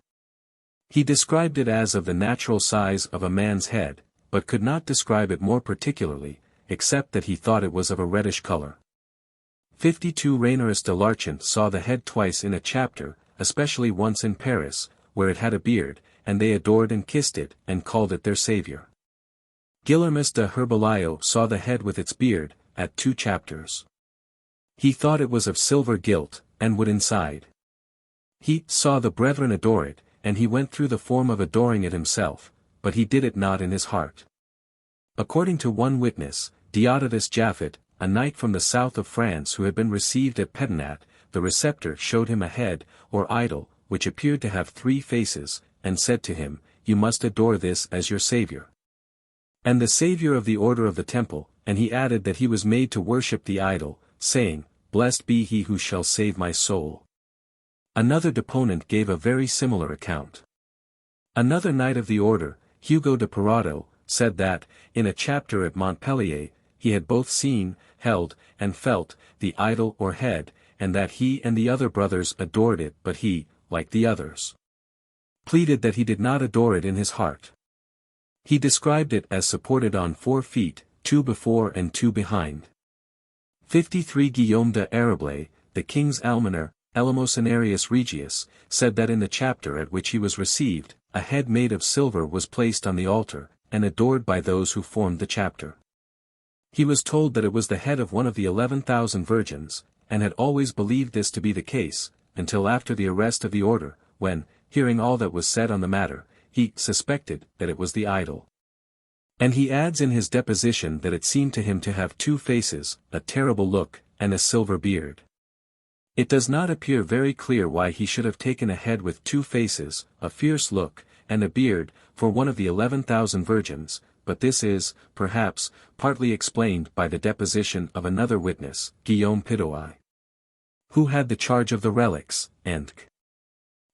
He described it as of the natural size of a man's head, but could not describe it more particularly, except that he thought it was of a reddish color. 52 Reynaris de Larchant saw the head twice in a chapter, especially once in Paris, where it had a beard, and they adored and kissed it, and called it their savior. Guillermus de Herbalayo saw the head with its beard, at 2 chapters. He thought it was of silver gilt, and wood inside. He saw the brethren adore it, and he went through the form of adoring it himself, but he did it not in his heart. According to one witness, Diodotus Japhet, a knight from the south of France who had been received at Pedinat, the receptor showed him a head, or idol, which appeared to have 3 faces, and said to him, "You must adore this as your savior." And the savior of the order of the temple, and he added that he was made to worship the idol, saying, "Blessed be he who shall save my soul." Another deponent gave a very similar account. Another knight of the order, Hugo de Parado, said that, in a chapter at Montpellier, he had both seen, held, and felt, the idol or head, and that he and the other brothers adored it, but he, like the others, pleaded that he did not adore it in his heart. He described it as supported on 4 feet, 2 before and 2 behind. 53 Guillaume de Arablais, the king's almoner, Elemocenarius Regius, said that in the chapter at which he was received, a head made of silver was placed on the altar, and adored by those who formed the chapter. He was told that it was the head of one of the 11,000 virgins, and had always believed this to be the case, until after the arrest of the order, when, hearing all that was said on the matter, he suspected that it was the idol. And he adds in his deposition that it seemed to him to have 2 faces, a terrible look, and a silver beard. It does not appear very clear why he should have taken a head with 2 faces, a fierce look, and a beard, for one of the 11,000 virgins, but this is, perhaps, partly explained by the deposition of another witness, Guillaume Pidoy, who had the charge of the relics, and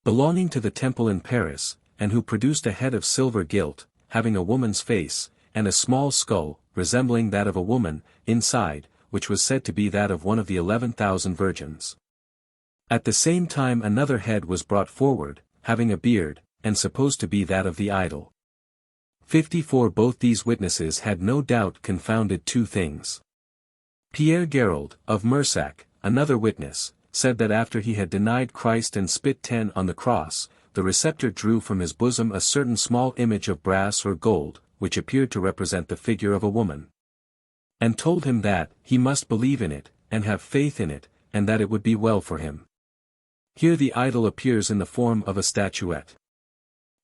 belonging to the temple in Paris, and who produced a head of silver gilt, having a woman's face, and a small skull, resembling that of a woman, inside, which was said to be that of one of the 11,000 virgins. At the same time another head was brought forward, having a beard, and supposed to be that of the idol. 54 Both these witnesses had no doubt confounded 2 things. Pierre Géraud, of Mersac, another witness, said that after he had denied Christ and spit 10 on the cross, the receptor drew from his bosom a certain small image of brass or gold, which appeared to represent the figure of a woman, and told him that he must believe in it, and have faith in it, and that it would be well for him. Here the idol appears in the form of a statuette.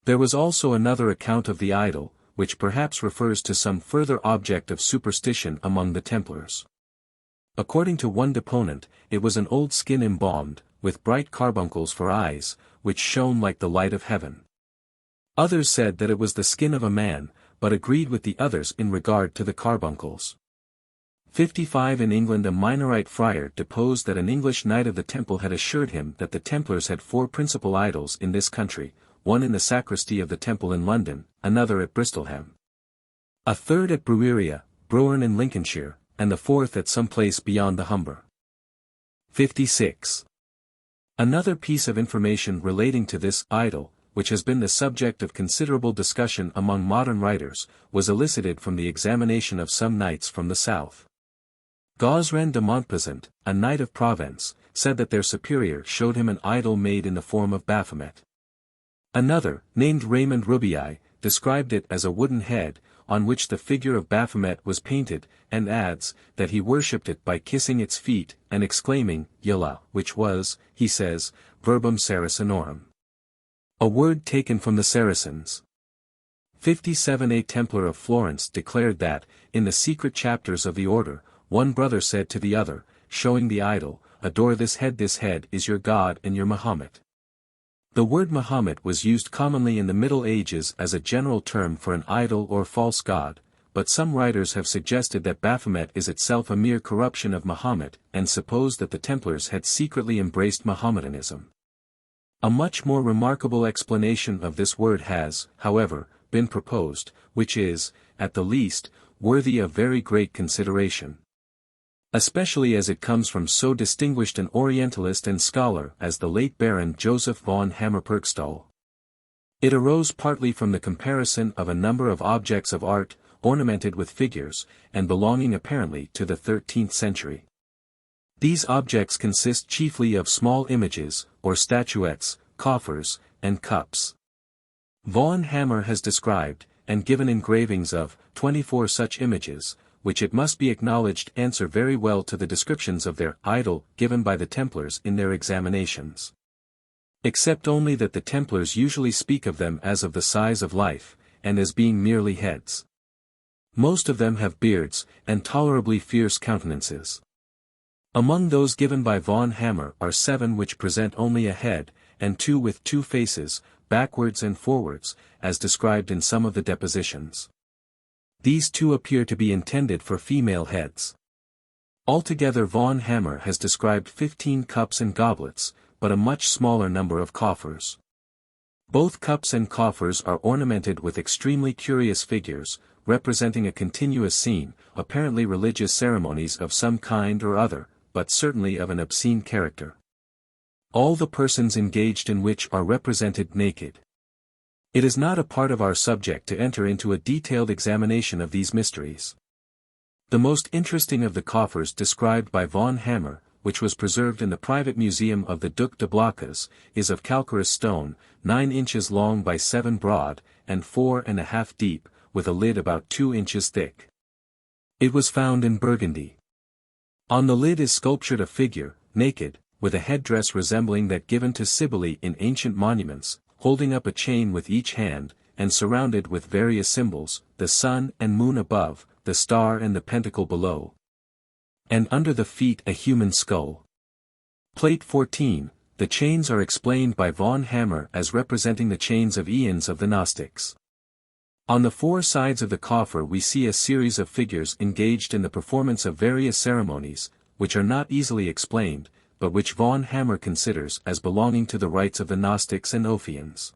There was also another account of the idol, which perhaps refers to some further object of superstition among the Templars. According to one deponent, it was an old skin embalmed, with bright carbuncles for eyes, which shone like the light of heaven. Others said that it was the skin of a man, but agreed with the others in regard to the carbuncles. 55 In England a Minorite friar deposed that an English knight of the Temple had assured him that the Templars had 4 principal idols in this country, one in the sacristy of the Temple in London, another at Bristolham, a third at Breweria, Broerne in Lincolnshire, and the 4th at some place beyond the Humber. 56. Another piece of information relating to this idol, which has been the subject of considerable discussion among modern writers, was elicited from the examination of some knights from the south. Gauzren de Montpezat, a knight of Provence, said that their superior showed him an idol made in the form of Baphomet. Another, named Raymond Rubiaille, described it as a wooden head, on which the figure of Baphomet was painted, and adds, that he worshipped it by kissing its feet, and exclaiming, Yella, which was, he says, verbum Saracenorum, a word taken from the Saracens. 57 A Templar of Florence declared that, in the secret chapters of the order, one brother said to the other, showing the idol, adore this head is your God and your Mahomet. The word Mahomet was used commonly in the Middle Ages as a general term for an idol or false god, but some writers have suggested that Baphomet is itself a mere corruption of Mahomet, and suppose that the Templars had secretly embraced Mohammedanism. A much more remarkable explanation of this word has, however, been proposed, which is, at the least, worthy of very great consideration. Especially as it comes from so distinguished an Orientalist and scholar as the late Baron Joseph von Hammer-Purgstall. It arose partly from the comparison of a number of objects of art, ornamented with figures, and belonging apparently to the 13th century. These objects consist chiefly of small images, or statuettes, coffers, and cups. Von Hammer has described, and given engravings of, 24 such images, which it must be acknowledged answer very well to the descriptions of their idol given by the Templars in their examinations. Except only that the Templars usually speak of them as of the size of life, and as being merely heads. Most of them have beards, and tolerably fierce countenances. Among those given by von Hammer are 7 which present only a head, and 2 with 2 faces, backwards and forwards, as described in some of the depositions. These 2 appear to be intended for female heads. Altogether von Hammer has described 15 cups and goblets, but a much smaller number of coffers. Both cups and coffers are ornamented with extremely curious figures, representing a continuous scene, apparently religious ceremonies of some kind or other, but certainly of an obscene character. All the persons engaged in which are represented naked. It is not a part of our subject to enter into a detailed examination of these mysteries. The most interesting of the coffers described by von Hammer, which was preserved in the private museum of the Duc de Blocas, is of calcareous stone, 9 inches long by 7 broad, and 4½ deep, with a lid about 2 inches thick. It was found in Burgundy. On the lid is sculptured a figure, naked, with a headdress resembling that given to Cybele in ancient monuments, holding up a chain with each hand, and surrounded with various symbols, the sun and moon above, the star and the pentacle below. And under the feet a human skull. Plate 14, the chains are explained by von Hammer as representing the chains of Aeons of the Gnostics. On the 4 sides of the coffer we see a series of figures engaged in the performance of various ceremonies, which are not easily explained, but which von Hammer considers as belonging to the rites of the Gnostics and Ophians.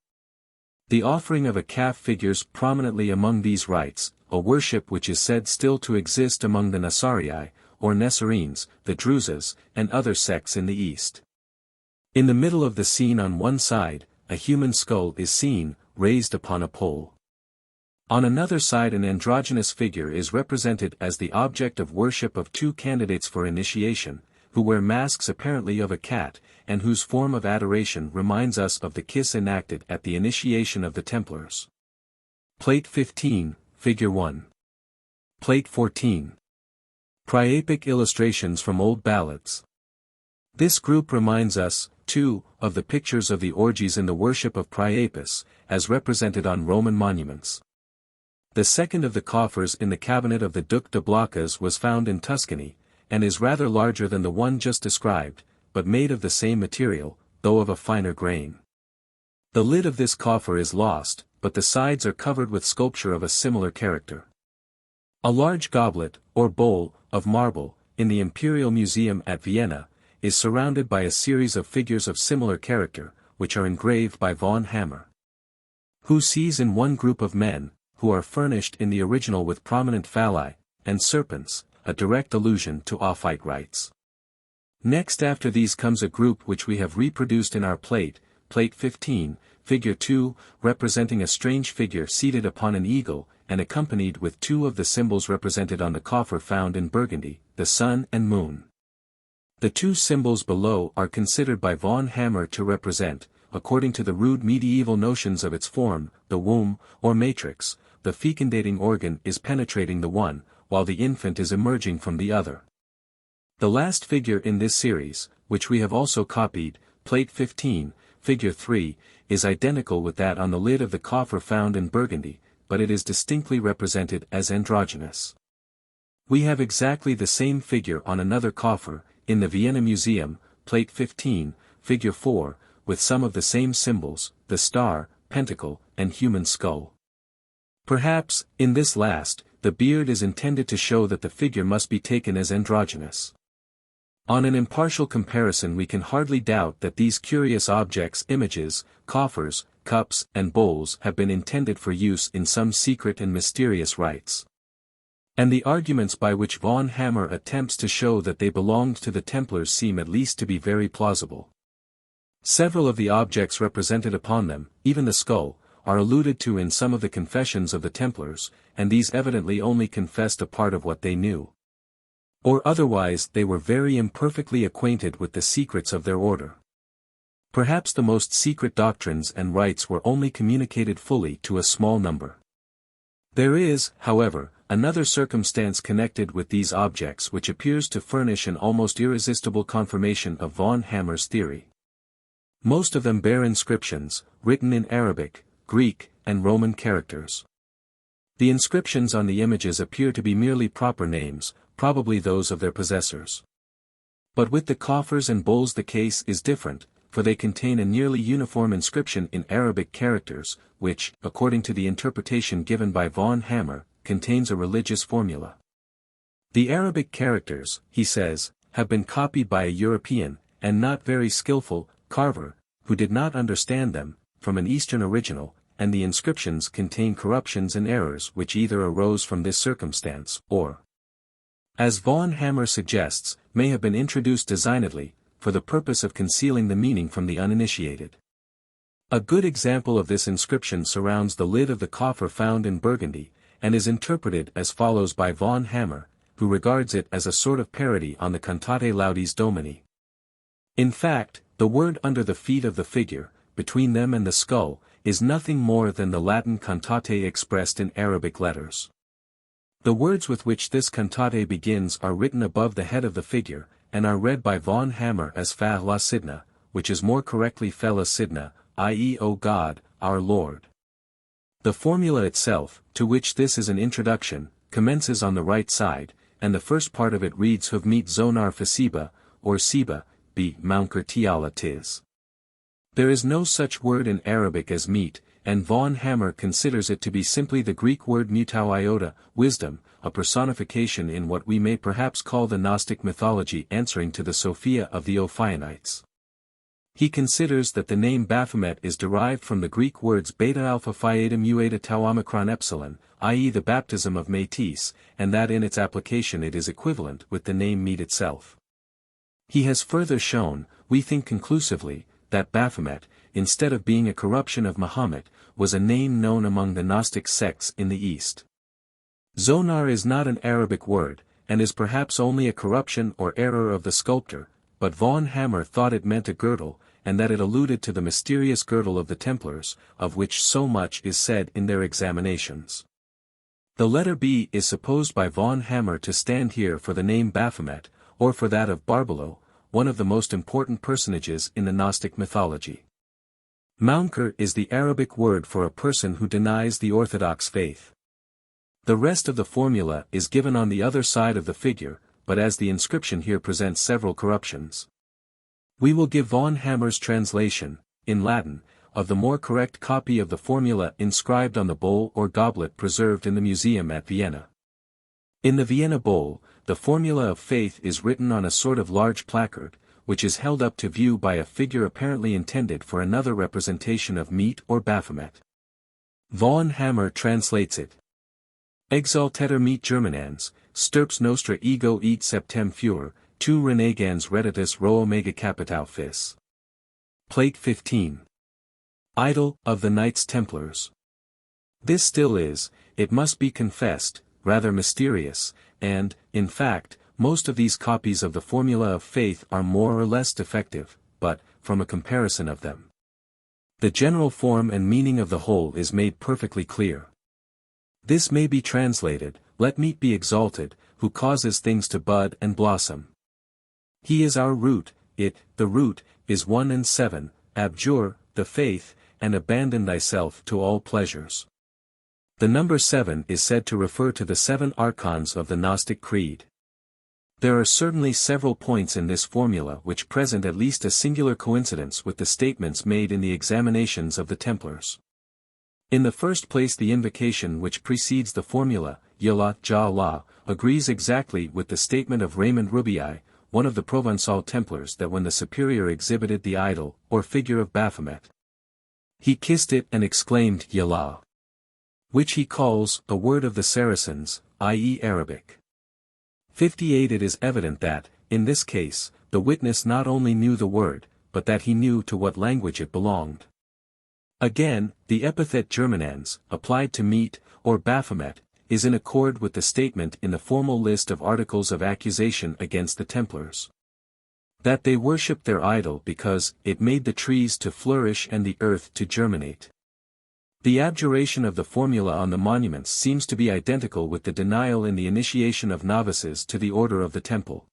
The offering of a calf figures prominently among these rites, a worship which is said still to exist among the Nasarii, or Nesarines, the Druzes, and other sects in the East. In the middle of the scene on one side, a human skull is seen, raised upon a pole. On another side an androgynous figure is represented as the object of worship of 2 candidates for initiation, who wear masks apparently of a cat, and whose form of adoration reminds us of the kiss enacted at the initiation of the Templars. Plate 15, Figure 1. Plate 14. Priapic illustrations from old ballads. This group reminds us, too, of the pictures of the orgies in the worship of Priapus, as represented on Roman monuments. The second of the coffers in the cabinet of the Duc de Blocas was found in Tuscany, and is rather larger than the one just described, but made of the same material, though of a finer grain. The lid of this coffer is lost, but the sides are covered with sculpture of a similar character. A large goblet, or bowl, of marble, in the Imperial Museum at Vienna, is surrounded by a series of figures of similar character, which are engraved by von Hammer. Who sees in one group of men, who are furnished in the original with prominent phalli, and serpents, a direct allusion to Ophite rites. Next after these comes a group which we have reproduced in our plate, Plate 15, Figure 2, representing a strange figure seated upon an eagle, and accompanied with 2 of the symbols represented on the coffer found in Burgundy, the sun and moon. The 2 symbols below are considered by von Hammer to represent, according to the rude medieval notions of its form, the womb, or matrix. The fecundating organ is penetrating the one, while the infant is emerging from the other. The last figure in this series, which we have also copied, Plate 15, Figure 3, is identical with that on the lid of the coffer found in Burgundy, but it is distinctly represented as androgynous. We have exactly the same figure on another coffer, in the Vienna Museum, Plate 15, Figure 4, with some of the same symbols, the star, pentacle, and human skull. Perhaps, in this last, the beard is intended to show that the figure must be taken as androgynous. On an impartial comparison we can hardly doubt that these curious objects, images, coffers, cups, and bowls have been intended for use in some secret and mysterious rites. And the arguments by which von Hammer attempts to show that they belonged to the Templars seem at least to be very plausible. Several of the objects represented upon them, even the skull, are alluded to in some of the confessions of the Templars, and these evidently only confessed a part of what they knew. Or otherwise they were very imperfectly acquainted with the secrets of their order. Perhaps the most secret doctrines and rites were only communicated fully to a small number. There is, however, another circumstance connected with these objects which appears to furnish an almost irresistible confirmation of von Hammer's theory. Most of them bear inscriptions, written in Arabic, Greek, and Roman characters. The inscriptions on the images appear to be merely proper names, probably those of their possessors. But with the coffers and bowls the case is different, for they contain a nearly uniform inscription in Arabic characters, which, according to the interpretation given by von Hammer, contains a religious formula. The Arabic characters, he says, have been copied by a European, and not very skillful, carver, who did not understand them, from an Eastern original, and the inscriptions contain corruptions and errors which either arose from this circumstance, or, as von Hammer suggests, may have been introduced designedly, for the purpose of concealing the meaning from the uninitiated. A good example of this inscription surrounds the lid of the coffer found in Burgundy, and is interpreted as follows by von Hammer, who regards it as a sort of parody on the Cantate Laudis Domini. In fact, the word under the feet of the figure, between them and the skull, is nothing more than the Latin cantate expressed in Arabic letters. The words with which this cantate begins are written above the head of the figure, and are read by von Hammer as Fa la Sidna, which is more correctly Fela Sidna, i.e. O God, our Lord. The formula itself, to which this is an introduction, commences on the right side, and the first part of it reads Huv meet zonar fasiba, or siba, be mounker tiala tis. There is no such word in Arabic as meat, and von Hammer considers it to be simply the Greek word mutau iota, wisdom, a personification in what we may perhaps call the Gnostic mythology answering to the Sophia of the Ophionites. He considers that the name Baphomet is derived from the Greek words beta alpha phi eta mu eta tau omicron epsilon, i.e. the baptism of Métis, and that in its application it is equivalent with the name meat itself. He has further shown, we think conclusively, that Baphomet, instead of being a corruption of Muhammad, was a name known among the Gnostic sects in the East. Zonar is not an Arabic word, and is perhaps only a corruption or error of the sculptor, but von Hammer thought it meant a girdle, and that it alluded to the mysterious girdle of the Templars, of which so much is said in their examinations. The letter B is supposed by von Hammer to stand here for the name Baphomet, or for that of Barbelo, one of the most important personages in the Gnostic mythology. Munkar is the Arabic word for a person who denies the Orthodox faith. The rest of the formula is given on the other side of the figure, but as the inscription here presents several corruptions. We will give von Hammer's translation, in Latin, of the more correct copy of the formula inscribed on the bowl or goblet preserved in the museum at Vienna. In the Vienna bowl, the formula of faith is written on a sort of large placard, which is held up to view by a figure apparently intended for another representation of meat or Baphomet. Von Hammer translates it. Exalteter meet Germanans, stirps nostra ego et septem fur, tu renegans reditus ro omega capitao fis. Plate 15. Idol of the Knights Templars. This still is, it must be confessed, rather mysterious, and, in fact, most of these copies of the formula of faith are more or less defective, but, from a comparison of them, the general form and meaning of the whole is made perfectly clear. This may be translated, let meat be exalted, who causes things to bud and blossom. He is our root, the root, is 1 and 7, abjure, the faith, and abandon thyself to all pleasures. The number 7 is said to refer to the 7 archons of the Gnostic Creed. There are certainly several points in this formula which present at least a singular coincidence with the statements made in the examinations of the Templars. In the first place, the invocation which precedes the formula, Yala Ja La, agrees exactly with the statement of Raymond Rubiaille, one of the Provençal Templars, that when the superior exhibited the idol, or figure of Baphomet, he kissed it and exclaimed Yala. which he calls a word of the Saracens, i.e. Arabic. 58 It is evident that, in this case, the witness not only knew the word, but that he knew to what language it belonged. Again, the epithet Germanans, applied to meat, or Baphomet, is in accord with the statement in the formal list of articles of accusation against the Templars. That they worshipped their idol because it made the trees to flourish and the earth to germinate. The abjuration of the formula on the monuments seems to be identical with the denial in the initiation of novices to the order of the Temple.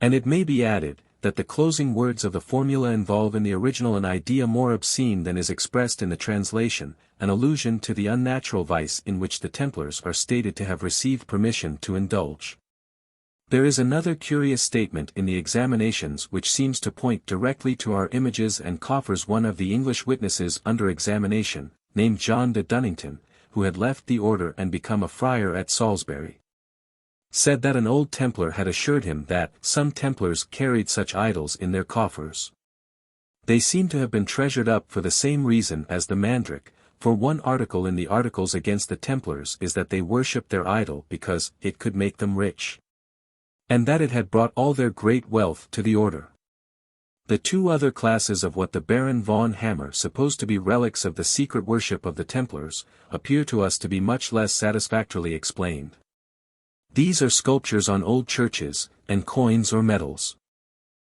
And it may be added, that the closing words of the formula involve in the original an idea more obscene than is expressed in the translation, an allusion to the unnatural vice in which the Templars are stated to have received permission to indulge. There is another curious statement in the examinations which seems to point directly to our images and coffers. One of the English witnesses under examination, named John de Dunnington, who had left the order and become a friar at Salisbury, said that an old Templar had assured him that some Templars carried such idols in their coffers. They seem to have been treasured up for the same reason as the mandrake, for one article in the articles against the Templars is that they worshipped their idol because it could make them rich, and that it had brought all their great wealth to the order. The two other classes of what the Baron von Hammer supposed to be relics of the secret worship of the Templars, appear to us to be much less satisfactorily explained. These are sculptures on old churches, and coins or medals.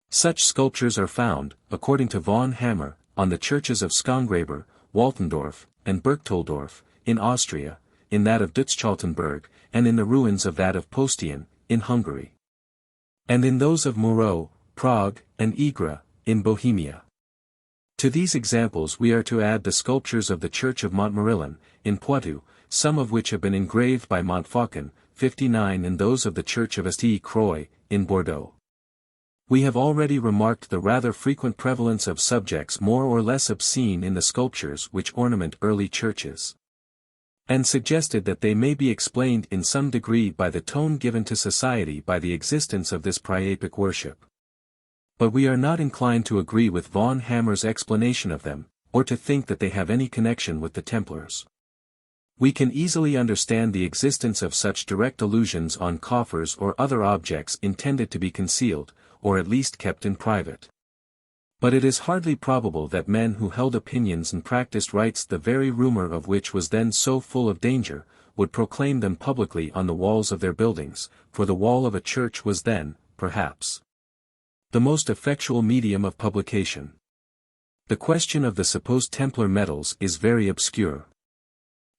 Such sculptures are found, according to von Hammer, on the churches of Schongräber, Waltendorf, and Berchtoldorf, in Austria, in that of Dutzchaltenberg, and in the ruins of that of Postien, in Hungary, and in those of Moreau, Prague, and Igra, in Bohemia. To these examples we are to add the sculptures of the Church of Montmorillon, in Poitou, some of which have been engraved by Montfaucon, 59, and those of the Church of St-Croix, in Bordeaux. We have already remarked the rather frequent prevalence of subjects more or less obscene in the sculptures which ornament early churches, and suggested that they may be explained in some degree by the tone given to society by the existence of this Priapic worship. But we are not inclined to agree with von Hammer's explanation of them, or to think that they have any connection with the Templars. We can easily understand the existence of such direct allusions on coffers or other objects intended to be concealed, or at least kept in private. But it is hardly probable that men who held opinions and practiced rites the very rumor of which was then so full of danger, would proclaim them publicly on the walls of their buildings, for the wall of a church was then, perhaps, the most effectual medium of publication. The question of the supposed Templar medals is very obscure.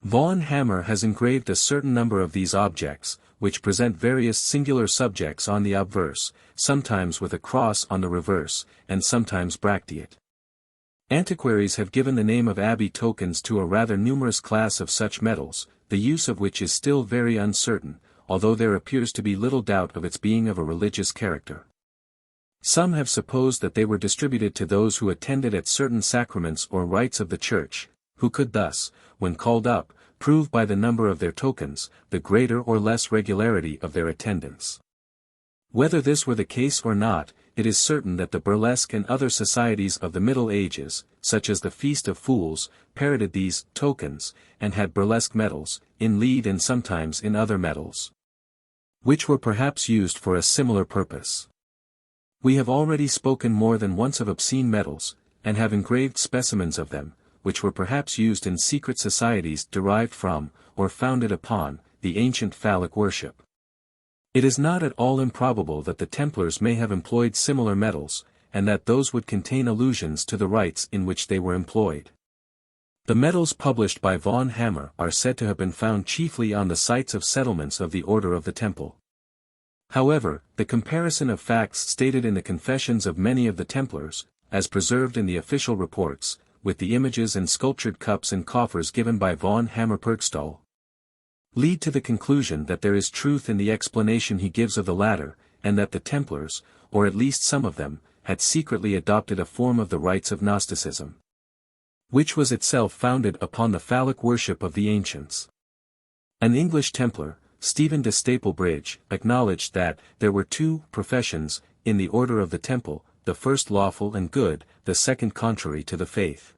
Von Hammer has engraved a certain number of these objects, which present various singular subjects on the obverse, sometimes with a cross on the reverse, and sometimes bracteate. Antiquaries have given the name of abbey tokens to a rather numerous class of such medals, the use of which is still very uncertain, although there appears to be little doubt of its being of a religious character. Some have supposed that they were distributed to those who attended at certain sacraments or rites of the Church, who could thus, when called up, prove by the number of their tokens, the greater or less regularity of their attendance. Whether this were the case or not, it is certain that the burlesque and other societies of the Middle Ages, such as the Feast of Fools, parroted these tokens, and had burlesque medals, in lead and sometimes in other medals, which were perhaps used for a similar purpose. We have already spoken more than once of obscene medals, and have engraved specimens of them, which were perhaps used in secret societies derived from, or founded upon, the ancient phallic worship. It is not at all improbable that the Templars may have employed similar medals, and that those would contain allusions to the rites in which they were employed. The medals published by von Hammer are said to have been found chiefly on the sites of settlements of the Order of the Temple. However, the comparison of facts stated in the confessions of many of the Templars, as preserved in the official reports, with the images and sculptured cups and coffers given by von Hammer Perkstall, lead to the conclusion that there is truth in the explanation he gives of the latter, and that the Templars, or at least some of them, had secretly adopted a form of the rites of Gnosticism, which was itself founded upon the phallic worship of the ancients. An English Templar, Stephen de Staplebridge, acknowledged that there were two professions in the order of the Temple, the first lawful and good, the second contrary to the faith.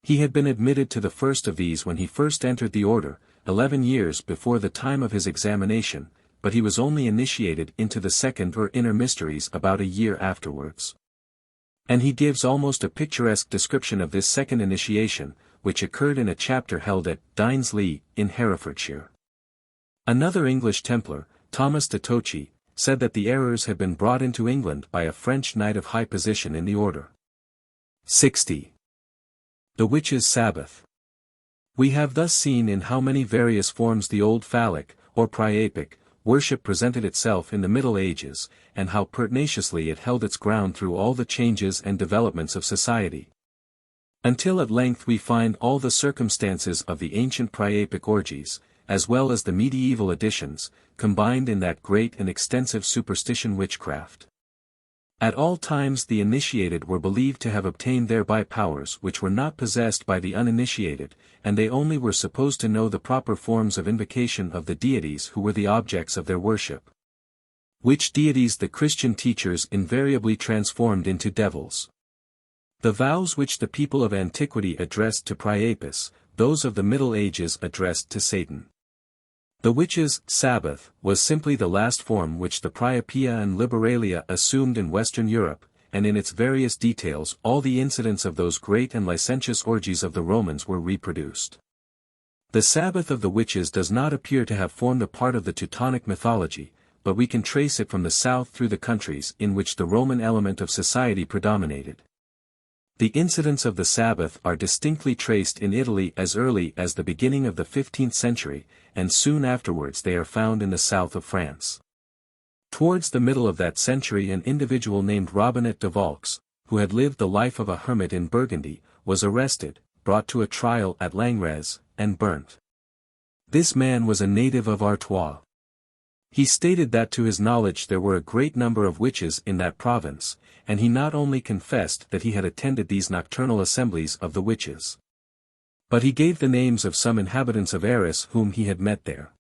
He had been admitted to the first of these when he first entered the order, 11 years before the time of his examination, but he was only initiated into the second or inner mysteries about a year afterwards. And he gives almost a picturesque description of this second initiation, which occurred in a chapter held at Dines-Lee, in Herefordshire. Another English Templar, Thomas de Tochi, said that the errors had been brought into England by a French knight of high position in the order. 60. The Witches' Sabbath. We have thus seen in how many various forms the old Phallic, or Priapic, worship presented itself in the Middle Ages, and how pertinaciously it held its ground through all the changes and developments of society. Until at length we find all the circumstances of the ancient Priapic orgies, as well as the medieval editions, combined in that great and extensive superstition witchcraft. At all times the initiated were believed to have obtained thereby powers which were not possessed by the uninitiated, and they only were supposed to know the proper forms of invocation of the deities who were the objects of their worship. Which deities the Christian teachers invariably transformed into devils. The vows which the people of antiquity addressed to Priapus, those of the Middle Ages addressed to Satan. The Witches' Sabbath was simply the last form which the Priapia and Liberalia assumed in Western Europe, and in its various details all the incidents of those great and licentious orgies of the Romans were reproduced. The Sabbath of the Witches does not appear to have formed a part of the Teutonic mythology, but we can trace it from the south through the countries in which the Roman element of society predominated. The incidents of the Sabbath are distinctly traced in Italy as early as the beginning of the 15th century, and soon afterwards they are found in the south of France. Towards the middle of that century an individual named Robinet de Vaux, who had lived the life of a hermit in Burgundy, was arrested, brought to a trial at Langres, and burnt. This man was a native of Artois. He stated that to his knowledge there were a great number of witches in that province, and he not only confessed that he had attended these nocturnal assemblies of the witches, but he gave the names of some inhabitants of Arras whom he had met there.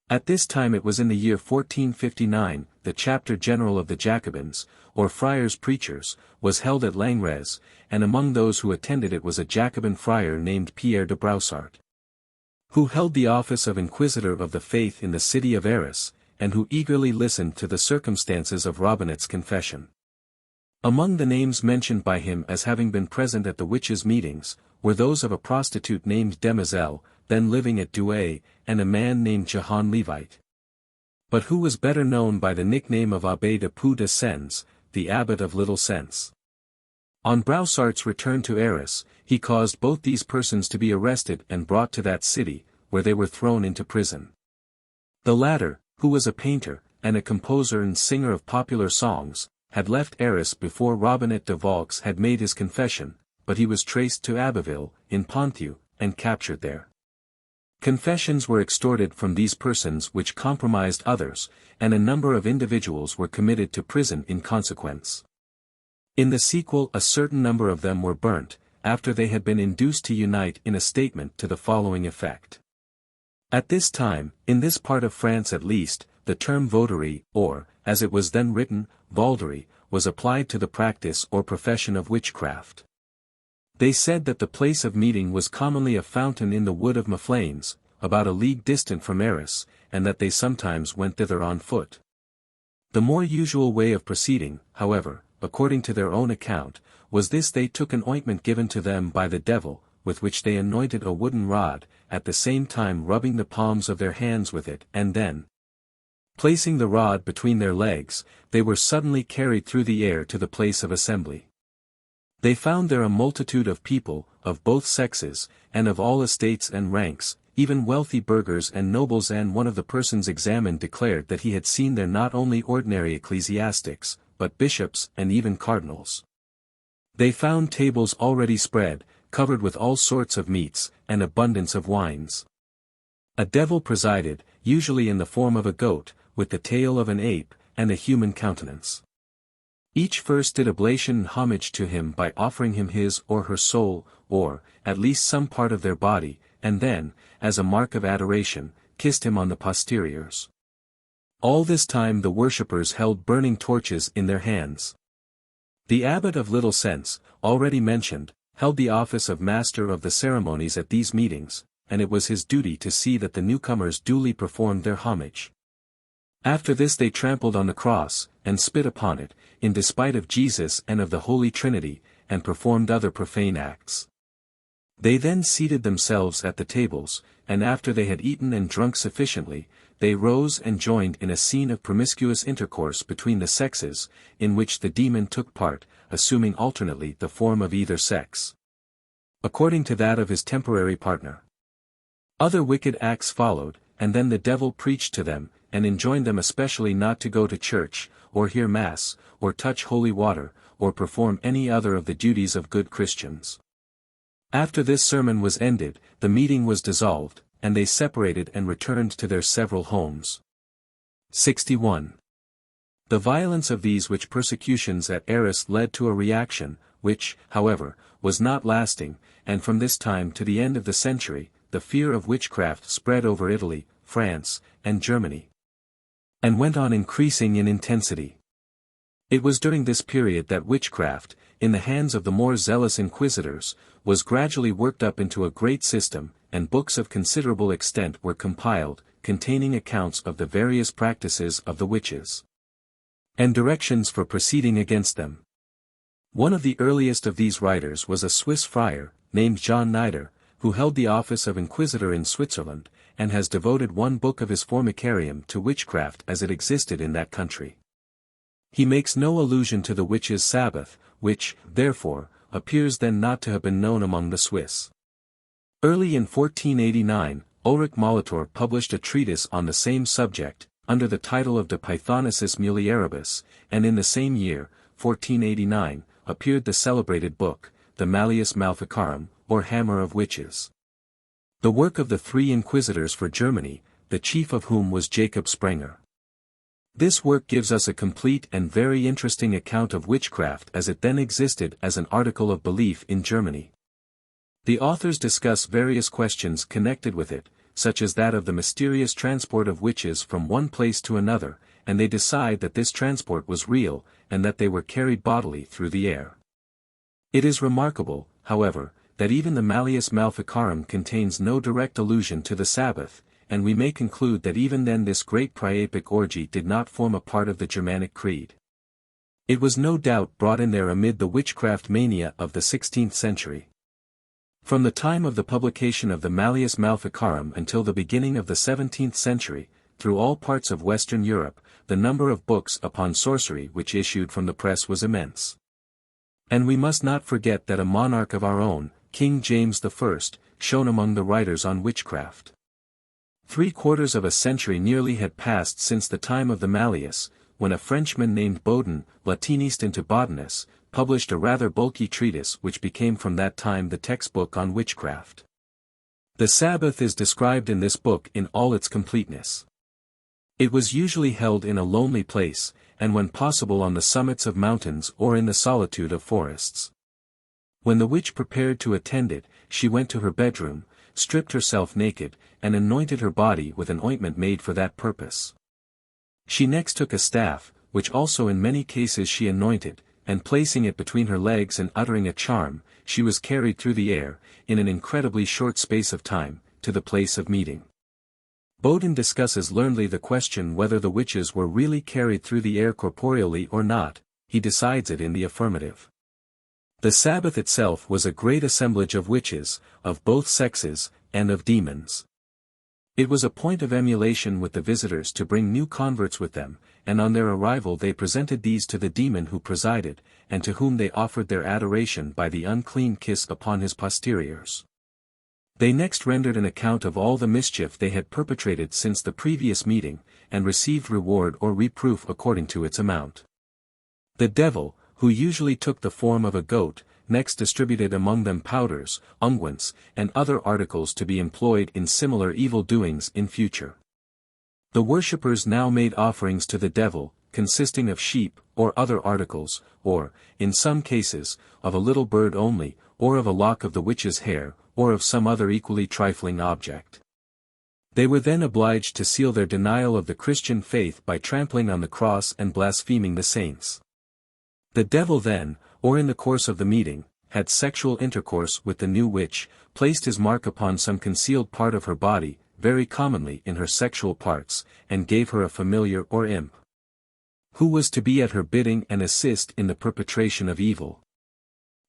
At this time it was in the year 1459, the chapter general of the Jacobins, or friars preachers, was held at Langres, and among those who attended it was a Jacobin friar named Pierre de Broussart, who held the office of Inquisitor of the Faith in the city of Arras, and who eagerly listened to the circumstances of Robinet's confession. Among the names mentioned by him as having been present at the witches' meetings, were those of a prostitute named Demoiselle, then living at Douai, and a man named Jehan Levite, but who was better known by the nickname of Abbé de Pou de Sens, the abbot of Little Sense. On Broussart's return to Arras, he caused both these persons to be arrested and brought to that city, where they were thrown into prison. The latter, who was a painter, and a composer and singer of popular songs, had left Arras before Robinet de Vaux had made his confession, but he was traced to Abbeville, in Ponthieu, and captured there. Confessions were extorted from these persons which compromised others, and a number of individuals were committed to prison in consequence. In the sequel a certain number of them were burnt, after they had been induced to unite in a statement to the following effect. At this time, in this part of France at least, the term votary, or, as it was then written, Valdery, was applied to the practice or profession of witchcraft. They said that the place of meeting was commonly a fountain in the wood of Maflanes, about a league distant from Arras, and that they sometimes went thither on foot. The more usual way of proceeding, however, according to their own account, was this: they took an ointment given to them by the devil, with which they anointed a wooden rod, at the same time rubbing the palms of their hands with it, and then, placing the rod between their legs, they were suddenly carried through the air to the place of assembly. They found there a multitude of people, of both sexes, and of all estates and ranks, even wealthy burghers and nobles, and one of the persons examined declared that he had seen there not only ordinary ecclesiastics, but bishops and even cardinals. They found tables already spread, covered with all sorts of meats, and abundance of wines. A devil presided, usually in the form of a goat, with the tail of an ape, and a human countenance. Each first did oblation and homage to him by offering him his or her soul, or, at least some part of their body, and then, as a mark of adoration, kissed him on the posteriors. All this time the worshippers held burning torches in their hands. The abbot of Little Sense, already mentioned, held the office of master of the ceremonies at these meetings, and it was his duty to see that the newcomers duly performed their homage. After this they trampled on the cross, and spit upon it, in despite of Jesus and of the Holy Trinity, and performed other profane acts. They then seated themselves at the tables, and after they had eaten and drunk sufficiently, they rose and joined in a scene of promiscuous intercourse between the sexes, in which the demon took part, assuming alternately the form of either sex, according to that of his temporary partner. Other wicked acts followed, and then the devil preached to them, and enjoined them especially not to go to church, or hear mass, or touch holy water, or perform any other of the duties of good Christians. After this sermon was ended, the meeting was dissolved, and they separated and returned to their several homes. 61. The violence of these which persecutions at Arras led to a reaction, which, however, was not lasting, and from this time to the end of the century, the fear of witchcraft spread over Italy, France, and Germany, and went on increasing in intensity. It was during this period that witchcraft, in the hands of the more zealous inquisitors, was gradually worked up into a great system, and books of considerable extent were compiled, containing accounts of the various practices of the witches, and directions for proceeding against them. One of the earliest of these writers was a Swiss friar, named John Nider, who held the office of inquisitor in Switzerland, and has devoted one book of his Formicarium to witchcraft as it existed in that country. He makes no allusion to the Witches' Sabbath, which, therefore, appears then not to have been known among the Swiss. Early in 1489, Ulrich Molitor published a treatise on the same subject, under the title of De Pythonicis Mulieribus, and in the same year, 1489, appeared the celebrated book, the Malleus Maleficarum, or Hammer of Witches. The work of the three inquisitors for Germany, the chief of whom was Jacob Sprenger. This work gives us a complete and very interesting account of witchcraft as it then existed as an article of belief in Germany. The authors discuss various questions connected with it, such as that of the mysterious transport of witches from one place to another, and they decide that this transport was real, and that they were carried bodily through the air. It is remarkable, however, that even the Malleus Maleficarum contains no direct allusion to the Sabbath, and we may conclude that even then this great priapic orgy did not form a part of the Germanic creed. It was no doubt brought in there amid the witchcraft mania of the 16th century. From the time of the publication of the Malleus Maleficarum until the beginning of the 17th century, through all parts of Western Europe, the number of books upon sorcery which issued from the press was immense. And we must not forget that a monarch of our own, King James I, shone among the writers on witchcraft. 3/4 of a century nearly had passed since the time of the Malleus, when a Frenchman named Bodin, Latinist into Bodinus, published a rather bulky treatise which became from that time the textbook on witchcraft. The Sabbath is described in this book in all its completeness. It was usually held in a lonely place, and when possible on the summits of mountains or in the solitude of forests. When the witch prepared to attend it, she went to her bedroom, stripped herself naked, and anointed her body with an ointment made for that purpose. She next took a staff, which also in many cases she anointed, and placing it between her legs and uttering a charm, she was carried through the air, in an incredibly short space of time, to the place of meeting. Bodin discusses learnedly the question whether the witches were really carried through the air corporeally or not. He decides it in the affirmative. The Sabbath itself was a great assemblage of witches, of both sexes, and of demons. It was a point of emulation with the visitors to bring new converts with them, and on their arrival they presented these to the demon who presided, and to whom they offered their adoration by the unclean kiss upon his posteriors. They next rendered an account of all the mischief they had perpetrated since the previous meeting, and received reward or reproof according to its amount. The devil, who usually took the form of a goat, next distributed among them powders, unguents, and other articles to be employed in similar evil doings in future. The worshippers now made offerings to the devil, consisting of sheep, or other articles, or, in some cases, of a little bird only, or of a lock of the witch's hair, or of some other equally trifling object. They were then obliged to seal their denial of the Christian faith by trampling on the cross and blaspheming the saints. The devil then, or in the course of the meeting, had sexual intercourse with the new witch, placed his mark upon some concealed part of her body, very commonly in her sexual parts, and gave her a familiar or imp, who was to be at her bidding and assist in the perpetration of evil.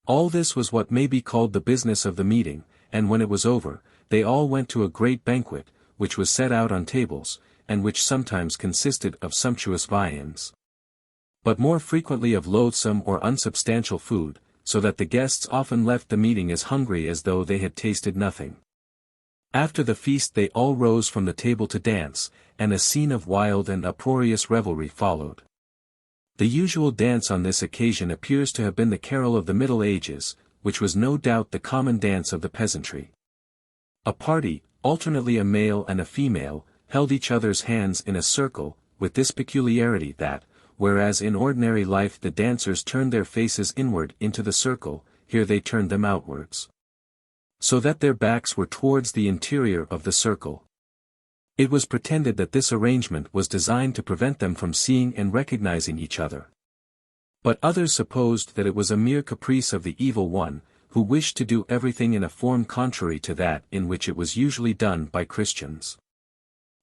All this was what may be called the business of the meeting, and when it was over, they all went to a great banquet, which was set out on tables, and which sometimes consisted of sumptuous viands, but more frequently of loathsome or unsubstantial food, so that the guests often left the meeting as hungry as though they had tasted nothing. After the feast they all rose from the table to dance, and a scene of wild and uproarious revelry followed. The usual dance on this occasion appears to have been the carol of the Middle Ages, which was no doubt the common dance of the peasantry. A party, alternately a male and a female, held each other's hands in a circle, with this peculiarity that, whereas in ordinary life the dancers turned their faces inward into the circle, here they turned them outwards, so that their backs were towards the interior of the circle. It was pretended that this arrangement was designed to prevent them from seeing and recognizing each other. But others supposed that it was a mere caprice of the evil one, who wished to do everything in a form contrary to that in which it was usually done by Christians.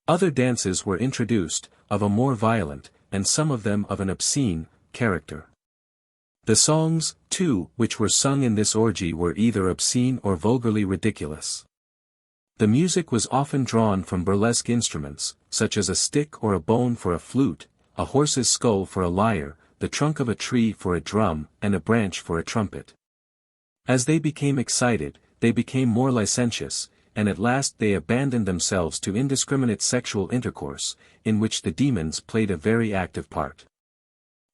Other dances were introduced, of a more violent, and some of them of an obscene, character. The songs, too, which were sung in this orgy were either obscene or vulgarly ridiculous. The music was often drawn from burlesque instruments, such as a stick or a bone for a flute, a horse's skull for a lyre, the trunk of a tree for a drum, and a branch for a trumpet. As they became excited, they became more licentious, and at last they abandoned themselves to indiscriminate sexual intercourse, in which the demons played a very active part.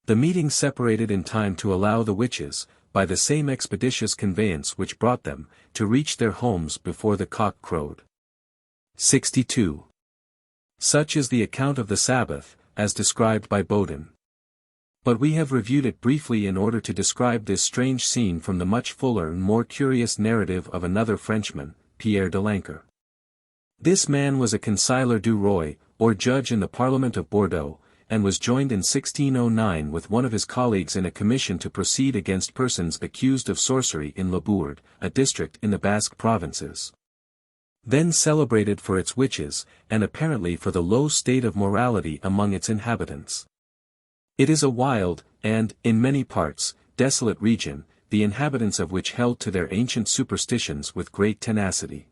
The meeting separated in time to allow the witches, by the same expeditious conveyance which brought them, to reach their homes before the cock crowed. 62. Such is the account of the Sabbath, as described by Bodin. But we have reviewed it briefly in order to describe this strange scene from the much fuller and more curious narrative of another Frenchman, Pierre de Lancaire. This man was a Consigliere du Roi, or judge in the Parliament of Bordeaux, and was joined in 1609 with one of his colleagues in a commission to proceed against persons accused of sorcery in Labourd, a district in the Basque provinces, then celebrated for its witches, and apparently for the low state of morality among its inhabitants. It is a wild, and, in many parts, desolate region, the inhabitants of which held to their ancient superstitions with great tenacity.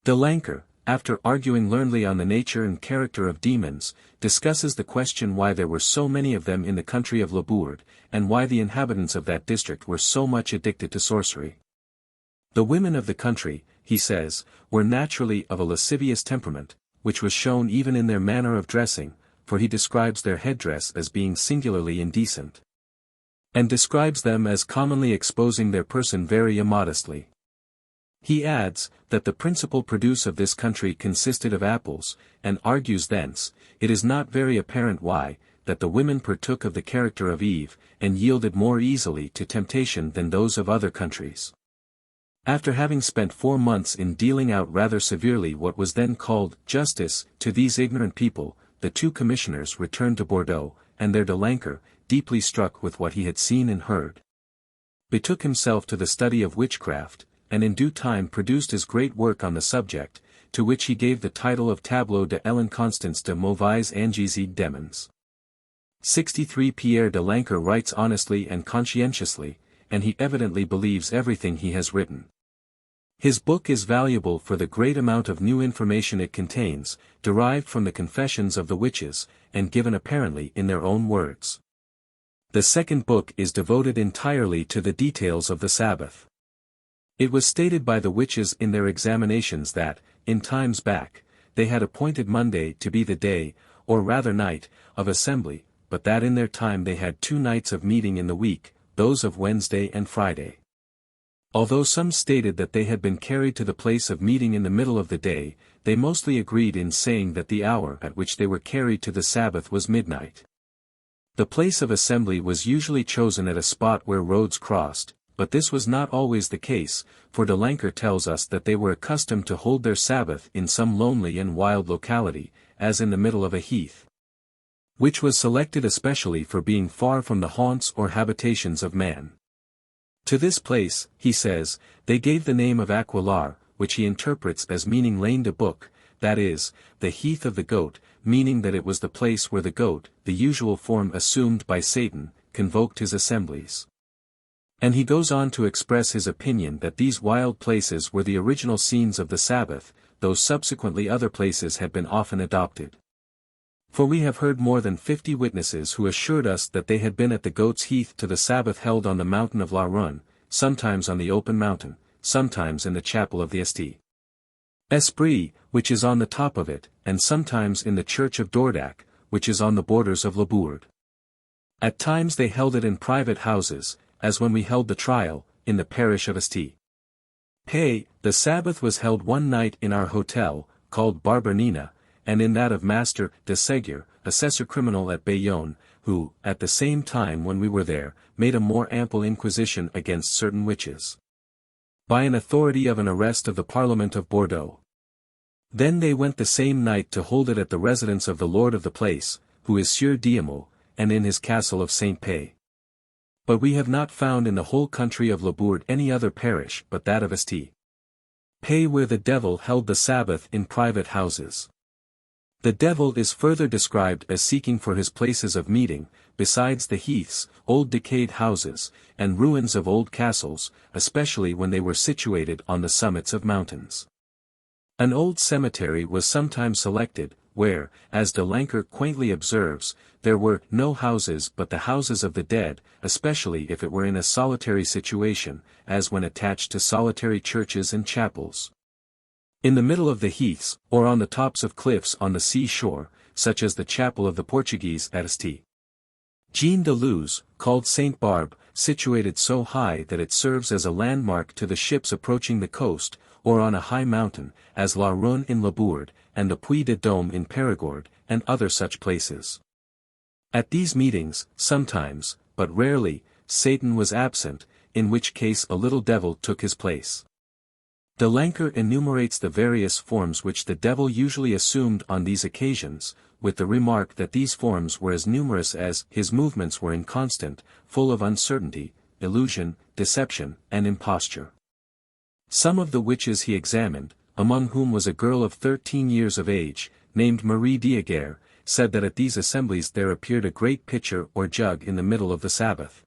De Lancaire, after arguing learnedly on the nature and character of demons, discusses the question why there were so many of them in the country of Labourd, and why the inhabitants of that district were so much addicted to sorcery. The women of the country, he says, were naturally of a lascivious temperament, which was shown even in their manner of dressing, for he describes their headdress as being singularly indecent, and describes them as commonly exposing their person very immodestly. He adds, that the principal produce of this country consisted of apples, and argues thence, it is not very apparent why, that the women partook of the character of Eve, and yielded more easily to temptation than those of other countries. After having spent 4 months in dealing out rather severely what was then called justice to these ignorant people, the 2 commissioners returned to Bordeaux, and there de Lancaire, deeply struck with what he had seen and heard, betook himself to the study of witchcraft, and in due time produced his great work on the subject, to which he gave the title of Tableau de l'Inconstance de Mauvais Anges et Demons. 63. Pierre de Lancaire writes honestly and conscientiously, and he evidently believes everything he has written. His book is valuable for the great amount of new information it contains, derived from the confessions of the witches, and given apparently in their own words. The second book is devoted entirely to the details of the Sabbath. It was stated by the witches in their examinations that, in times back, they had appointed Monday to be the day, or rather night, of assembly, but that in their time they had 2 nights of meeting in the week, those of Wednesday and Friday. Although some stated that they had been carried to the place of meeting in the middle of the day, they mostly agreed in saying that the hour at which they were carried to the Sabbath was midnight. The place of assembly was usually chosen at a spot where roads crossed, but this was not always the case, for de Lancaire tells us that they were accustomed to hold their Sabbath in some lonely and wild locality, as in the middle of a heath, which was selected especially for being far from the haunts or habitations of man. To this place, he says, they gave the name of Aquilar, which he interprets as meaning Lane de Book, that is, the heath of the goat, meaning that it was the place where the goat, the usual form assumed by Satan, convoked his assemblies. And he goes on to express his opinion that these wild places were the original scenes of the Sabbath, though subsequently other places had been often adopted. For we have heard more than 50 witnesses who assured us that they had been at the Goat's Heath to the Sabbath held on the mountain of La Run, sometimes on the open mountain, sometimes in the chapel of the St. Esprit, which is on the top of it, and sometimes in the church of Dordac, which is on the borders of Labourd. At times they held it in private houses, as when we held the trial, in the parish of St. Pay. The Sabbath was held one night in our hotel, called Barbernina, and in that of Master de Ségur, assessor criminal at Bayonne, who, at the same time when we were there, made a more ample inquisition against certain witches. By an authority of an arrest of the Parliament of Bordeaux. Then they went the same night to hold it at the residence of the lord of the place, who is Sieur Diamo, and in his castle of Saint Pay. But we have not found in the whole country of Labourd any other parish but that of St. Pay where the devil held the Sabbath in private houses. The devil is further described as seeking for his places of meeting, besides the heaths, old decayed houses, and ruins of old castles, especially when they were situated on the summits of mountains. An old cemetery was sometimes selected, where, as de Lanker quaintly observes, there were no houses but the houses of the dead, especially if it were in a solitary situation, as when attached to solitary churches and chapels. In the middle of the heaths, or on the tops of cliffs on the sea-shore, such as the chapel of the Portuguese at St. Jean de Luz, called Saint Barbe, situated so high that it serves as a landmark to the ships approaching the coast, or on a high mountain, as La Run in Labourd, and the Puy de Dôme in Périgord, and other such places. At these meetings, sometimes, but rarely, Satan was absent, in which case a little devil took his place. De Lanker enumerates the various forms which the devil usually assumed on these occasions, with the remark that these forms were as numerous as his movements were inconstant, full of uncertainty, illusion, deception, and imposture. Some of the witches he examined, among whom was a girl of 13 years of age, named Marie Dieguer, said that at these assemblies there appeared a great pitcher or jug in the middle of the Sabbath.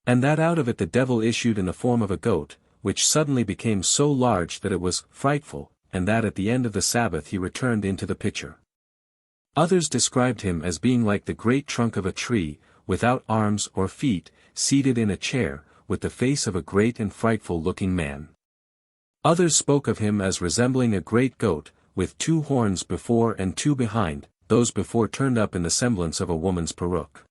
And that out of it the devil issued in the form of a goat, which suddenly became so large that it was frightful, and that at the end of the Sabbath he returned into the pitcher. Others described him as being like the great trunk of a tree, without arms or feet, seated in a chair, with the face of a great and frightful-looking man. Others spoke of him as resembling a great goat, with 2 horns before and 2 behind, those before turned up in the semblance of a woman's peruke.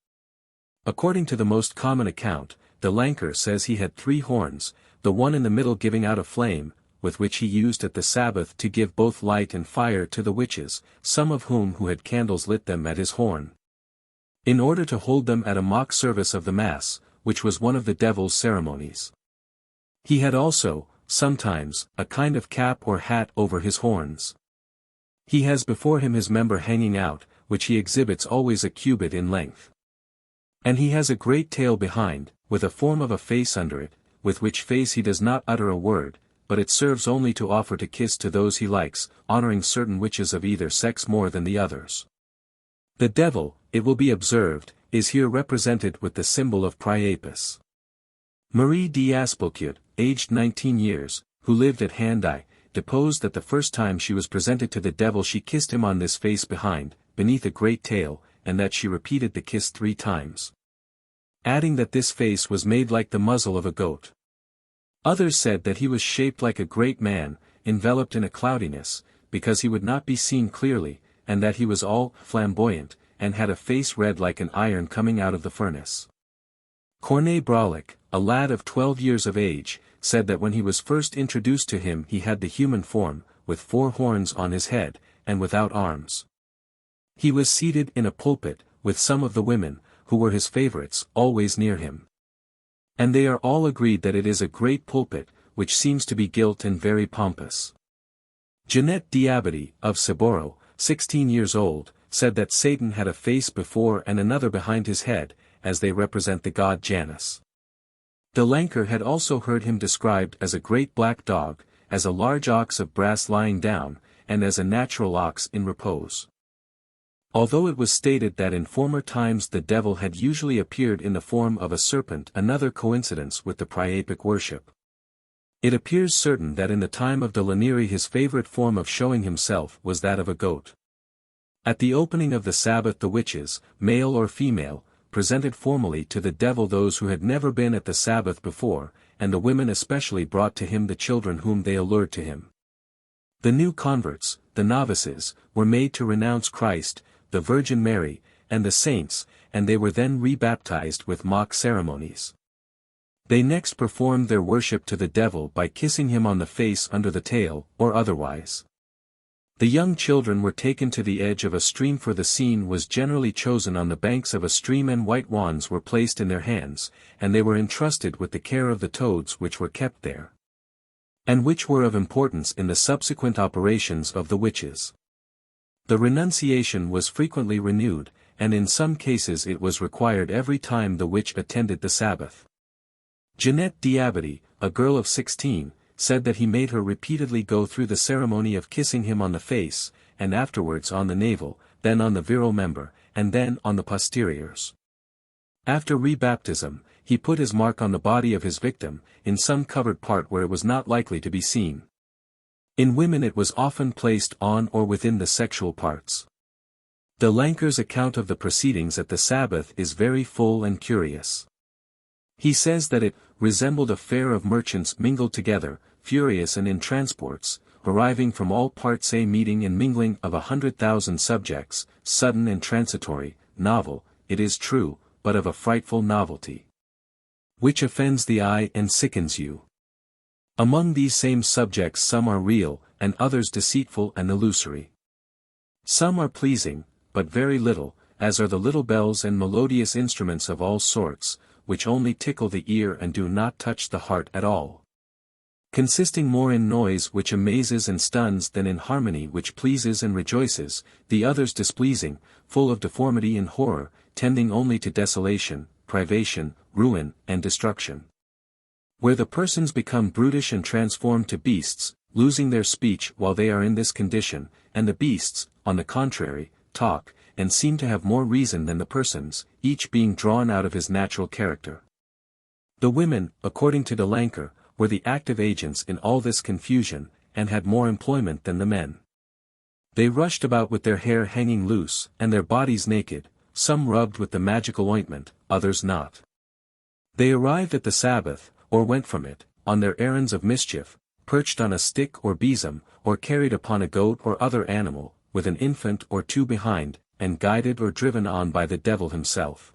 According to the most common account, de Lanker says he had 3 horns, the one in the middle giving out a flame, with which he used at the Sabbath to give both light and fire to the witches, some of whom who had candles lit them at his horn, in order to hold them at a mock service of the Mass, which was one of the devil's ceremonies. He had also, sometimes, a kind of cap or hat over his horns. He has before him his member hanging out, which he exhibits always a cubit in length. And he has a great tail behind, with a form of a face under it, with which face he does not utter a word, but it serves only to offer to kiss to those he likes, honoring certain witches of either sex more than the others. The devil, it will be observed, is here represented with the symbol of Priapus. Marie d'Aspelcute, aged 19 years, who lived at Handy, deposed that the first time she was presented to the devil she kissed him on this face behind, beneath a great tail, and that she repeated the kiss 3 times. Adding that this face was made like the muzzle of a goat. Others said that he was shaped like a great man, enveloped in a cloudiness, because he would not be seen clearly, and that he was all flamboyant, and had a face red like an iron coming out of the furnace. Cornet Braulic, a lad of 12 years of age, said that when he was first introduced to him he had the human form, with 4 horns on his head, and without arms. He was seated in a pulpit, with some of the women, who were his favorites, always near him. And they are all agreed that it is a great pulpit, which seems to be gilt and very pompous. Jeanette d'Abadie, of Saboro, 16 years old, said that Satan had a face before and another behind his head, as they represent the god Janus. The Lanker had also heard him described as a great black dog, as a large ox of brass lying down, and as a natural ox in repose. Although it was stated that in former times the devil had usually appeared in the form of a serpent, another coincidence with the Priapic worship. It appears certain that in the time of Delaniri his favorite form of showing himself was that of a goat. At the opening of the Sabbath the witches, male or female, presented formally to the devil those who had never been at the Sabbath before, and the women especially brought to him the children whom they allured to him. The new converts, the novices, were made to renounce Christ, the Virgin Mary, and the saints, and they were then rebaptized with mock ceremonies. They next performed their worship to the devil by kissing him on the face under the tail, or otherwise. The young children were taken to the edge of a stream, for the scene was generally chosen on the banks of a stream, and white wands were placed in their hands, and they were entrusted with the care of the toads which were kept there, and which were of importance in the subsequent operations of the witches. The renunciation was frequently renewed, and in some cases it was required every time the witch attended the Sabbath. Jeanette D'Abadie, a girl of 16, said that he made her repeatedly go through the ceremony of kissing him on the face, and afterwards on the navel, then on the virile member, and then on the posteriors. After rebaptism, he put his mark on the body of his victim, in some covered part where it was not likely to be seen. In women it was often placed on or within the sexual parts. De Lanker's account of the proceedings at the Sabbath is very full and curious. He says that it resembled a fair of merchants mingled together, furious and in transports, arriving from all parts, a meeting and mingling of 100,000 subjects, sudden and transitory, novel, it is true, but of a frightful novelty, which offends the eye and sickens you. Among these same subjects some are real, and others deceitful and illusory. Some are pleasing, but very little, as are the little bells and melodious instruments of all sorts, which only tickle the ear and do not touch the heart at all. Consisting more in noise which amazes and stuns than in harmony which pleases and rejoices, the others displeasing, full of deformity and horror, tending only to desolation, privation, ruin, and destruction. Where the persons become brutish and transformed to beasts, losing their speech while they are in this condition, and the beasts, on the contrary, talk, and seem to have more reason than the persons, each being drawn out of his natural character. The women, according to De Lanker, were the active agents in all this confusion, and had more employment than the men. They rushed about with their hair hanging loose, and their bodies naked, some rubbed with the magical ointment, others not. They arrived at the Sabbath, or went from it, on their errands of mischief, perched on a stick or besom, or carried upon a goat or other animal, with an infant or two behind, and guided or driven on by the devil himself.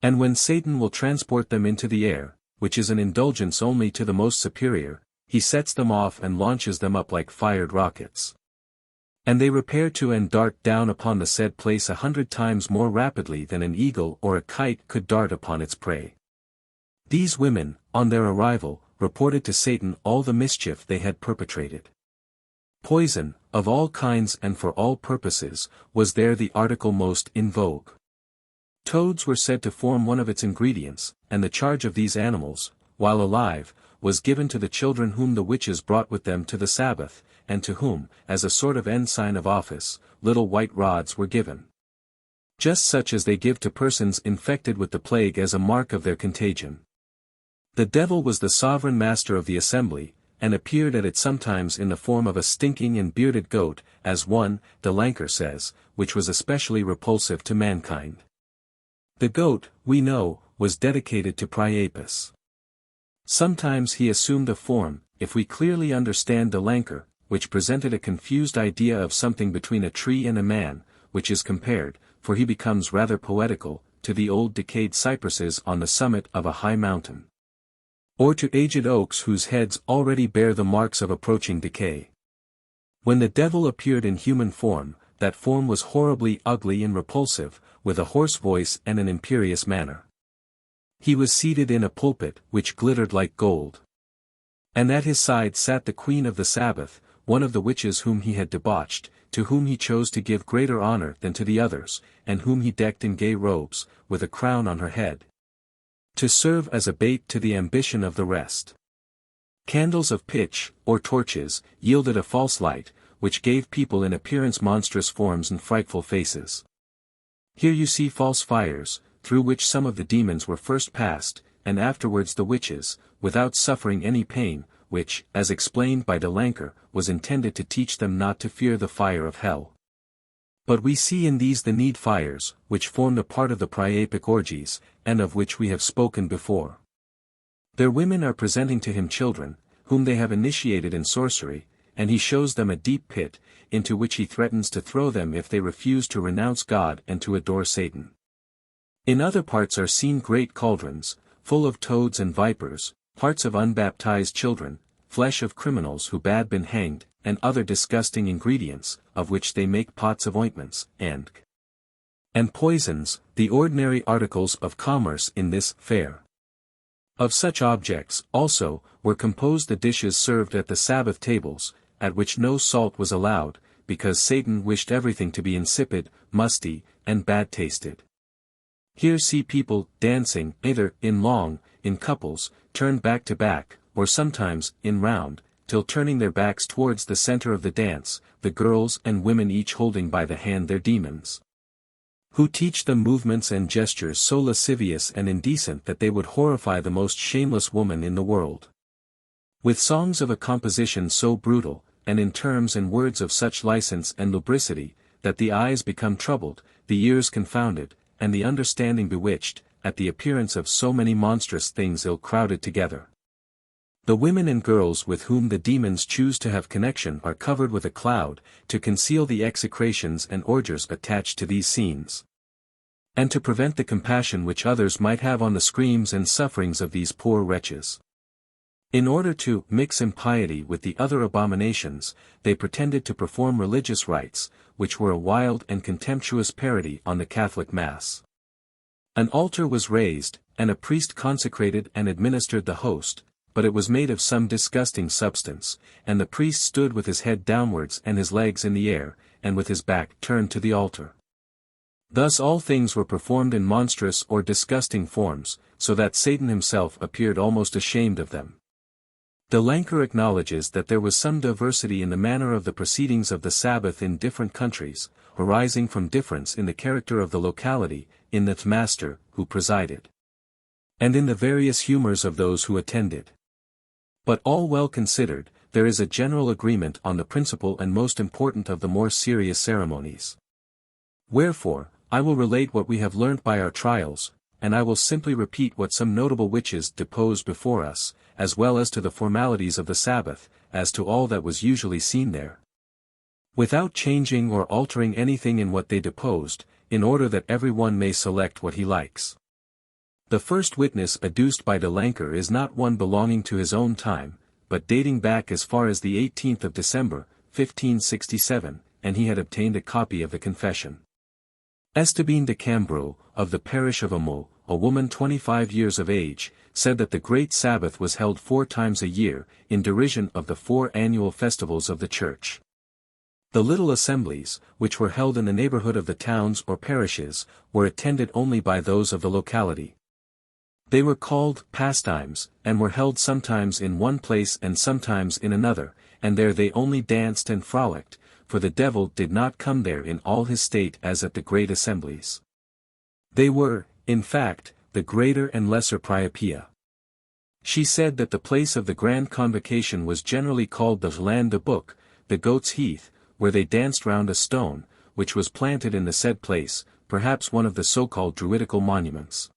And when Satan will transport them into the air, which is an indulgence only to the most superior, he sets them off and launches them up like fired rockets. And they repair to and dart down upon the said place 100 times more rapidly than an eagle or a kite could dart upon its prey. These women, on their arrival, reported to Satan all the mischief they had perpetrated. Poison, of all kinds and for all purposes, was there the article most in vogue. Toads were said to form one of its ingredients, and the charge of these animals, while alive, was given to the children whom the witches brought with them to the Sabbath, and to whom, as a sort of ensign of office, little white rods were given. Just such as they give to persons infected with the plague as a mark of their contagion. The devil was the sovereign master of the assembly, and appeared at it sometimes in the form of a stinking and bearded goat, as one, De Lanker says, which was especially repulsive to mankind. The goat, we know, was dedicated to Priapus. Sometimes he assumed a form, if we clearly understand De Lanker, which presented a confused idea of something between a tree and a man, which is compared, for he becomes rather poetical, to the old decayed cypresses on the summit of a high mountain, or to aged oaks whose heads already bear the marks of approaching decay. When the devil appeared in human form, that form was horribly ugly and repulsive, with a hoarse voice and an imperious manner. He was seated in a pulpit which glittered like gold. And at his side sat the queen of the Sabbath, one of the witches whom he had debauched, to whom he chose to give greater honor than to the others, and whom he decked in gay robes, with a crown on her head. to serve as a bait to the ambition of the rest. Candles of pitch, or torches, yielded a false light, which gave people in appearance monstrous forms and frightful faces. Here you see false fires, through which some of the demons were first passed, and afterwards the witches, without suffering any pain, which, as explained by de Lanker, was intended to teach them not to fear the fire of hell. But we see in these the need fires, which formed a part of the Priapic orgies, and of which we have spoken before. Their women are presenting to him children, whom they have initiated in sorcery, and he shows them a deep pit, into which he threatens to throw them if they refuse to renounce God and to adore Satan. In other parts are seen great cauldrons, full of toads and vipers, parts of unbaptized children, flesh of criminals who had been hanged, and other disgusting ingredients, of which they make pots of ointments, and poisons, the ordinary articles of commerce in this fair. Of such objects, also, were composed the dishes served at the Sabbath tables, at which no salt was allowed, because Satan wished everything to be insipid, musty, and bad-tasted. Here see people dancing, either in couples, turned back to back, or sometimes in round, till turning their backs towards the center of the dance, the girls and women each holding by the hand their demons, who teach them movements and gestures so lascivious and indecent that they would horrify the most shameless woman in the world. With songs of a composition so brutal, and in terms and words of such license and lubricity, that the eyes become troubled, the ears confounded, and the understanding bewitched, at the appearance of so many monstrous things ill-crowded together. The women and girls with whom the demons choose to have connection are covered with a cloud, to conceal the execrations and ordures attached to these scenes, and to prevent the compassion which others might have on the screams and sufferings of these poor wretches. In order to mix impiety with the other abominations, they pretended to perform religious rites, which were a wild and contemptuous parody on the Catholic Mass. An altar was raised, and a priest consecrated and administered the host, but it was made of some disgusting substance, and the priest stood with his head downwards and his legs in the air, and with his back turned to the altar. Thus all things were performed in monstrous or disgusting forms, so that Satan himself appeared almost ashamed of them. De Lanker acknowledges that there was some diversity in the manner of the proceedings of the Sabbath in different countries, arising from difference in the character of the locality, in the master, who presided, and in the various humors of those who attended. But all well considered, there is a general agreement on the principal and most important of the more serious ceremonies. Wherefore, I will relate what we have learnt by our trials, and I will simply repeat what some notable witches deposed before us, as well as to the formalities of the Sabbath, as to all that was usually seen there, without changing or altering anything in what they deposed, in order that every one may select what he likes. The first witness adduced by de Lanker is not one belonging to his own time, but dating back as far as the 18th of December, 1567, and he had obtained a copy of the confession. Estebine de Cambreau, of the parish of Aumont, a woman 25 years of age, said that the great Sabbath was held 4 times a year, in derision of the 4 annual festivals of the Church. The little assemblies, which were held in the neighborhood of the towns or parishes, were attended only by those of the locality. They were called pastimes, and were held sometimes in one place and sometimes in another, and there they only danced and frolicked, for the devil did not come there in all his state as at the great assemblies. They were, in fact, the greater and lesser Priapia. She said that the place of the grand convocation was generally called the Land de Book, the Goat's Heath, where they danced round a stone, which was planted in the said place, perhaps one of the so-called druidical monuments,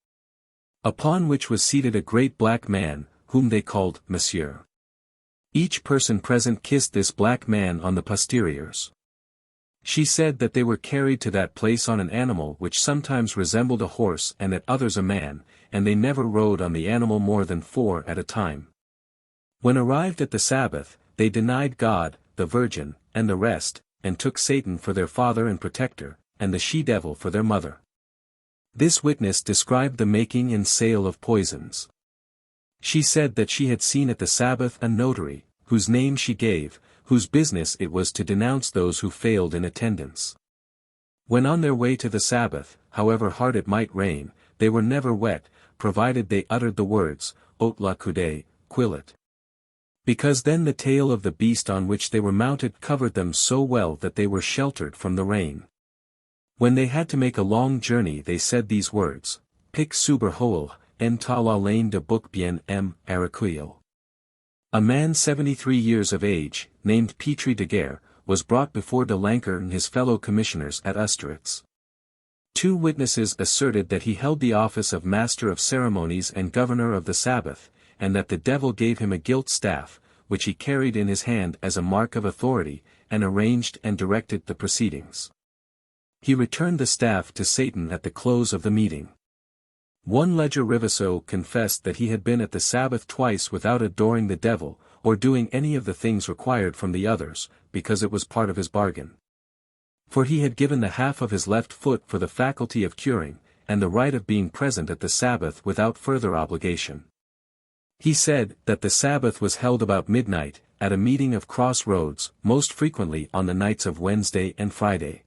upon which was seated a great black man, whom they called Monsieur. Each person present kissed this black man on the posteriors. She said that they were carried to that place on an animal which sometimes resembled a horse and at others a man, and they never rode on the animal more than 4 at a time. When arrived at the Sabbath, they denied God, the Virgin, and the rest, and took Satan for their father and protector, and the she-devil for their mother. This witness described the making and sale of poisons. She said that she had seen at the Sabbath a notary, whose name she gave, whose business it was to denounce those who failed in attendance. When on their way to the Sabbath, however hard it might rain, they were never wet, provided they uttered the words, Ot la coude, quillet. Because then the tail of the beast on which they were mounted covered them so well that they were sheltered from the rain. When they had to make a long journey they said these words, Pic suber hoel, en ta la lane de bouc bien aracuil. A man 73 years of age, named Petrie de Guerre, was brought before de Lanker and his fellow commissioners at Austerlitz. 2 witnesses asserted that he held the office of Master of Ceremonies and Governor of the Sabbath, and that the devil gave him a gilt staff, which he carried in his hand as a mark of authority, and arranged and directed the proceedings. He returned the staff to Satan at the close of the meeting. One Ledger Rivasso confessed that he had been at the Sabbath twice without adoring the devil, or doing any of the things required from the others, because it was part of his bargain. For he had given the half of his left foot for the faculty of curing, and the right of being present at the Sabbath without further obligation. He said that the Sabbath was held about midnight, at a meeting of cross-roads, most frequently on the nights of Wednesday and Friday.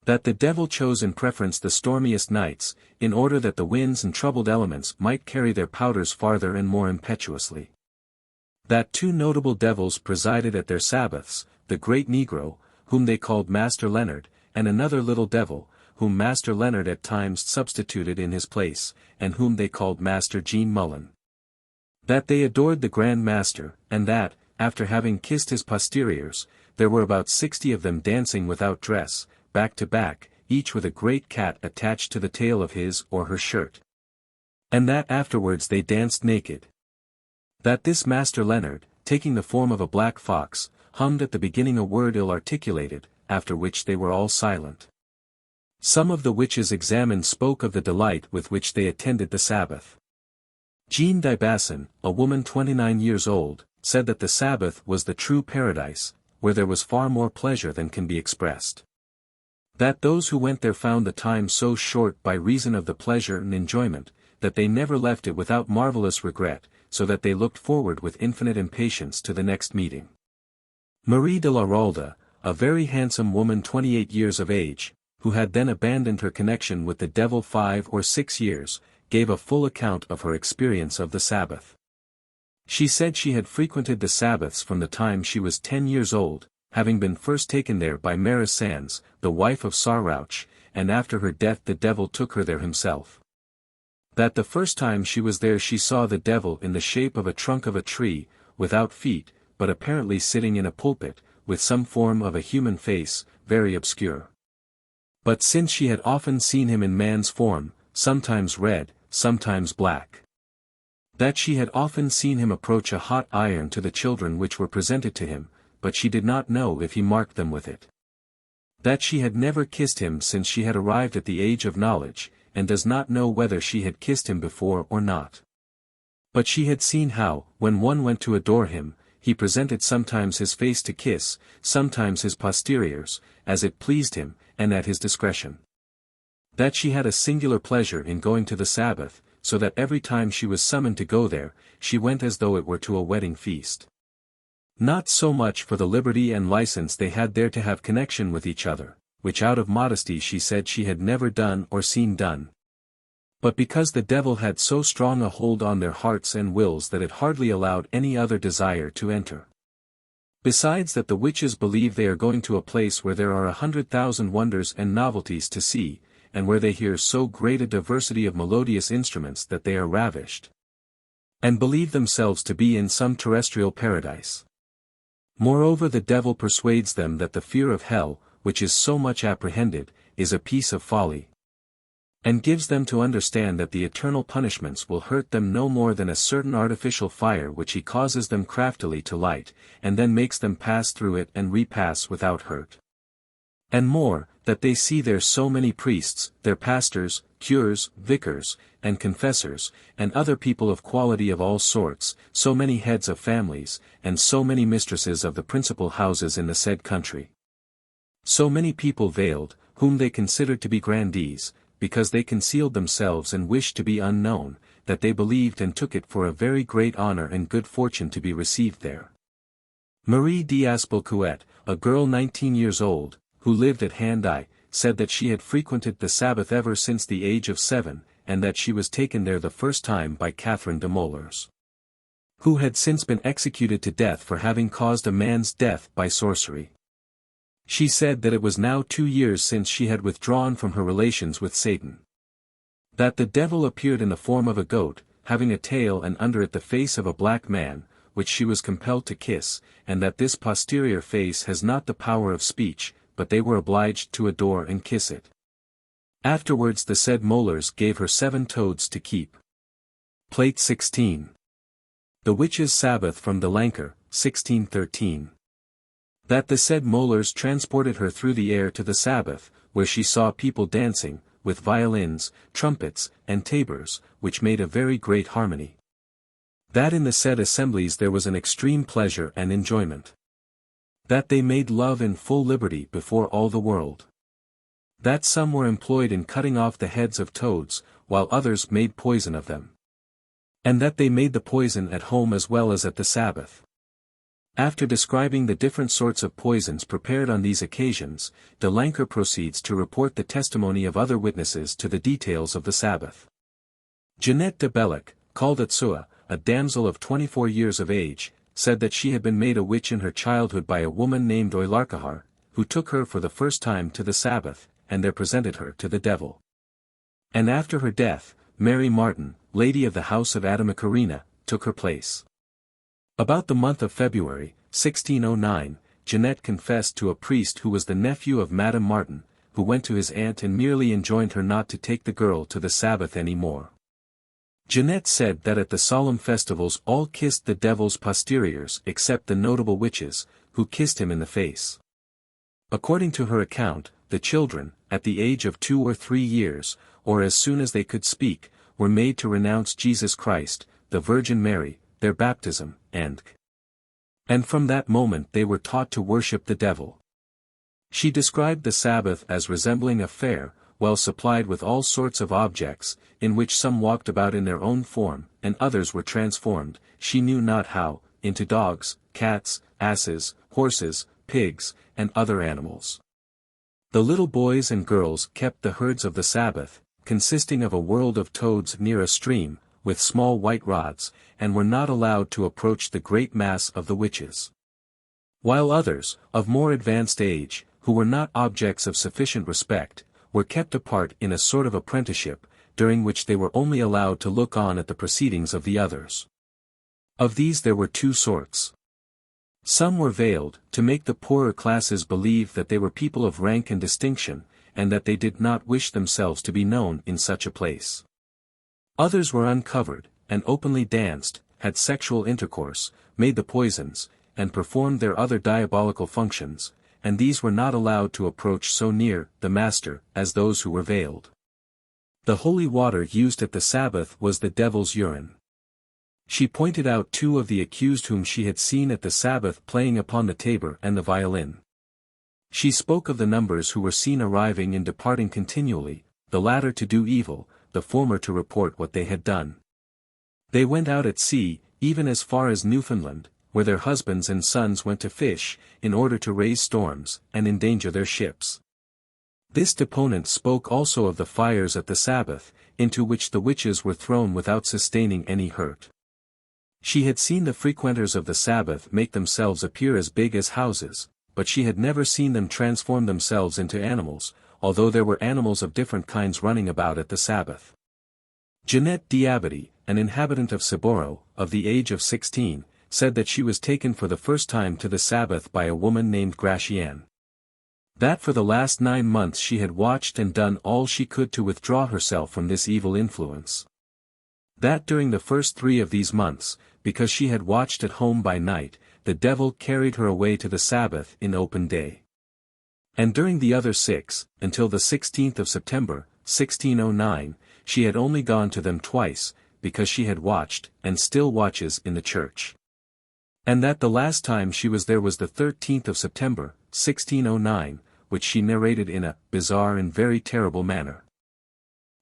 That the devil chose in preference the stormiest nights, in order that the winds and troubled elements might carry their powders farther and more impetuously. That 2 notable devils presided at their Sabbaths, the great Negro, whom they called Master Leonard, and another little devil, whom Master Leonard at times substituted in his place, and whom they called Master Jean Mullen. That they adored the Grand Master, and that, after having kissed his posteriors, there were about 60 of them dancing without dress, back to back, each with a great cat attached to the tail of his or her shirt. And that afterwards they danced naked. That this Master Leonard, taking the form of a black fox, hummed at the beginning a word ill-articulated, after which they were all silent. Some of the witches examined spoke of the delight with which they attended the Sabbath. Jean Dibasson, a woman 29 years old, said that the Sabbath was the true paradise, where there was far more pleasure than can be expressed. That those who went there found the time so short by reason of the pleasure and enjoyment, that they never left it without marvelous regret, so that they looked forward with infinite impatience to the next meeting. Marie de la Rolda, a very handsome woman 28 years of age, who had then abandoned her connection with the devil 5 or 6 years, gave a full account of her experience of the Sabbath. She said she had frequented the Sabbaths from the time she was 10 years old, having been first taken there by Mary Sands, the wife of Sarrouch, and after her death the devil took her there himself. That the first time she was there she saw the devil in the shape of a trunk of a tree, without feet, but apparently sitting in a pulpit, with some form of a human face, very obscure. But since she had often seen him in man's form, sometimes red, sometimes black. That she had often seen him approach a hot iron to the children which were presented to him, but she did not know if he marked them with it. That she had never kissed him since she had arrived at the age of knowledge, and does not know whether she had kissed him before or not. But she had seen how, when one went to adore him, he presented sometimes his face to kiss, sometimes his posteriors, as it pleased him, and at his discretion. That she had a singular pleasure in going to the Sabbath, so that every time she was summoned to go there, she went as though it were to a wedding feast. Not so much for the liberty and license they had there to have connection with each other, which out of modesty she said she had never done or seen done. But because the devil had so strong a hold on their hearts and wills that it hardly allowed any other desire to enter. Besides that the witches believe they are going to a place where there are 100,000 wonders and novelties to see, and where they hear so great a diversity of melodious instruments that they are ravished, and believe themselves to be in some terrestrial paradise. Moreover, the devil persuades them that the fear of hell, which is so much apprehended, is a piece of folly, and gives them to understand that the eternal punishments will hurt them no more than a certain artificial fire which he causes them craftily to light, and then makes them pass through it and repass without hurt. And more, that they see there so many priests, their pastors, cures, vicars, and confessors, and other people of quality of all sorts, so many heads of families, and so many mistresses of the principal houses in the said country. So many people veiled, whom they considered to be grandees, because they concealed themselves and wished to be unknown, that they believed and took it for a very great honor and good fortune to be received there. Marie d'Aspelcuet, a girl 19 years old, who lived at Handy, said that she had frequented the Sabbath ever since the age of 7, and that she was taken there the first time by Catherine de Molers, who had since been executed to death for having caused a man's death by sorcery. She said that it was now 2 years since she had withdrawn from her relations with Satan. That the devil appeared in the form of a goat, having a tail and under it the face of a black man, which she was compelled to kiss, and that this posterior face has not the power of speech, but they were obliged to adore and kiss it. Afterwards the said Molers gave her 7 toads to keep. Plate 16. The Witches Sabbath from the Lancre, 1613. That the said Molers transported her through the air to the Sabbath, where she saw people dancing, with violins, trumpets, and tabors, which made a very great harmony. That in the said assemblies there was an extreme pleasure and enjoyment. That they made love in full liberty before all the world. That some were employed in cutting off the heads of toads, while others made poison of them. And that they made the poison at home as well as at the Sabbath. After describing the different sorts of poisons prepared on these occasions, de Lancre proceeds to report the testimony of other witnesses to the details of the Sabbath. Jeanette de Belloc, called Atsua, a damsel of 24 years of age, said that she had been made a witch in her childhood by a woman named Oilarcahar, who took her for the first time to the Sabbath, and there presented her to the devil. And after her death, Mary Martin, lady of the house of Adamacarina, took her place. About the month of February, 1609, Jeanette confessed to a priest who was the nephew of Madame Martin, who went to his aunt and merely enjoined her not to take the girl to the Sabbath any more. Jeanette said that at the solemn festivals all kissed the devil's posteriors except the notable witches, who kissed him in the face. According to her account, the children, at the age of 2 or 3 years, or as soon as they could speak, were made to renounce Jesus Christ, the Virgin Mary, their baptism, and from that moment they were taught to worship the devil. She described the Sabbath as resembling a fair, well supplied with all sorts of objects, in which some walked about in their own form, and others were transformed, she knew not how, into dogs, cats, asses, horses, pigs, and other animals. The little boys and girls kept the herds of the Sabbath, consisting of a world of toads near a stream, with small white rods, and were not allowed to approach the great mass of the witches. While others, of more advanced age, who were not objects of sufficient respect, were kept apart in a sort of apprenticeship, during which they were only allowed to look on at the proceedings of the others. Of these there were 2 sorts. Some were veiled, to make the poorer classes believe that they were people of rank and distinction, and that they did not wish themselves to be known in such a place. Others were uncovered, and openly danced, had sexual intercourse, made the poisons, and performed their other diabolical functions, and these were not allowed to approach so near the Master as those who were veiled. The holy water used at the Sabbath was the devil's urine. She pointed out 2 of the accused whom she had seen at the Sabbath playing upon the tabor and the violin. She spoke of the numbers who were seen arriving and departing continually, the latter to do evil, the former to report what they had done. They went out at sea, even as far as Newfoundland, where their husbands and sons went to fish, in order to raise storms, and endanger their ships. This deponent spoke also of the fires at the Sabbath, into which the witches were thrown without sustaining any hurt. She had seen the frequenters of the Sabbath make themselves appear as big as houses, but she had never seen them transform themselves into animals, although there were animals of different kinds running about at the Sabbath. Jeanette d'Abadie, an inhabitant of Saboro, of the age of 16, said that she was taken for the first time to the Sabbath by a woman named Gratiane. That for the last 9 months she had watched and done all she could to withdraw herself from this evil influence. That during the first 3 of these months, because she had watched at home by night, the devil carried her away to the Sabbath in open day. And during the other 6, until the 16th of September, 1609, she had only gone to them twice, because she had watched, and still watches in the church. And that the last time she was there was the 13th of September, 1609, which she narrated in a bizarre and very terrible manner.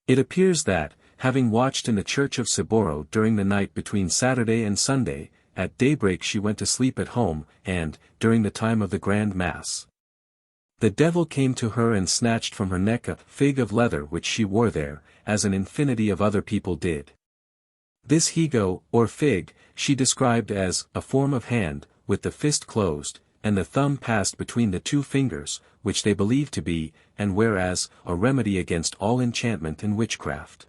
It appears that, having watched in the church of Saboro during the night between Saturday and Sunday, at daybreak she went to sleep at home, and, during the time of the Grand Mass, The devil came to her and snatched from her neck a fig of leather which she wore there, as an infinity of other people did. This higo, or fig, she described as a form of hand, with the fist closed, and the thumb passed between the two fingers, which they believed to be, and whereas, a remedy against all enchantment and witchcraft.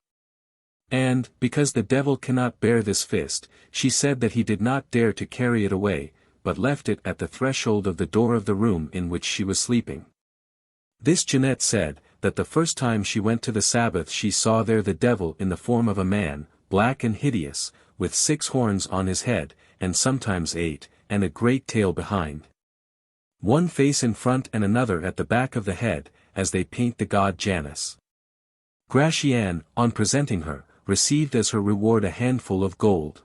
And, because the devil cannot bear this fist, she said that he did not dare to carry it away, but left it at the threshold of the door of the room in which she was sleeping. This Jeanette said, that the first time she went to the Sabbath she saw there the devil in the form of a man, black and hideous, with 6 horns on his head, and sometimes 8, and a great tail behind. One face in front and another at the back of the head, as they paint the god Janus. Gratiane, on presenting her, received as her reward a handful of gold.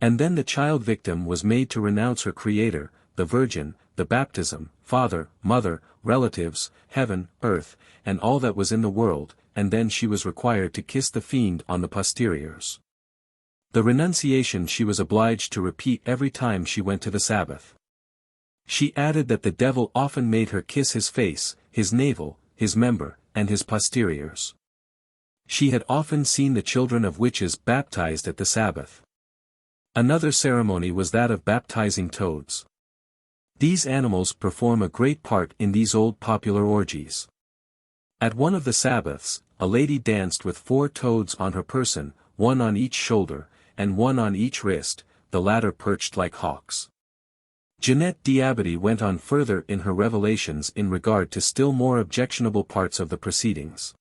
And then the child victim was made to renounce her Creator, the Virgin, the baptism, father, mother, relatives, heaven, earth, and all that was in the world, and then she was required to kiss the fiend on the posteriors. The renunciation she was obliged to repeat every time she went to the Sabbath. She added that the devil often made her kiss his face, his navel, his member, and his posteriors. She had often seen the children of witches baptized at the Sabbath. Another ceremony was that of baptizing toads. These animals perform a great part in these old popular orgies. At one of the Sabbaths, a lady danced with 4 toads on her person, 1 on each shoulder, and 1 on each wrist, the latter perched like hawks. Jeanette d'Abadie went on further in her revelations in regard to still more objectionable parts of the proceedings.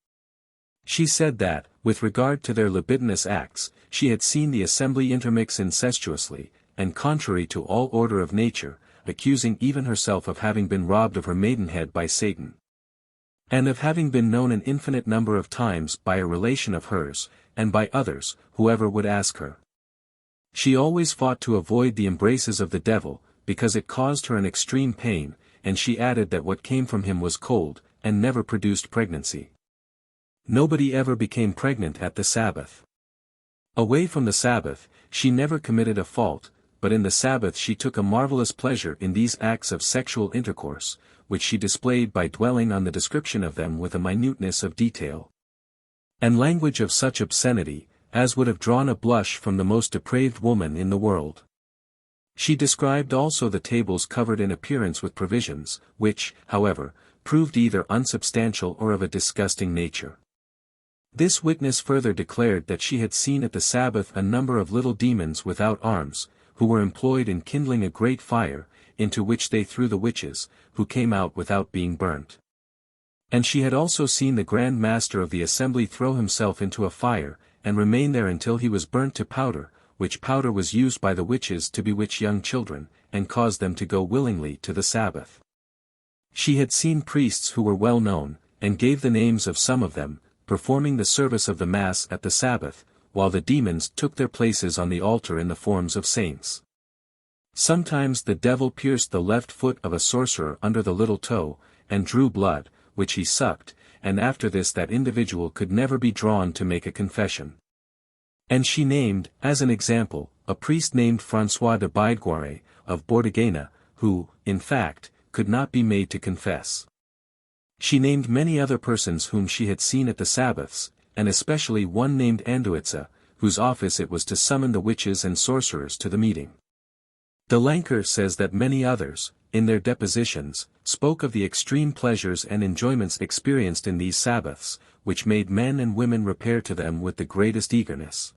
She said that, with regard to their libidinous acts, she had seen the assembly intermix incestuously, and contrary to all order of nature, accusing even herself of having been robbed of her maidenhead by Satan. And of having been known an infinite number of times by a relation of hers, and by others, whoever would ask her. She always fought to avoid the embraces of the devil, because it caused her an extreme pain, and she added that what came from him was cold, and never produced pregnancy. Nobody ever became pregnant at the Sabbath. Away from the Sabbath, she never committed a fault, but in the Sabbath she took a marvelous pleasure in these acts of sexual intercourse, which she displayed by dwelling on the description of them with a minuteness of detail. And language of such obscenity, as would have drawn a blush from the most depraved woman in the world. She described also the tables covered in appearance with provisions, which, however, proved either unsubstantial or of a disgusting nature. This witness further declared that she had seen at the Sabbath a number of little demons without arms, who were employed in kindling a great fire, into which they threw the witches, who came out without being burnt. And she had also seen the Grand Master of the assembly throw himself into a fire, and remain there until he was burnt to powder, which powder was used by the witches to bewitch young children, and cause them to go willingly to the Sabbath. She had seen priests who were well known, and gave the names of some of them, performing the service of the Mass at the Sabbath, while the demons took their places on the altar in the forms of saints. Sometimes the devil pierced the left foot of a sorcerer under the little toe, and drew blood, which he sucked, and after this that individual could never be drawn to make a confession. And she named, as an example, a priest named François de Bidegoire, of Bordighena, who, in fact, could not be made to confess. She named many other persons whom she had seen at the Sabbaths, and especially one named Anduitsa, whose office it was to summon the witches and sorcerers to the meeting. De Lanker says that many others, in their depositions, spoke of the extreme pleasures and enjoyments experienced in these Sabbaths, which made men and women repair to them with the greatest eagerness.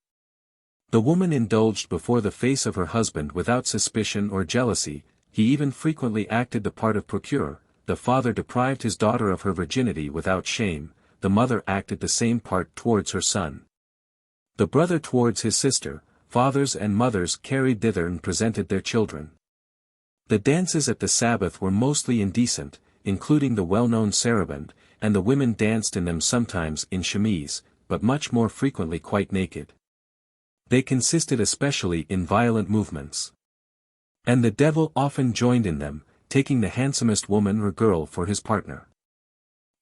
The woman indulged before the face of her husband without suspicion or jealousy, he even frequently acted the part of procurer, the father deprived his daughter of her virginity without shame, the mother acted the same part towards her son. The brother towards his sister, fathers and mothers carried thither and presented their children. The dances at the Sabbath were mostly indecent, including the well-known saraband, and the women danced in them sometimes in chemise, but much more frequently quite naked. They consisted especially in violent movements. And the devil often joined in them, taking the handsomest woman or girl for his partner.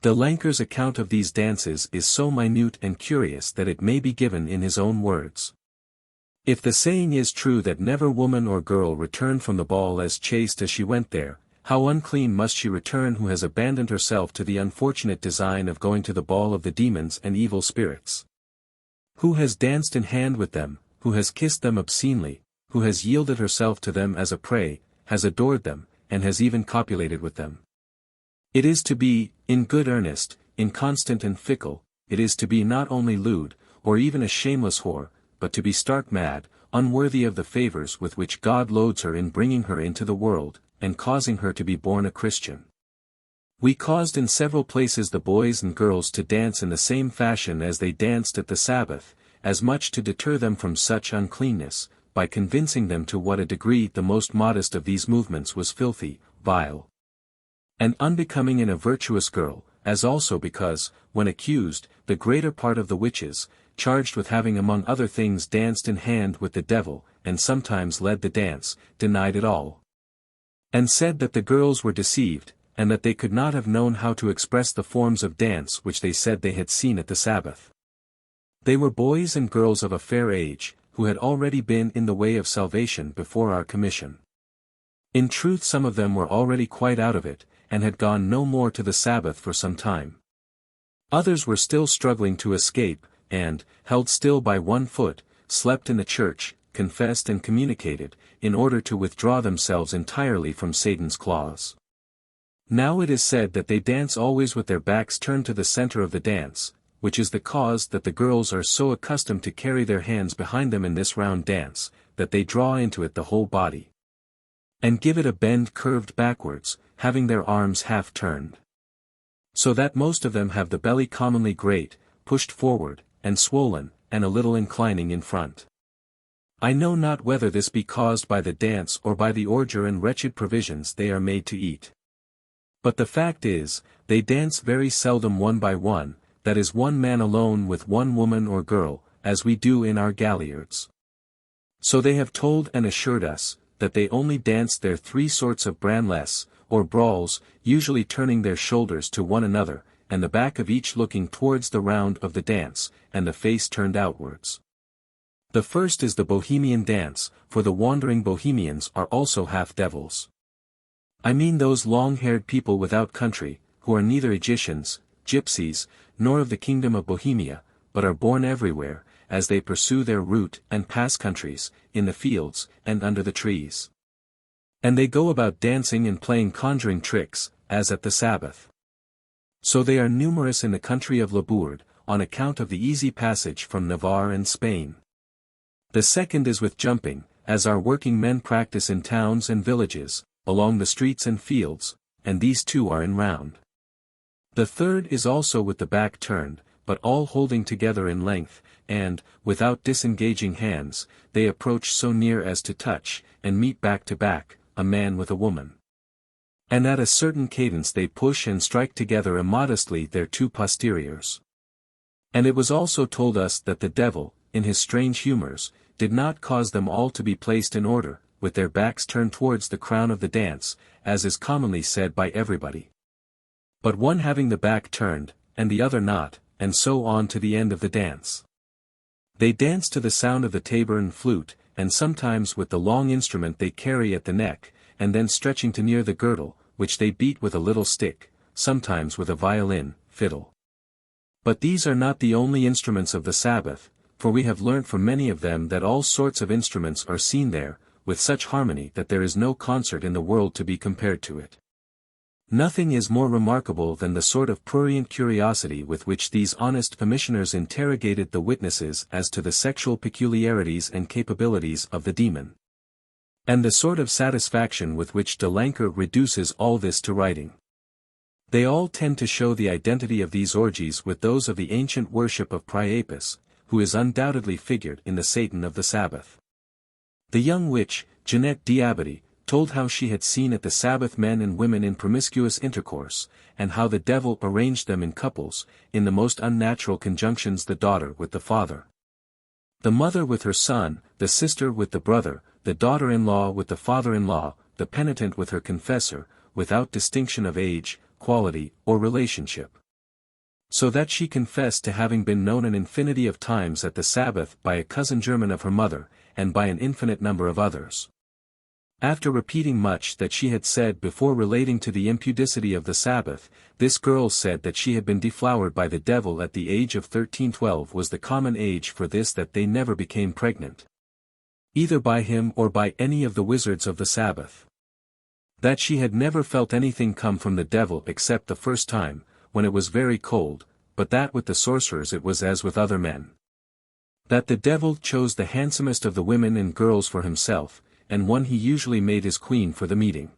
De Lanker's account of these dances is so minute and curious that it may be given in his own words. If the saying is true that never woman or girl returned from the ball as chaste as she went there, How unclean must she return who has abandoned herself to the unfortunate design of going to the ball of the demons and evil spirits. Who has danced in hand with them, who has kissed them obscenely, who has yielded herself to them as a prey, has adored them, and has even copulated with them. It is to be, in good earnest, inconstant and fickle, it is to be not only lewd, or even a shameless whore, but to be stark mad, unworthy of the favors with which God loads her in bringing her into the world, and causing her to be born a Christian. We caused in several places the boys and girls to dance in the same fashion as they danced at the Sabbath, as much to deter them from such uncleanness, by convincing them to what a degree the most modest of these movements was filthy, vile, and unbecoming in a virtuous girl, as also because, when accused, the greater part of the witches, charged with having among other things danced in hand with the devil, and sometimes led the dance, denied it all, and said that the girls were deceived, and that they could not have known how to express the forms of dance which they said they had seen at the Sabbath. They were boys and girls of a fair age, who had already been in the way of salvation before our commission. In truth, some of them were already quite out of it, and had gone no more to the Sabbath for some time. Others were still struggling to escape, and, held still by one foot, slept in the church, confessed and communicated, in order to withdraw themselves entirely from Satan's claws. Now it is said that they dance always with their backs turned to the center of the dance, which is the cause that the girls are so accustomed to carry their hands behind them in this round dance, that they draw into it the whole body, and give it a bend curved backwards, having their arms half turned. So that most of them have the belly commonly great, pushed forward, and swollen, and a little inclining in front. I know not whether this be caused by the dance or by the ordure and wretched provisions they are made to eat. But the fact is, they dance very seldom one by one, that is one man alone with one woman or girl, as we do in our galliards. So they have told and assured us, that they only dance their 3 sorts of branless, or brawls, usually turning their shoulders to one another, and the back of each looking towards the round of the dance, and the face turned outwards. The first is the Bohemian dance, for the wandering Bohemians are also half devils. I mean those long-haired people without country, who are neither Egyptians, gypsies, nor of the kingdom of Bohemia, but are born everywhere, as they pursue their route and pass countries, in the fields, and under the trees. And they go about dancing and playing conjuring tricks, as at the Sabbath. So they are numerous in the country of Labourd, on account of the easy passage from Navarre and Spain. The second is with jumping, as our working men practice in towns and villages, along the streets and fields, and these too are in round. The third is also with the back turned, but all holding together in length, and, without disengaging hands, they approach so near as to touch, and meet back to back, a man with a woman. And at a certain cadence they push and strike together immodestly their 2 posteriors. And it was also told us that the devil, in his strange humors, did not cause them all to be placed in order, with their backs turned towards the crown of the dance, as is commonly said by everybody, but one having the back turned, and the other not, and so on to the end of the dance. They dance to the sound of the tabor and flute, and sometimes with the long instrument they carry at the neck, and then stretching to near the girdle, which they beat with a little stick, sometimes with a violin, fiddle. But these are not the only instruments of the Sabbath, for we have learnt from many of them that all sorts of instruments are seen there, with such harmony that there is no concert in the world to be compared to it. Nothing is more remarkable than the sort of prurient curiosity with which these honest commissioners interrogated the witnesses as to the sexual peculiarities and capabilities of the demon, and the sort of satisfaction with which de Lanker reduces all this to writing. They all tend to show the identity of these orgies with those of the ancient worship of Priapus, who is undoubtedly figured in the Satan of the Sabbath. The young witch, Jeanette d'Abadie, told how she had seen at the Sabbath men and women in promiscuous intercourse, and how the devil arranged them in couples, in the most unnatural conjunctions, the daughter with the father, the mother with her son, the sister with the brother, the daughter-in-law with the father-in-law, the penitent with her confessor, without distinction of age, quality, or relationship. So that she confessed to having been known an infinity of times at the Sabbath by a cousin german of her mother, and by an infinite number of others. After repeating much that she had said before relating to the impudicity of the Sabbath, this girl said that she had been deflowered by the devil at the age of 13. 12 was the common age for this, that they never became pregnant, either by him or by any of the wizards of the Sabbath. That she had never felt anything come from the devil except the first time, when it was very cold, but that with the sorcerers it was as with other men. That the devil chose the handsomest of the women and girls for himself, and one he usually made his queen for the meeting.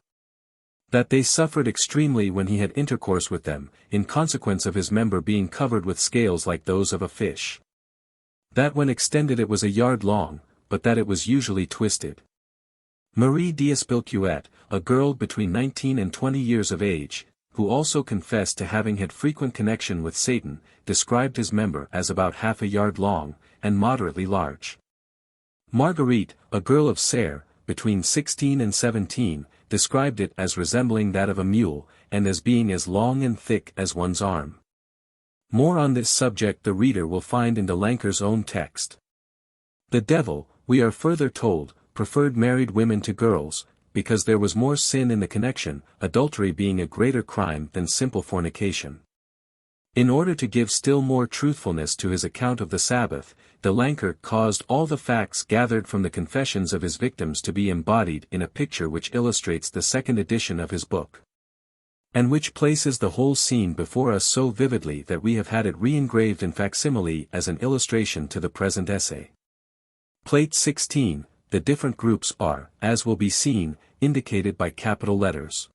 That they suffered extremely when he had intercourse with them, in consequence of his member being covered with scales like those of a fish. That when extended it was a yard long, but that it was usually twisted. Marie d'Espilcuet, a girl between 19 and 20 years of age, who also confessed to having had frequent connection with Satan, described his member as about half a yard long, and moderately large. Marguerite, a girl of Serres, between 16 and 17, described it as resembling that of a mule, and as being as long and thick as one's arm. More on this subject the reader will find in de Lanker's own text. The devil, we are further told, preferred married women to girls, because there was more sin in the connection, adultery being a greater crime than simple fornication. In order to give still more truthfulness to his account of the Sabbath, de Lanker caused all the facts gathered from the confessions of his victims to be embodied in a picture which illustrates the second edition of his book, and which places the whole scene before us so vividly that we have had it re-engraved in facsimile as an illustration to the present essay. Plate 16, the different groups are, as will be seen, indicated by capital letters.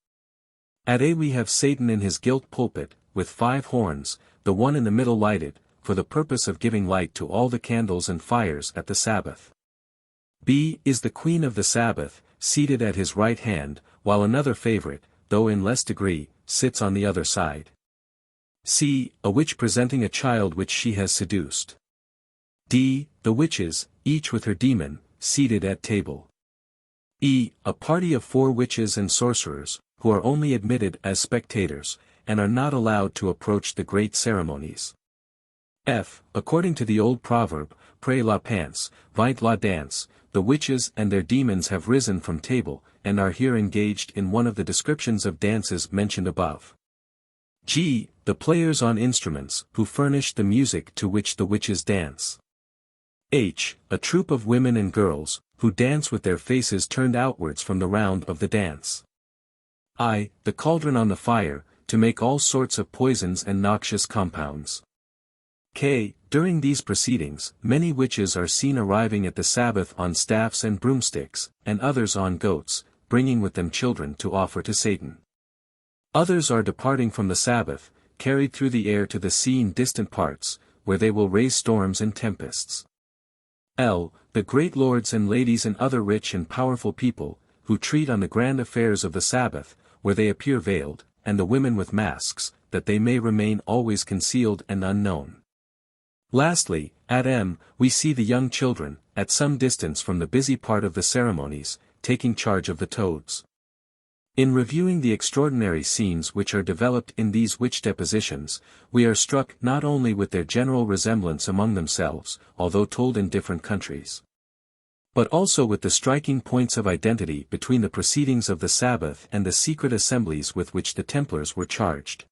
At A we have Satan in his gilt pulpit, with 5 horns, the one in the middle lighted, for the purpose of giving light to all the candles and fires at the Sabbath. B is the Queen of the Sabbath, seated at his right hand, while another favorite, though in less degree, sits on the other side. C, a witch presenting a child which she has seduced. D, the witches, each with her demon, seated at table. E, a party of 4 witches and sorcerers, who are only admitted as spectators, and are not allowed to approach the great ceremonies. F, according to the old proverb, Près la panse, vite la danse, the witches and their demons have risen from table, and are here engaged in one of the descriptions of dances mentioned above. G, the players on instruments, who furnish the music to which the witches dance. H, a troop of women and girls, who dance with their faces turned outwards from the round of the dance. I, the cauldron on the fire, to make all sorts of poisons and noxious compounds. K, during these proceedings, many witches are seen arriving at the Sabbath on staffs and broomsticks, and others on goats, bringing with them children to offer to Satan. Others are departing from the Sabbath, carried through the air to the sea in distant parts, where they will raise storms and tempests. L, the great lords and ladies and other rich and powerful people, who treat on the grand affairs of the Sabbath, where they appear veiled, and the women with masks, that they may remain always concealed and unknown. Lastly, at M, we see the young children, at some distance from the busy part of the ceremonies, taking charge of the toads. In reviewing the extraordinary scenes which are developed in these witch depositions, we are struck not only with their general resemblance among themselves, although told in different countries, but also with the striking points of identity between the proceedings of the Sabbath and the secret assemblies with which the Templars were charged.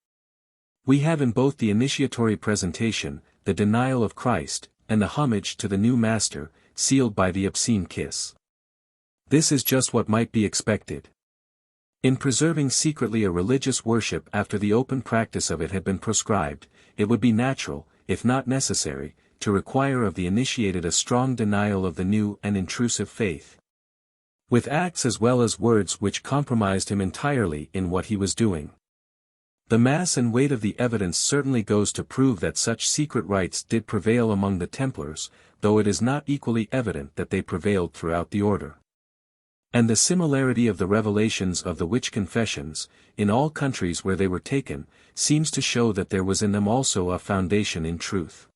We have in both the initiatory presentation, the denial of Christ, and the homage to the new master, sealed by the obscene kiss. This is just what might be expected. In preserving secretly a religious worship after the open practice of it had been proscribed, it would be natural, if not necessary, to require of the initiated a strong denial of the new and intrusive faith, with acts as well as words which compromised him entirely in what he was doing. The mass and weight of the evidence certainly goes to prove that such secret rites did prevail among the Templars, though it is not equally evident that they prevailed throughout the order. And the similarity of the revelations of the witch confessions, in all countries where they were taken, seems to show that there was in them also a foundation in truth.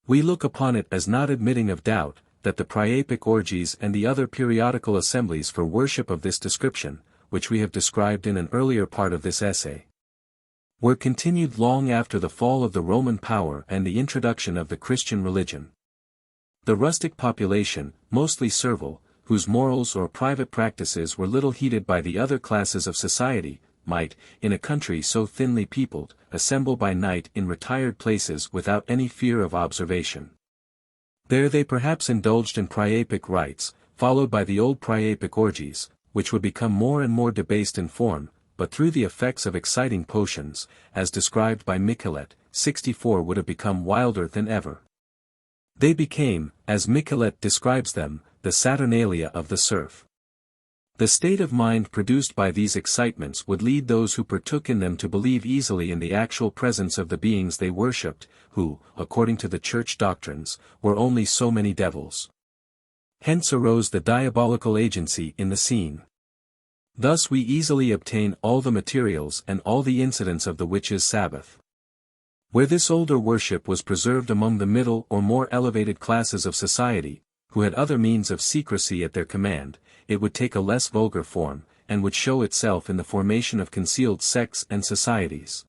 We look upon it as not admitting of doubt, that the Priapic orgies and the other periodical assemblies for worship of this description, which we have described in an earlier part of this essay, were continued long after the fall of the Roman power and the introduction of the Christian religion. The rustic population, mostly servile, whose morals or private practices were little heeded by the other classes of society, might, in a country so thinly peopled, assemble by night in retired places without any fear of observation. There they perhaps indulged in priapic rites, followed by the old priapic orgies, which would become more and more debased in form, but through the effects of exciting potions, as described by Michelet, 64 would have become wilder than ever. They became, as Michelet describes them, the Saturnalia of the serf. The state of mind produced by these excitements would lead those who partook in them to believe easily in the actual presence of the beings they worshipped, who, according to the church doctrines, were only so many devils. Hence arose the diabolical agency in the scene. Thus we easily obtain all the materials and all the incidents of the Witches' Sabbath. Where this older worship was preserved among the middle or more elevated classes of society, who had other means of secrecy at their command, it would take a less vulgar form, and would show itself in the formation of concealed sects and societies,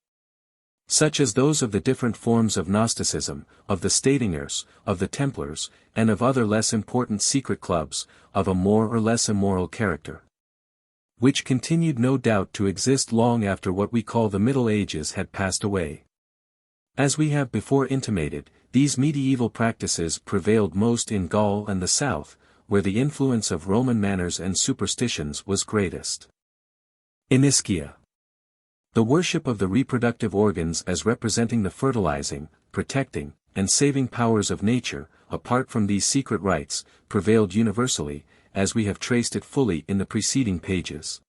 such as those of the different forms of Gnosticism, of the Stadingers, of the Templars, and of other less important secret clubs, of a more or less immoral character, which continued no doubt to exist long after what we call the Middle Ages had passed away. As we have before intimated, these medieval practices prevailed most in Gaul and the south, where the influence of Roman manners and superstitions was greatest. Inniskea. The worship of the reproductive organs as representing the fertilizing, protecting, and saving powers of nature, apart from these secret rites, prevailed universally, as we have traced it fully in the preceding pages.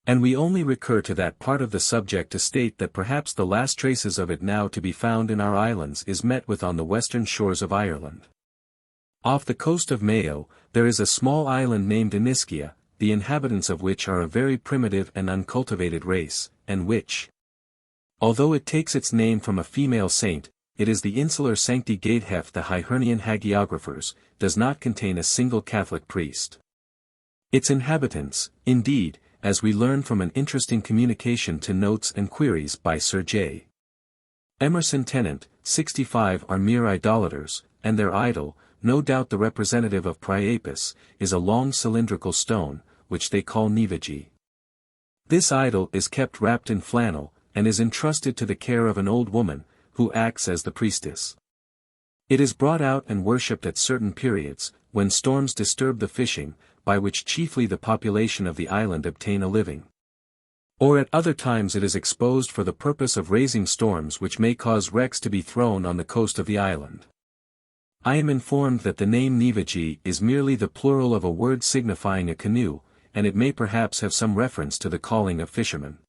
And we only recur to that part of the subject to state that perhaps the last traces of it now to be found in our islands is met with on the western shores of Ireland. Off the coast of Mayo, there is a small island named Inniskea, the inhabitants of which are a very primitive and uncultivated race, and which, although it takes its name from a female saint, it is the insular Sancti Gatehef the Hibernian hagiographers, does not contain a single Catholic priest. Its inhabitants, indeed, as we learn from an interesting communication to Notes and Queries by Sir J. Emerson Tennant, 65 are mere idolaters, and their idol, no doubt the representative of Priapus, is a long cylindrical stone, which they call Inveighed. This idol is kept wrapped in flannel, and is entrusted to the care of an old woman, who acts as the priestess. It is brought out and worshipped at certain periods, when storms disturb the fishing, by which chiefly the population of the island obtain a living. Or at other times it is exposed for the purpose of raising storms which may cause wrecks to be thrown on the coast of the island. I am informed that the name Inveighed is merely the plural of a word signifying a canoe, and it may perhaps have some reference to the calling of fishermen.